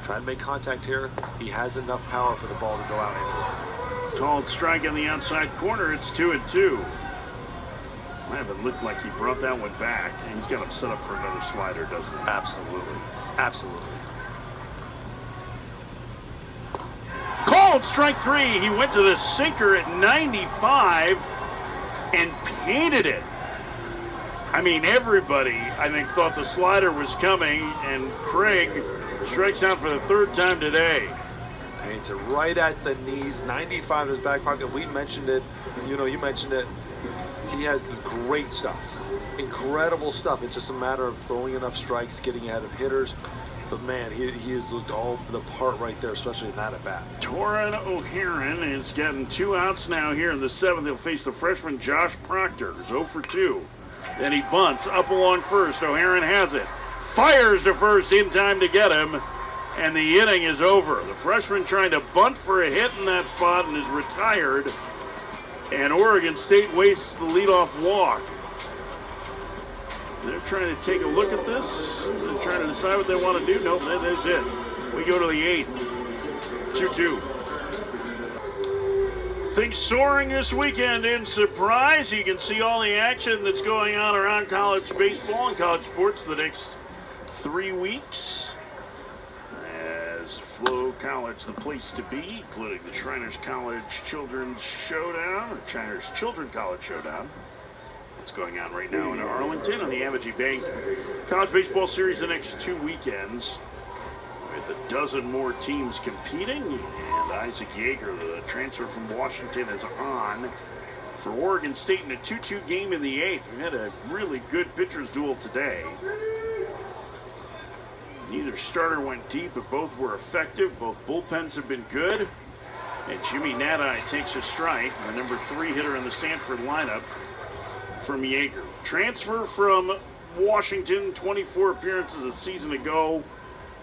Trying to make contact here. He has enough power for the ball to go out anywhere. Called strike on the outside corner. It's 2-2. It looked like he brought that one back. And he's got him set up for another slider, doesn't he? Absolutely. Absolutely. Called strike 3. He went to the sinker at 95 and painted it. I mean, everybody, I think, thought the slider was coming, and Craig strikes out for the 3rd time today. Paints it right at the knees, 95 in his back pocket. We mentioned it. You mentioned it. He has great stuff. Incredible stuff. It's just a matter of throwing enough strikes, getting ahead of hitters. But, man, he has looked all the part right there, especially in that at-bat. Torin O'Haron is getting 2 outs now here in the 7th. He'll face the freshman Josh Proctor, who's 0 for 2. Then he bunts up along first. O'Haron has it. Fires to first in time to get him. And the inning is over. The freshman trying to bunt for a hit in that spot and is retired. And Oregon State wastes the leadoff walk. They're trying to take a look at this. They're trying to decide what they want to do. Nope, that is it. We go to the 8th. 2-2. Things soaring this weekend in Surprise. You can see all the action that's going on around college baseball and college sports the next 3 weeks. As Flow College, the place to be, including the Shriners College Children's Showdown, or Shriners Children College Showdown. That's going on right now in Arlington on the Amity Bank College Baseball Series the next 2 weekends, with a dozen more teams competing. And Isaac Yeager, the transfer from Washington, is on for Oregon State in a 2-2 game in the 8th. We had a really good pitcher's duel today. Neither starter went deep, but both were effective. Both bullpens have been good. And Jimmy Nadai takes a strike, the number 3 hitter in the Stanford lineup from Yeager. Transfer from Washington, 24 appearances a season ago,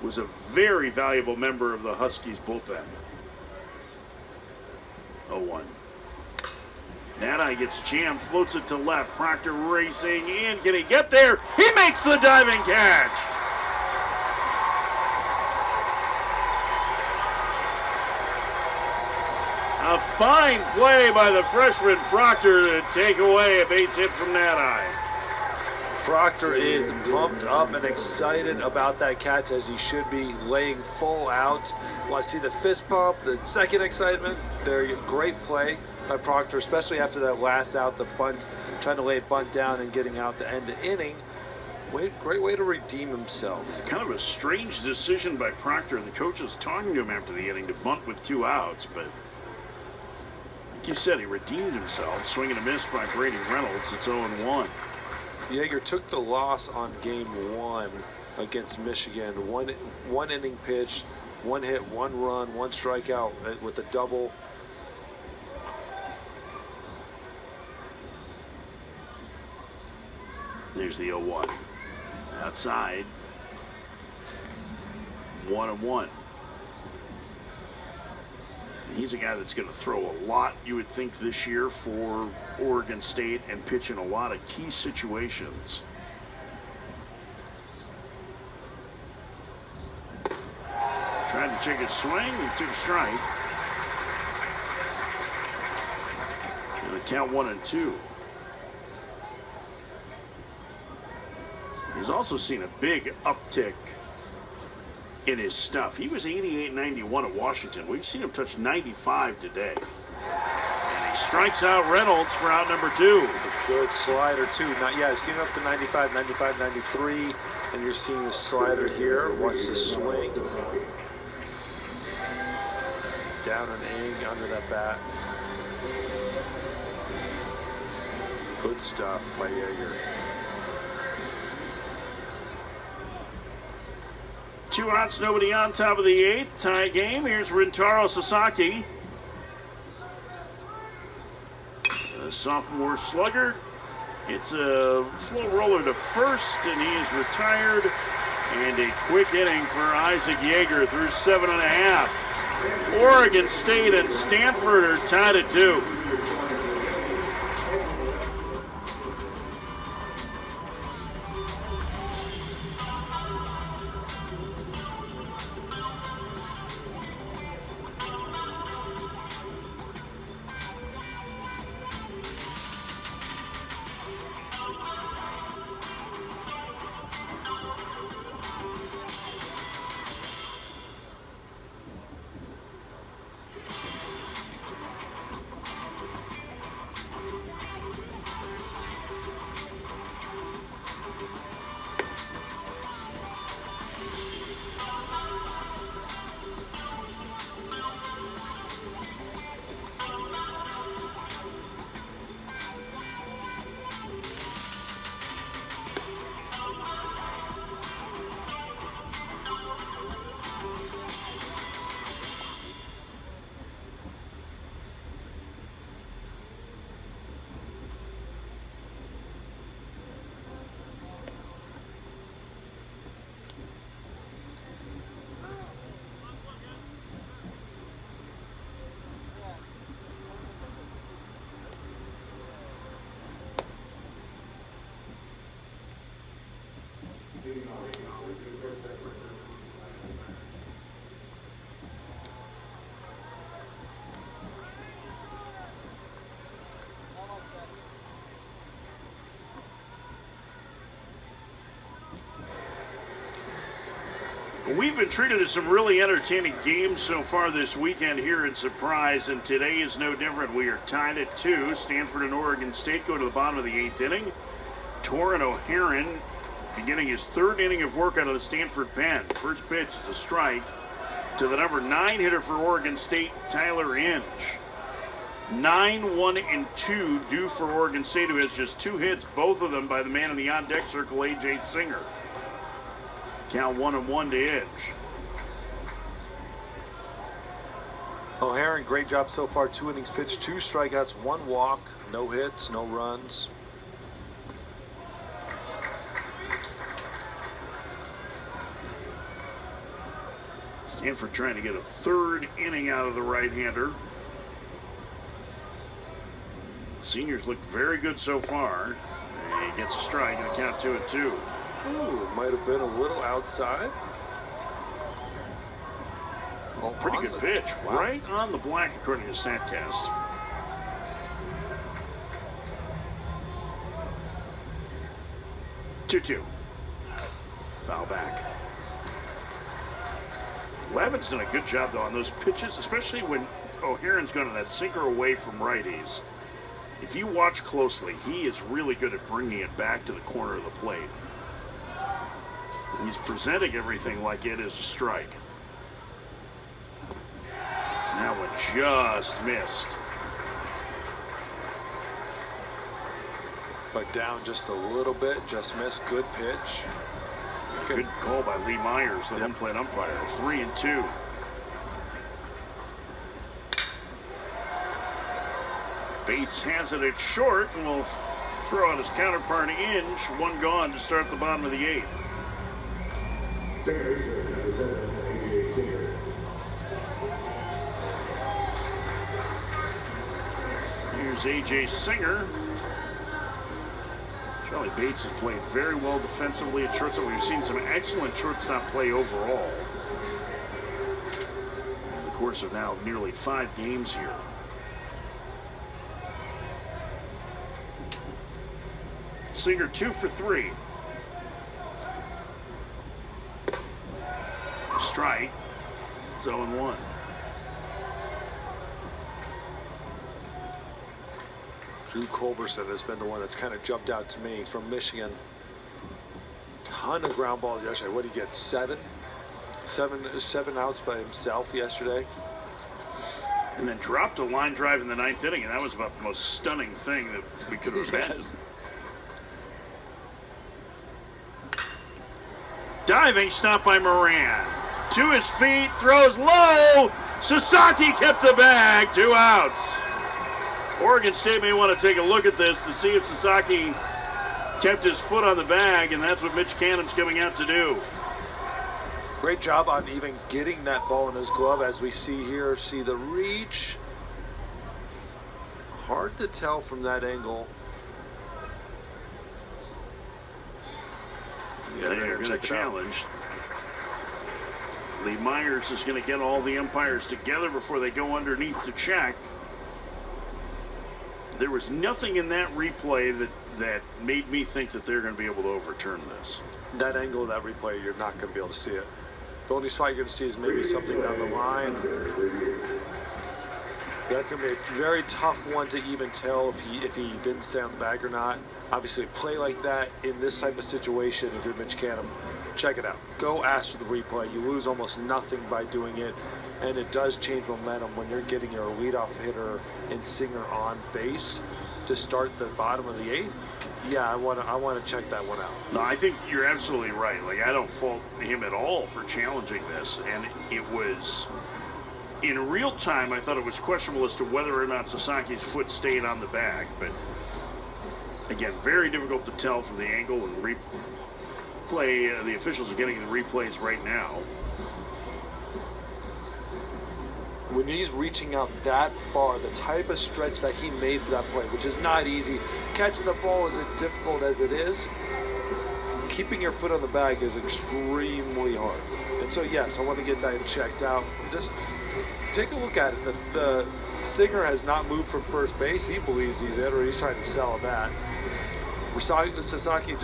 was a very valuable member of the Huskies bullpen. 0-1. Nadai gets jammed, floats it to left. Proctor racing in. Can he get there? He makes the diving catch. A fine play by the freshman Proctor to take away a base hit from Nadai. Proctor is pumped up and excited about that catch, as he should be, laying full out. Well, I see the fist pump, the second excitement. There, great play by Proctor, especially after that last out, the bunt, trying to lay a bunt down and getting out the end of the inning. Great way to redeem himself. Kind of a strange decision by Proctor, and the coach was talking to him after the inning to bunt with 2 outs, but like you said, he redeemed himself. Swing and a miss by Brady Reynolds. It's 0-1. Yeager took the loss on game 1 against Michigan. One inning pitch, 1 hit, 1 run, 1 strikeout with a double. There's the 0-1. Outside. 1-1. He's a guy that's going to throw a lot, you would think, this year for Oregon State and pitch in a lot of key situations. Tried to check his swing. He took a strike. And the count 1-2. He's also seen a big uptick in his stuff. He was 88-91 at Washington. We've seen him touch 95 today. And he strikes out Reynolds for out number 2. A good slider, too. I've seen him up to 95, 95, 93. And you're seeing the slider here. Watch the swing. Down and in under that bat. Good stuff by Yeager. 2 outs, nobody on, top of the 8th. Tie game. Here's Rintaro Sasaki. A sophomore slugger. It's a slow roller to first, and he is retired. And a quick inning for Isaac Yeager through 7.5. Oregon State and Stanford are tied at 2. We've been treated to some really entertaining games so far this weekend here in Surprise, and today is no different. We are tied at 2. Stanford and Oregon State go to the bottom of the 8th inning. Torrin O'Haron beginning his 3rd inning of work out of the Stanford pen. First pitch is a strike to the number 9 hitter for Oregon State, Tyler Inge. 9-1-2 due for Oregon State, who has just 2 hits, both of them by the man in the on-deck circle, A.J. Singer. Count 1-1 to Inge. O'Haron, great job so far. 2 innings pitched, 2 strikeouts, 1 walk, no hits, no runs. Stanford trying to get a 3rd inning out of the right-hander. Seniors looked very good so far. And he gets a strike and a count 2-2. Ooh, might have been a little outside. Oh, pretty good pitch. Wow. Right on the black, according to StatCast. Two. Foul back. Lavin's done a good job, though, on those pitches, especially when O'Haron's going to that sinker away from righties. If you watch closely, he is really good at bringing it back to the corner of the plate. He's presenting everything like it is a strike. That one just missed. But down just a little bit, just missed. Good pitch. Good call by Lee Myers, the home plate umpire. 3-2. Bates has it at short and will throw out his counterpart Inge. 1 gone to start the bottom of the 8th. Here's A.J. Singer. Charlie Bates has played very well defensively at shortstop. We've seen some excellent shortstop play overall in the course of now nearly 5 games here. Singer 2 for 3. Strike. It's 0-1. Drew Culberson has been the one that's kind of jumped out to me from Michigan. Ton of ground balls yesterday. What did he get? Seven outs by himself yesterday. And then dropped a line drive in the 9th inning, and that was about the most stunning thing that we could have imagined. Yes. Diving stop by Moran. To his feet, throws low. Sasaki kept the bag. 2 outs. Oregon State may want to take a look at this to see if Sasaki kept his foot on the bag, and that's what Mitch Canham's coming out to do. Great job on even getting that ball in his glove, as we see here. See the reach. Hard to tell from that angle. Yeah, they're going to challenge. Lee Myers is going to get all the umpires together before they go underneath to check. There was nothing in that replay that made me think that they're going to be able to overturn this. That angle of that replay, you're not going to be able to see it. The only spot you're going to see is maybe something down the line. That's going to be a very tough one to even tell if he didn't stay on the bag or not. Obviously, play like that in this type of situation, if you're Mitch Canham, check it out. Go ask for the replay. You lose almost nothing by doing it, and it does change momentum when you're getting your leadoff hitter and Singer on base to start the bottom of the 8th. Yeah, I want to check that one out. No, I think you're absolutely right. Like, I don't fault him at all for challenging this, and it was in real time. I thought it was questionable as to whether or not Sasaki's foot stayed on the bag, but again, very difficult to tell from the angle and replay. The officials are getting the replays right now. When he's reaching out that far, the type of stretch that he made for that play, which is not easy. Catching the ball is as difficult as it is. Keeping your foot on the bag is extremely hard. And so, yes, I want to get that checked out. Just take a look at it. The Singer has not moved from first base. He believes he's it, or he's trying to sell that. Sasaki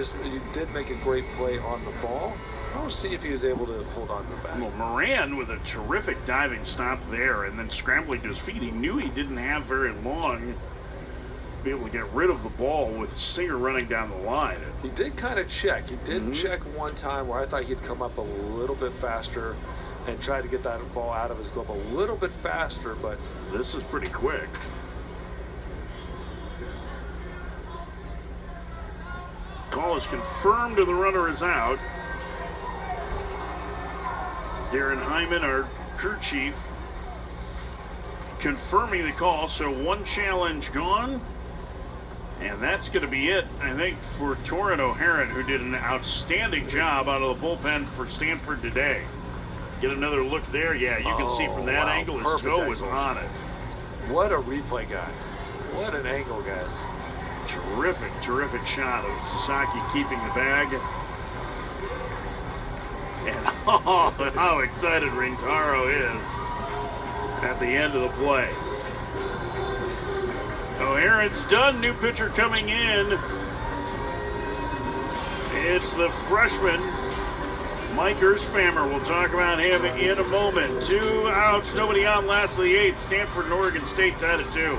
did make a great play on the ball. We'll see if he was able to hold on to the bag. Well, Moran with a terrific diving stop there and then scrambling to his feet. He knew he didn't have very long to be able to get rid of the ball with Singer running down the line. He did kind of check. He did check one time where I thought he'd come up a little bit faster and try to get that ball out of his glove a little bit faster, but this is pretty quick. Call is confirmed and the runner is out. Darren Hyman, our crew chief, confirming the call. So one challenge gone. And that's going to be it, I think, for Torrin O'Haron, who did an outstanding job out of the bullpen for Stanford today. Get another look there. Yeah, you can see from that angle his toe was on it. What a replay, guy. What an angle, guys. Terrific, terrific shot of Sasaki keeping the bag. And oh, how excited Rintaro is at the end of the play. O'Haron's done. New pitcher coming in. It's the freshman, Mike Earthspammer. We'll talk about him in a moment. 2 outs, nobody on, last of the 8th. Stanford and Oregon State tied at 2.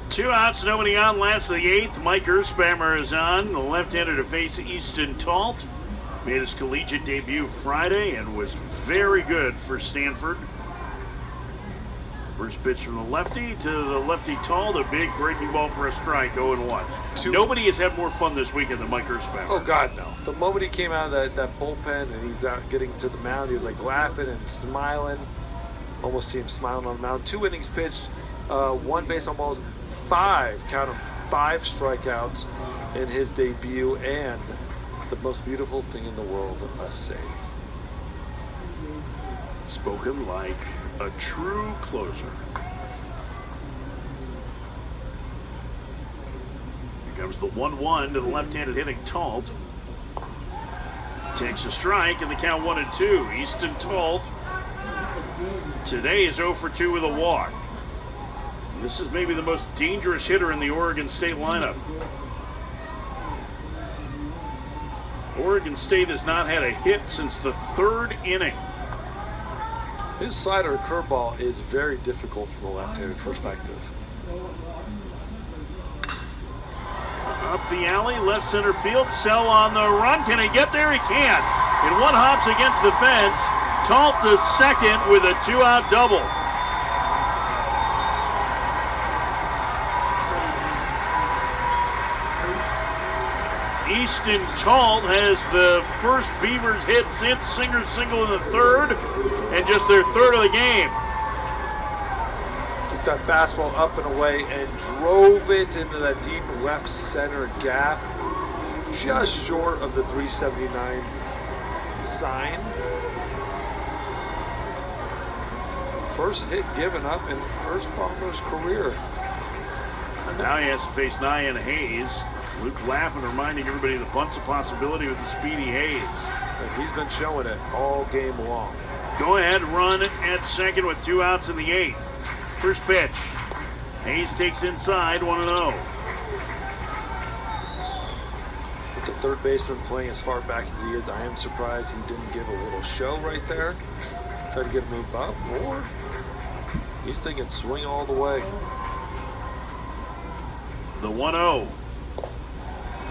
Two outs, nobody on, last of the 8th. Mike Earthspammer is on, the left-hander to face Easton Talt. Made his collegiate debut Friday and was very good for Stanford. First pitch from the lefty to the lefty tall, the big breaking ball for a strike, 0-1. Nobody has had more fun this weekend than Mike Erzbauer. Oh, God, no. The moment he came out of that bullpen and he's out getting to the mound, he was like laughing and smiling. Almost see him smiling on the mound. 2 innings pitched, 1 base on balls, 5 strikeouts in his debut, and the most beautiful thing in the world, a save. Spoken like a true closer. Here comes the 1-1 to the left-handed hitting Talt. Takes a strike, and the count 1-2. Easton Talt today is 0 for 2 with a walk. This is maybe the most dangerous hitter in the Oregon State lineup. Oregon State has not had a hit since the 3rd inning. His slider curveball is very difficult from the left-handed perspective. Up the alley, left center field, Sell on the run. Can he get there? He can't. And one hops against the fence. Talt to second with a 2-out double. Easton Talt has the first Beavers hit since Singer's single in the 3rd, and just their 3rd of the game. Took that fastball up and away and drove it into that deep left center gap, just short of the 379 sign. First hit given up in Erzbauer's career. And now he has to face Nyan Hayes. Luke laughing, reminding everybody the bunt's a possibility with the speedy Hayes. And he's been showing it all game long. Go ahead, run at second with 2 outs in the 8th. First pitch. Hayes takes inside, 1-0. With the third baseman playing as far back as he is, I am surprised he didn't give a little show right there. Try to get him moved up, or he's thinking swing all the way. The 1-0.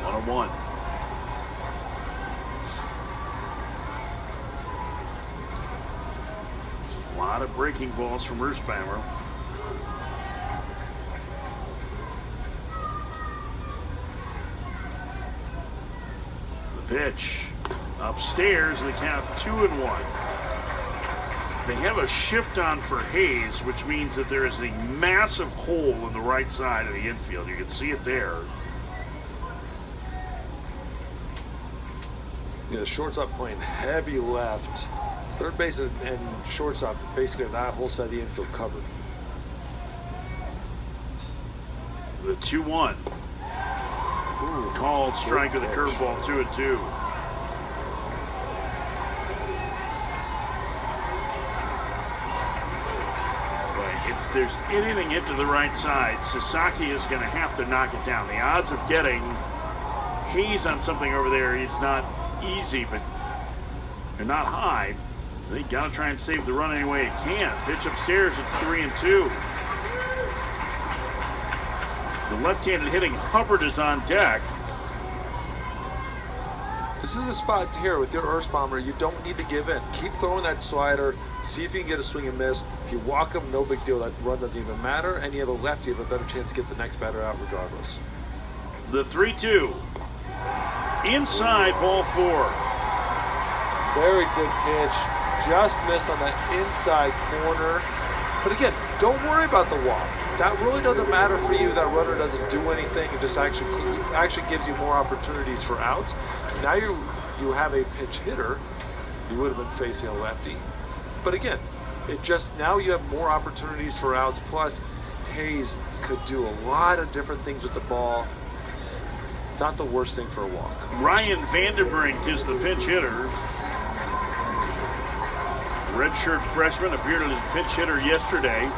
1-1. A lot of breaking balls from Erzbauer. The pitch upstairs, the count 2-1. They have a shift on for Hayes, which means that there is a massive hole in the right side of the infield. You can see it there. Yeah, the shortstop playing heavy left. Third base and shortstop, basically that whole side of the infield covered. The 2-1. Called strike with a curveball, 2-2. But if there's anything hit to the right side, Sasaki is going to have to knock it down. The odds of getting Hayes on something over there is not easy, but they're not high. So they got to try and save the run any way it can. Pitch upstairs, it's 3-2. The left-handed hitting Hubbard is on deck. This is a spot here with your Erzbauer. You don't need to give in. Keep throwing that slider. See if you can get a swing and miss. If you walk him, no big deal. That run doesn't even matter. And you have a lefty, you have a better chance to get the next batter out regardless. The 3-2. Inside, ball 4. Very good pitch. Just missed on that inside corner. But again, don't worry about the walk. That really doesn't matter for you. That runner doesn't do anything. It just actually gives you more opportunities for outs. Now you have a pinch hitter. You would have been facing a lefty. But again, it just, now you have more opportunities for outs. Plus, Hayes could do a lot of different things with the ball. Not the worst thing for a walk. Ryan Vanderbrink is the pinch hitter. Redshirt freshman appeared as a pinch hitter yesterday.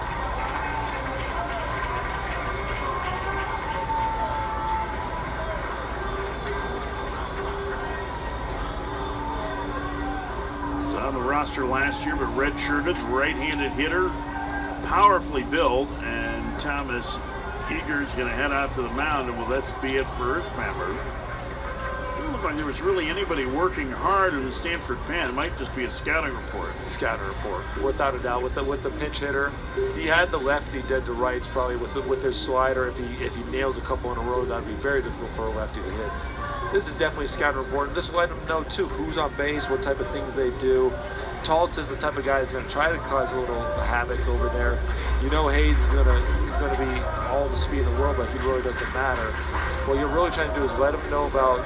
He's on the roster last year, but redshirted, right-handed hitter, powerfully built, and Thomas Eager's going to head out to the mound, and will this be it for Erzbauer? like there was really anybody working hard in the Stanford pen. It might just be a scouting report. Scouting report, without a doubt. With the pinch hitter, he had the lefty dead to rights probably with his slider. If he nails a couple in a row, that'd be very difficult for a lefty to hit. This is definitely a scouting report, and just let them know too who's on base, what type of things they do. Talt is the type of guy that's going to try to cause a little havoc over there. You know Hayes is going to be all the speed in the world, but he really doesn't matter. What you're really trying to do is let him know about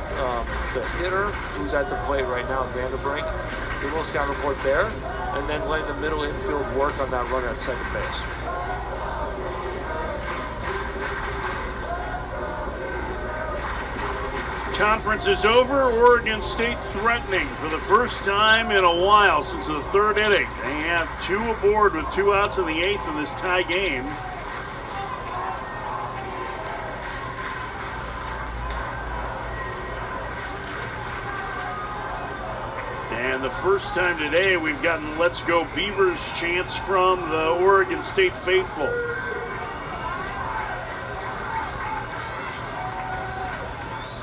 the hitter who's at the plate right now, Vanderbrink. Do a little scout report there, and then letting the middle infield work on that runner at second base. Conference is over. Oregon State threatening for the first time in a while since the third inning. They have two aboard with 2 outs in the 8th in this tie game. And the first time today we've gotten Let's Go Beavers chants from the Oregon State faithful.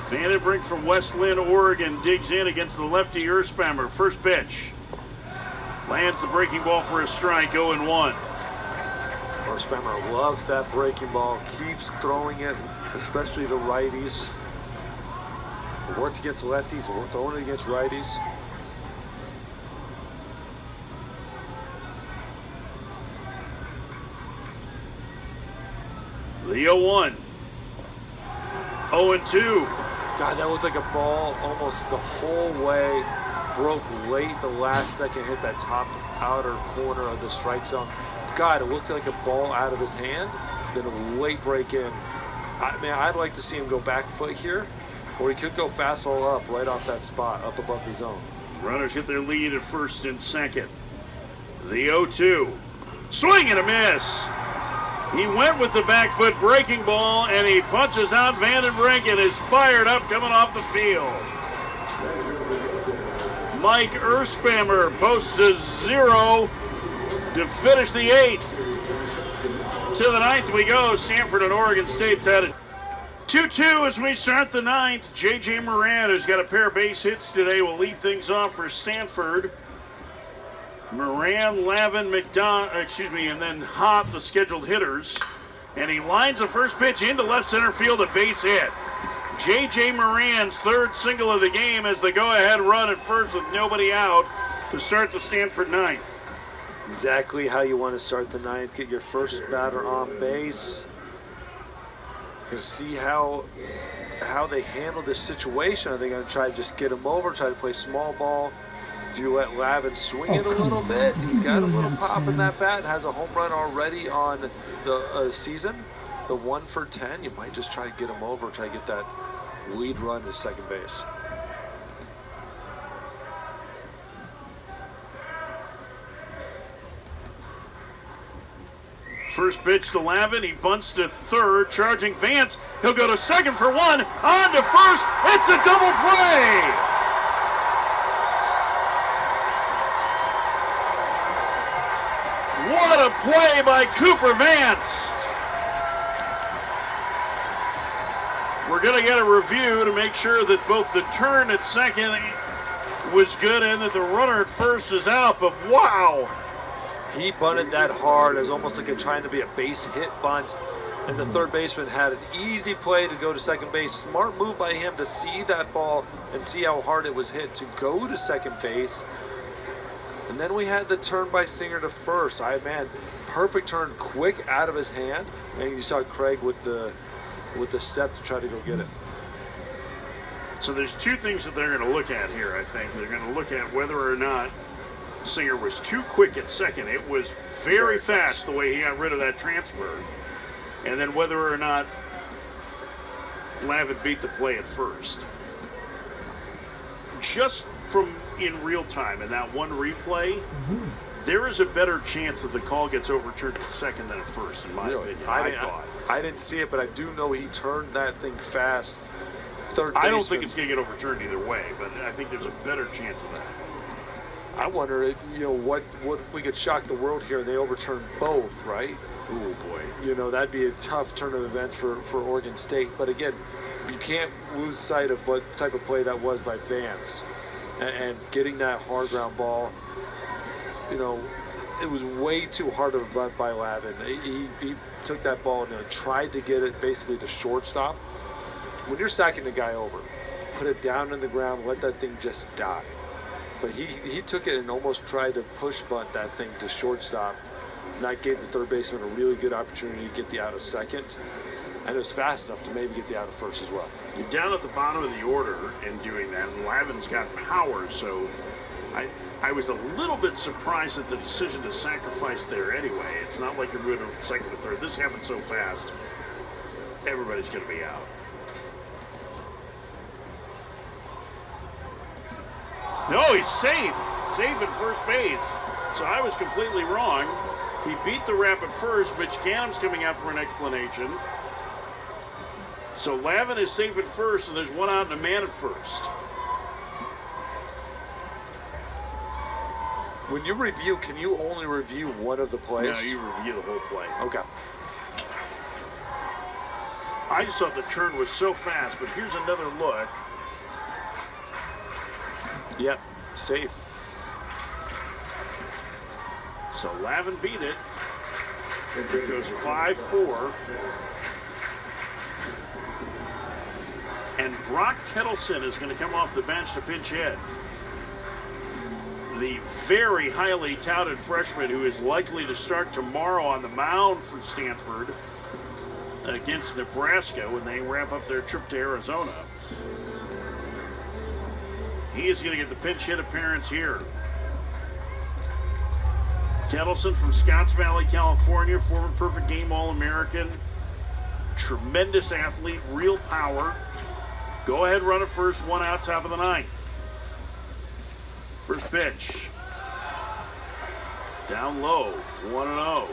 Vandenbrink from West Lynn, Oregon digs in against the lefty Earthspammer. First pitch. Lands the breaking ball for a strike, 0-1. Earthspammer loves that breaking ball, keeps throwing it, especially to righties. It worked against lefties, it throwing it against righties. The 0-1. 0-2. God, that looked like a ball almost the whole way. Broke late the last second, hit that top outer corner of the strike zone. God, it looked like a ball out of his hand. Then a late break in. I'd like to see him go back foot here, or he could go fastball up right off that spot, up above the zone. Runners get their lead at first and second. The 0-2. Swing and a miss. He went with the back foot breaking ball, and he punches out Vandenbrink and is fired up coming off the field. Mike Earthspammer posts a 0 to finish the 8th. To the 9th we go. Stanford and Oregon State's at it. 2-2 as we start the 9th. J.J. Moran, who's got a pair of base hits today, will lead things off for Stanford. Moran, Lavin, and then Hott, the scheduled hitters. And he lines the first pitch into left center field, a base hit. J.J. Moran's third single of the game as the go-ahead run at first with nobody out to start the Stanford 9th. Exactly how you want to start the 9th. Get your first batter on base. You're going to see how they handle this situation. Are they going to try to just get him over, try to play small ball? Do you let Lavin swing it a little bit? He's got a little pop in that bat. Has a home run already on the season. The 1 for 10. You might just try to get him over, try to get that lead run to second base. First pitch to Lavin. He bunts to third. Charging Vance. He'll go to second for 1. On to first. It's a double play. What a play by Cooper Vance. We're going to get a review to make sure that both the turn at second was good and that the runner at first is out, but wow. He bunted that hard as almost like trying to be a base hit bunt, and the third baseman had an easy play to go to second base. Smart move by him to see that ball and see how hard it was hit to go to second base. And then we had the turn by Singer to first. Perfect turn, quick out of his hand, and you saw Craig with the step to try to go get it. So there's two things that they're going to look at here, I think. They're going to look at whether or not Singer was too quick at second. It was very fast the way he got rid of that transfer. And then whether or not Lavin beat the play at first. Just from in real time in that one replay, there is a better chance that the call gets overturned at second than at first, in my opinion. I didn't see it, but I do know he turned that thing fast. Third baseman. I don't think it's going to get overturned either way, but I think there's a better chance of that. I wonder, what if we could shock the world here and they overturn both, right? Oh boy. That'd be a tough turn of events for Oregon State. But again, you can't lose sight of what type of play that was by Vance. And getting that hard ground ball, you know, it was way too hard of a bunt by Lavin. He took that ball and tried to get it basically to shortstop. When you're sacking the guy over, put it down in the ground, let that thing just die. But he took it and almost tried to push bunt that thing to shortstop. And that gave the third baseman a really good opportunity to get the out of second. And it was fast enough to maybe get the out of first as well. You're down at the bottom of the order and doing that. And Lavin's got power, so I was a little bit surprised at the decision to sacrifice there anyway. It's not like you're moving from second to third. This happened so fast. Everybody's going to be out. No, he's safe. Safe at first base. So I was completely wrong. He beat the rap at first. Mitch Gannon's coming out for an explanation. So Lavin is safe at first, and there's one out and a man at first. When you review, can you only review one of the plays? No, you review the whole play. Okay. I just thought the turn was so fast, but here's another look. Yep, safe. So Lavin beat it. It goes 5-4. And Brock Kettleson is going to come off the bench to pinch hit. The very highly touted freshman who is likely to start tomorrow on the mound for Stanford against Nebraska when they wrap up their trip to Arizona. He is going to get the pinch hit appearance here. Kettleson from Scotts Valley, California, former perfect game All-American. Tremendous athlete, real power. Go ahead, run it first, one out, top of the ninth. First pitch. Down low, 1-0.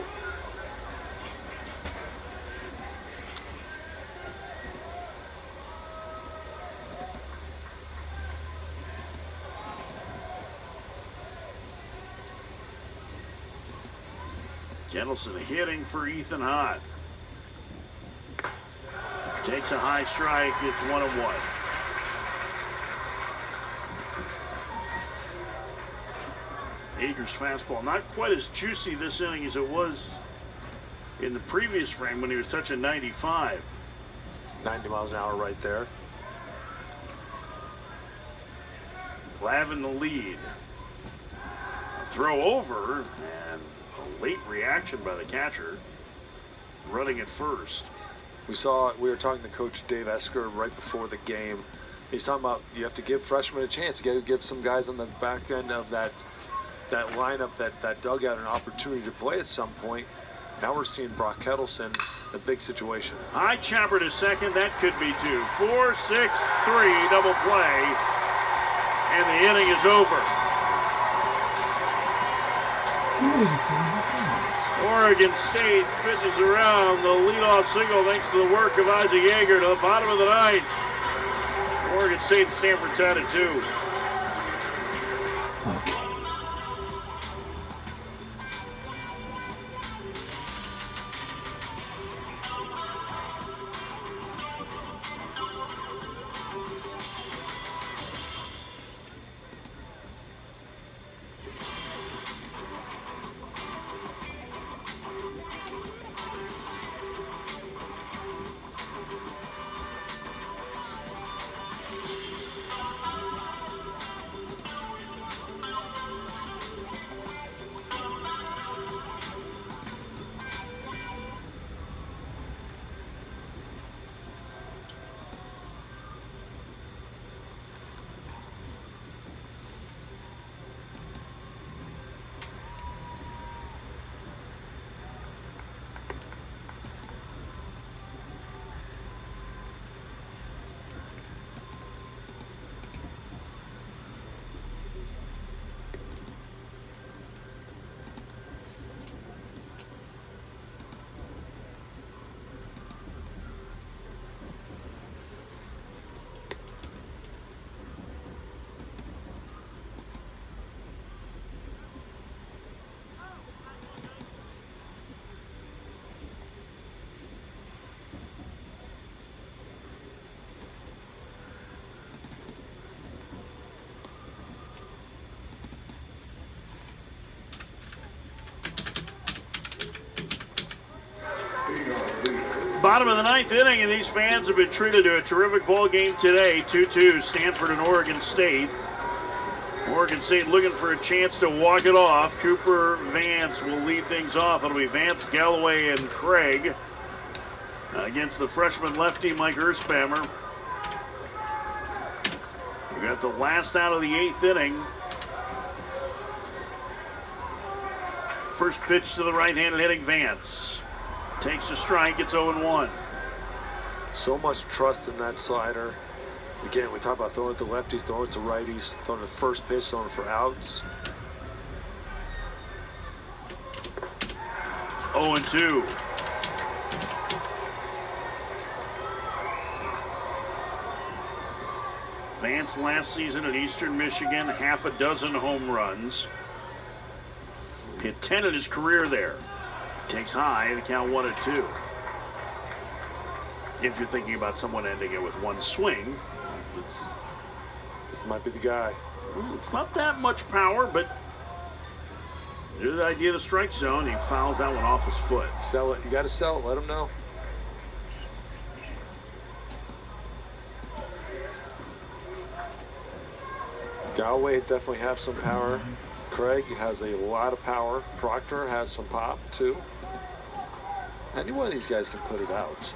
Kettleson hitting for Ethan Hott. Takes a high strike, it's 1-1. Eager's fastball, not quite as juicy this inning as it was in the previous frame when he was touching 95. 90 miles an hour right there. Lavin the lead. A throw over and a late reaction by the catcher, running at first. We were talking to Coach Dave Esker right before the game. He's talking about you have to give freshmen a chance. You got to give some guys on the back end of that lineup, that dugout, an opportunity to play at some point. Now we're seeing Brock Kettleson, a big situation. High chopper to second, that could be 2. 4, 6, 3, double play, and the inning is over. Oregon State pitches around the leadoff single thanks to the work of Isaac Yeager to the bottom of the ninth. Oregon State and Stanford tied at 2. Okay. Bottom of the ninth inning, and these fans have been treated to a terrific ball game today. 2-2, Stanford and Oregon State. Oregon State looking for a chance to walk it off. Cooper Vance will lead things off. It'll be Vance, Galloway, and Craig against the freshman lefty, Mike Erspamer. We got the last out of the eighth inning. First pitch to the right-handed hitting Vance. Takes a strike, it's 0-1. So much trust in that slider. Again, we talk about throwing it to lefties, throwing it to righties, throwing the first pitch, throwing it for outs. 0-2. Vance last season at Eastern Michigan, half a dozen home runs. Hit 10 in his career there. Takes high, the count 1-2. If you're thinking about someone ending it with one swing, this might be the guy. It's not that much power, but there's the idea of the strike zone. He fouls that one off his foot. Sell it. You got to sell it. Let him know. Galloway definitely have some power. Craig has a lot of power. Proctor has some pop too. Any one of these guys can put it out.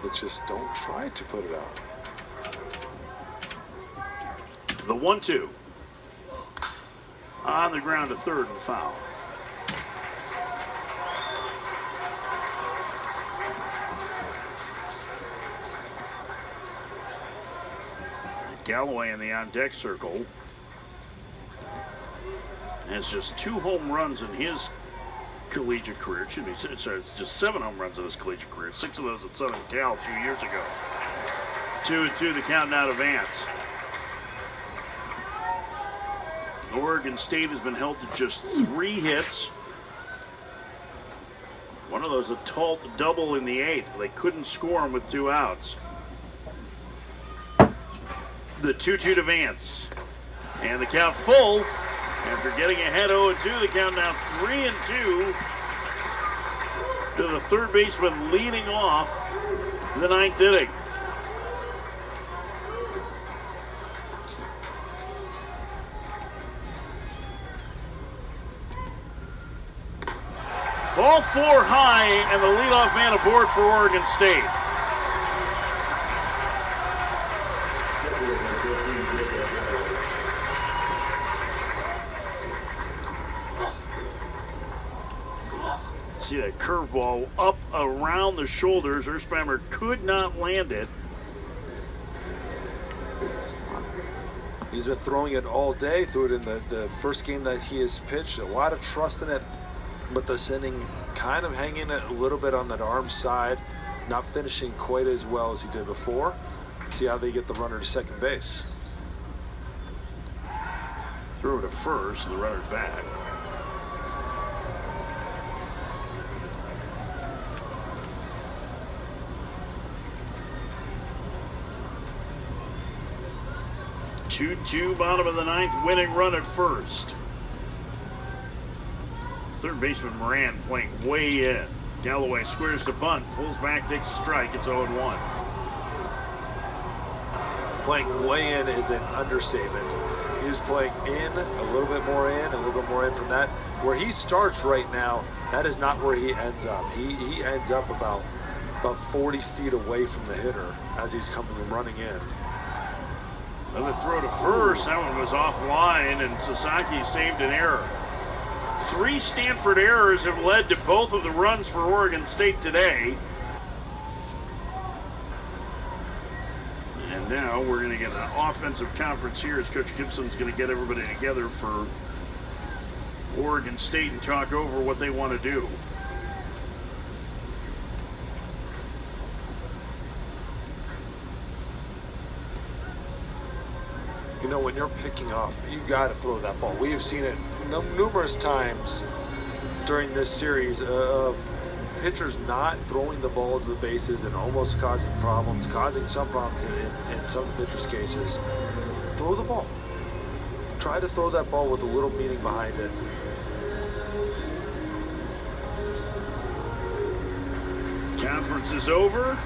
But just don't try to put it out. The 1-2. On the ground to third and foul. Galloway in the on-deck circle has just 2 home runs in his collegiate career. Excuse me, sorry, it's just 7 home runs in his collegiate career. 6 of those at Southern Cal 2 years ago. 2-2, the count now to Vance. Oregon State has been held to just 3 hits. One of those a Talt double in the 8th, but they couldn't score him with 2 outs. The 2-2 to Vance. And the count full. After getting ahead 0-2, the count now 3-2 to the third baseman leading off the ninth inning. Ball 4 high, and the leadoff man aboard for Oregon State. See that curveball up around the shoulders. Erspamer could not land it. He's been throwing it all day. Threw it in the first game that he has pitched. A lot of trust in it. But this inning kind of hanging a little bit on that arm side. Not finishing quite as well as he did before. See how they get the runner to second base. Throw to first, and the runner's back. Two, bottom of the ninth, winning run at first. Third baseman Moran playing way in. Galloway squares to bunt, pulls back, takes a strike. It's 0-1. Playing way in is an understatement. He's playing in, a little bit more in, a little bit more in from that. Where he starts right now, that is not where he ends up. He ends up about 40 feet away from the hitter as he's coming and running in. Another throw to first. That one was offline, and Sasaki saved an error. 3 Stanford errors have led to both of the runs for Oregon State today. And now we're going to get an offensive conference here as Coach Gibson's going to get everybody together for Oregon State and talk over what they want to do. You know, when you're picking off, you got to throw that ball. We have seen it numerous times during this series of pitchers not throwing the ball to the bases and almost causing problems, causing some problems in some pitchers' cases. Throw the ball. Try to throw that ball with a little meaning behind it. Conference is over.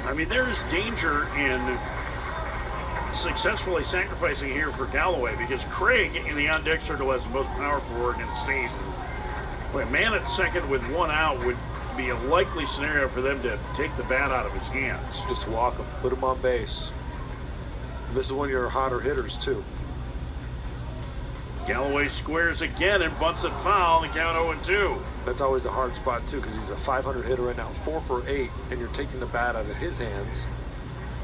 I mean, there is danger in successfully sacrificing here for Galloway because Craig in the on-deck circle has the most power for Oregon State. Boy, a man at second with one out would be a likely scenario for them to take the bat out of his hands. Just walk him, put him on base. This is one of your hotter hitters, too. Galloway squares again and bunts it foul. The count 0-2. That's always a hard spot, too, because he's a 500 hitter right now, 4 for 8, and you're taking the bat out of his hands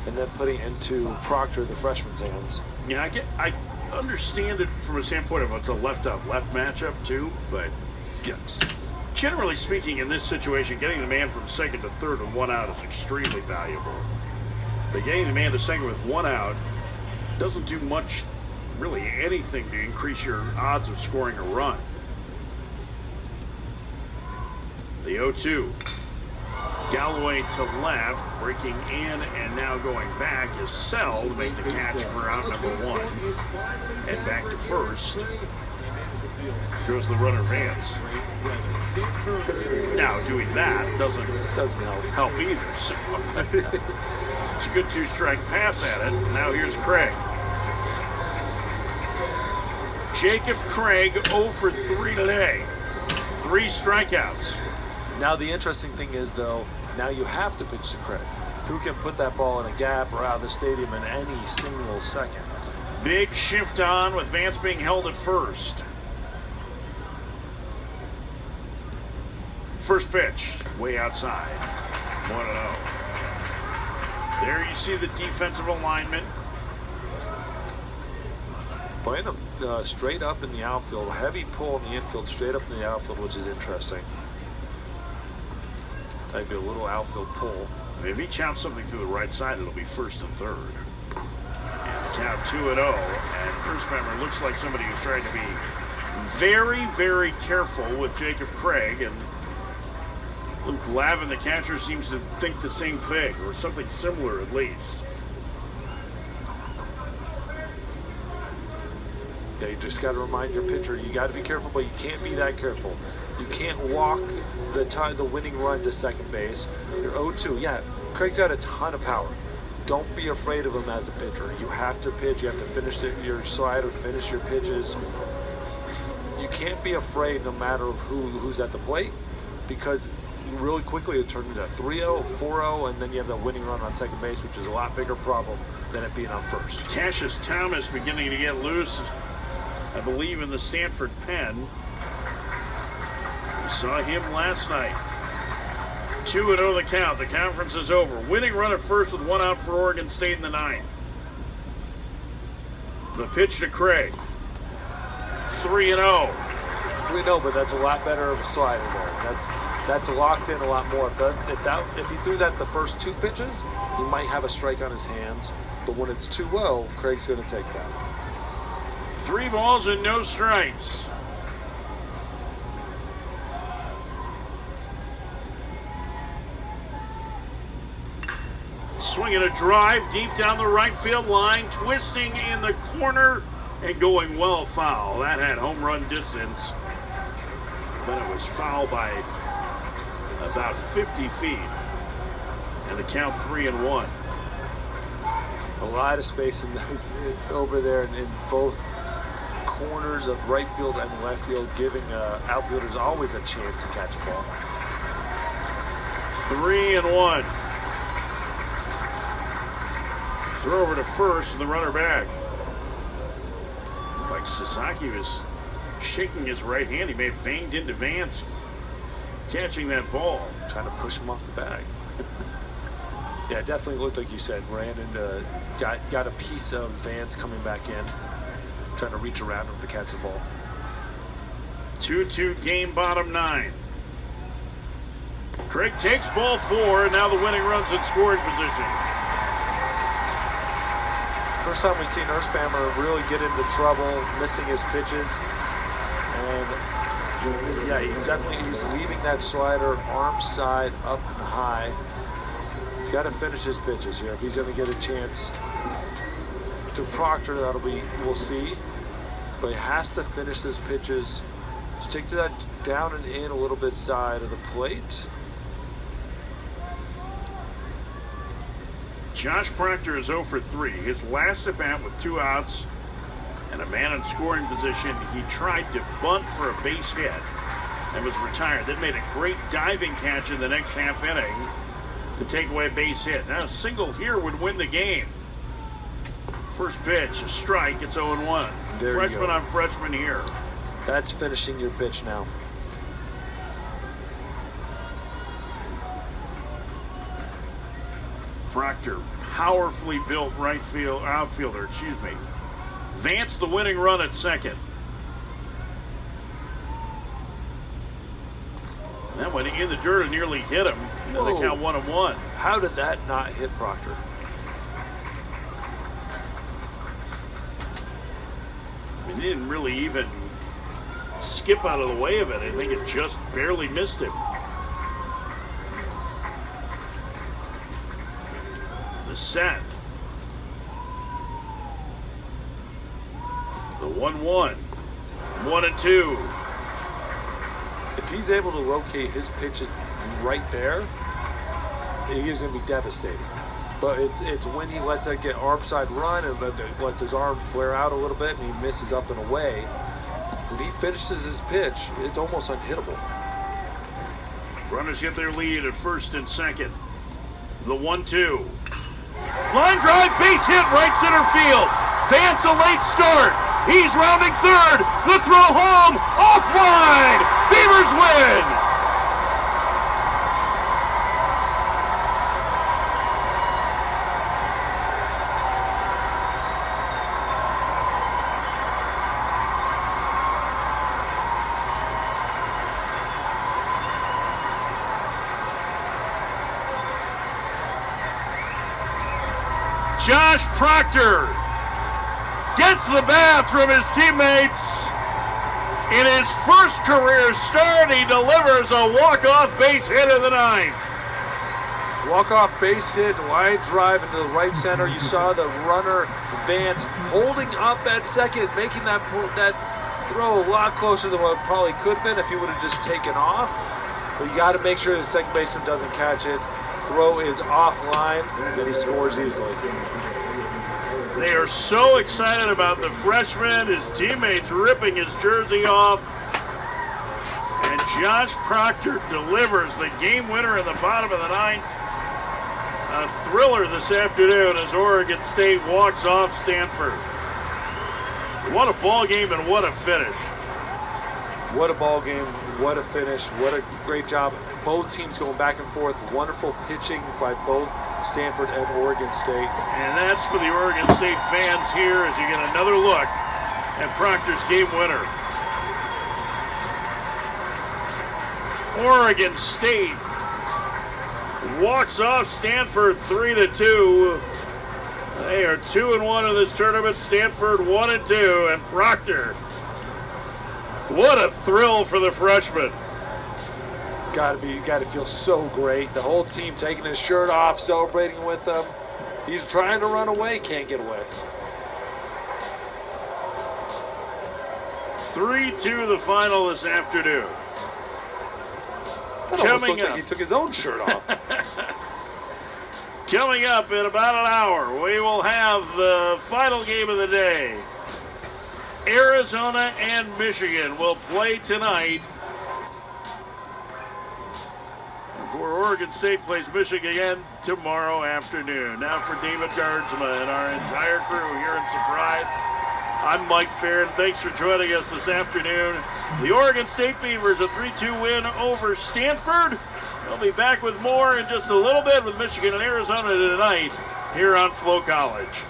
and then putting it into Proctor, the freshman's hands. Yeah, I understand it from a standpoint of it's a left-up left matchup, too, but Yes. generally speaking, in this situation, getting the man from second to third with one out is extremely valuable. But getting the man to second with one out doesn't do much, really anything, to increase your odds of scoring a run. The 0-2. Galloway to left, breaking in and now going back is Sell to make the catch for out number 1. And back to first goes the runner Vance. Now doing that doesn't help either. So it's a good 2-strike pass at it. Now here's Craig. Jacob Craig 0 for 3 today. 3 strikeouts. Now the interesting thing is, though, now you have to pitch to Craig, who can put that ball in a gap or out of the stadium in any single second. Big shift on with Vance being held at first. First pitch, way outside. 1-0. There you see the defensive alignment. Playing him straight up in the outfield, heavy pull in the infield, straight up in the outfield, which is interesting. Maybe a little outfield pull. If he chops something through the right side, it'll be first and third. And the count 2-0. And Earthspammer looks like somebody who's trying to be very, very careful with Jacob Craig. And Luke Lavin, the catcher, seems to think the same thing, or something similar at least. Yeah, you just got to remind your pitcher, you got to be careful, but you can't be that careful. You can't walk the winning run to second base. You're 0-2. Yeah, Craig's got a ton of power. Don't be afraid of him as a pitcher. You have to pitch. You have to finish your slider, finish your pitches. You can't be afraid no matter who's at the plate, because really quickly it turned into 3-0, 4-0, and then you have the winning run on second base, which is a lot bigger problem than it being on first. Cassius Thomas beginning to get loose, I believe, in the Stanford pen. We saw him last night. 2-0 the count. The conference is over. Winning run at first with one out for Oregon State in the 9th. The pitch to Craig. 3-0. 3-0, but that's a lot better of a slider there. That's locked in a lot more. If he threw that the first 2 pitches, he might have a strike on his hands. But when it's 2-0, Craig's going to take that. 3 balls and no strikes. Swinging a drive deep down the right field line, twisting in the corner and going well foul. That had home run distance, but it was foul by about 50 feet. And the count 3-1. A lot of space over there in both corners of right field and left field, giving outfielders always a chance to catch a ball. 3-1. Throw over to first and the runner back. Like Sasaki was shaking his right hand. He may have banged into Vance catching that ball. Trying to push him off the bag. Yeah, it definitely looked like you said. Ran into, got a piece of Vance coming back in, trying to reach around him to catch the ball. 2-2 game, bottom 9. Craig takes ball 4, and now the winning run's in scoring position. First time we've seen Earthspammer really get into trouble, missing his pitches. And yeah, he's leaving that slider arm side up and high. He's got to finish his pitches here. If he's going to get a chance to Proctor, we'll see. But he has to finish his pitches Stick to that down and in a little bit side of the plate. Josh Proctor is 0 for 3. His last at bat with 2 outs and a man in scoring position. He tried to bunt for a base hit and was retired. Then made a great diving catch in the next half inning to take away a base hit. Now a single here would win the game. First pitch, a strike. It's 0-1. Freshman on freshman here. That's finishing your pitch now. Proctor, powerfully built outfielder, Vance the winning run at second. That went in the dirt and nearly hit him. And then they count 1-1. How did that not hit Proctor? He didn't really even skip out of the way of it. I think it just barely missed him. The set. The 1-1. 1-2. If he's able to locate his pitches right there, he is going to be devastating. But it's when he lets that get arm side run and lets his arm flare out a little bit and he misses up and away. When he finishes his pitch, it's almost unhittable. Runners get their lead at first and second. The 1-2. Line drive, base hit, right center field. Vance a late start. He's rounding third. The throw home, offline. Beavers win. Josh Proctor gets the bath from his teammates. In his first career start, he delivers a walk-off base hit in the ninth. Walk-off base hit, line drive into the right center. You saw the runner, Vance, holding up at second, making that throw a lot closer than what it probably could have been if he would have just taken off. But you got to make sure the second baseman doesn't catch it. Throw is offline, and he scores easily. They are so excited about the freshman, his teammates ripping his jersey off. And Josh Proctor delivers the game winner in the bottom of the ninth. A thriller this afternoon as Oregon State walks off Stanford. What a ball game and what a finish. What a ball game, what a finish, what a great job. Both teams going back and forth. Wonderful pitching by both Stanford and Oregon State. And that's for the Oregon State fans here as you get another look at Proctor's game winner. Oregon State walks off Stanford 3-2. They are 2-1 in this tournament. Stanford 1-2, and Proctor. What a thrill for the freshman. Got to feel so great. The whole team taking his shirt off, celebrating with him. He's trying to run away, can't get away. 3-2 the final this afternoon. That almost looked like he took his own shirt off. Coming up in about an hour, we will have the final game of the day. Arizona and Michigan will play tonight. Before Oregon State plays Michigan again tomorrow afternoon. Now for David Gardsma and our entire crew here in Surprise, I'm Mike Farron. Thanks for joining us this afternoon. The Oregon State Beavers a 3-2 win over Stanford. We'll be back with more in just a little bit with Michigan and Arizona tonight here on Flow College.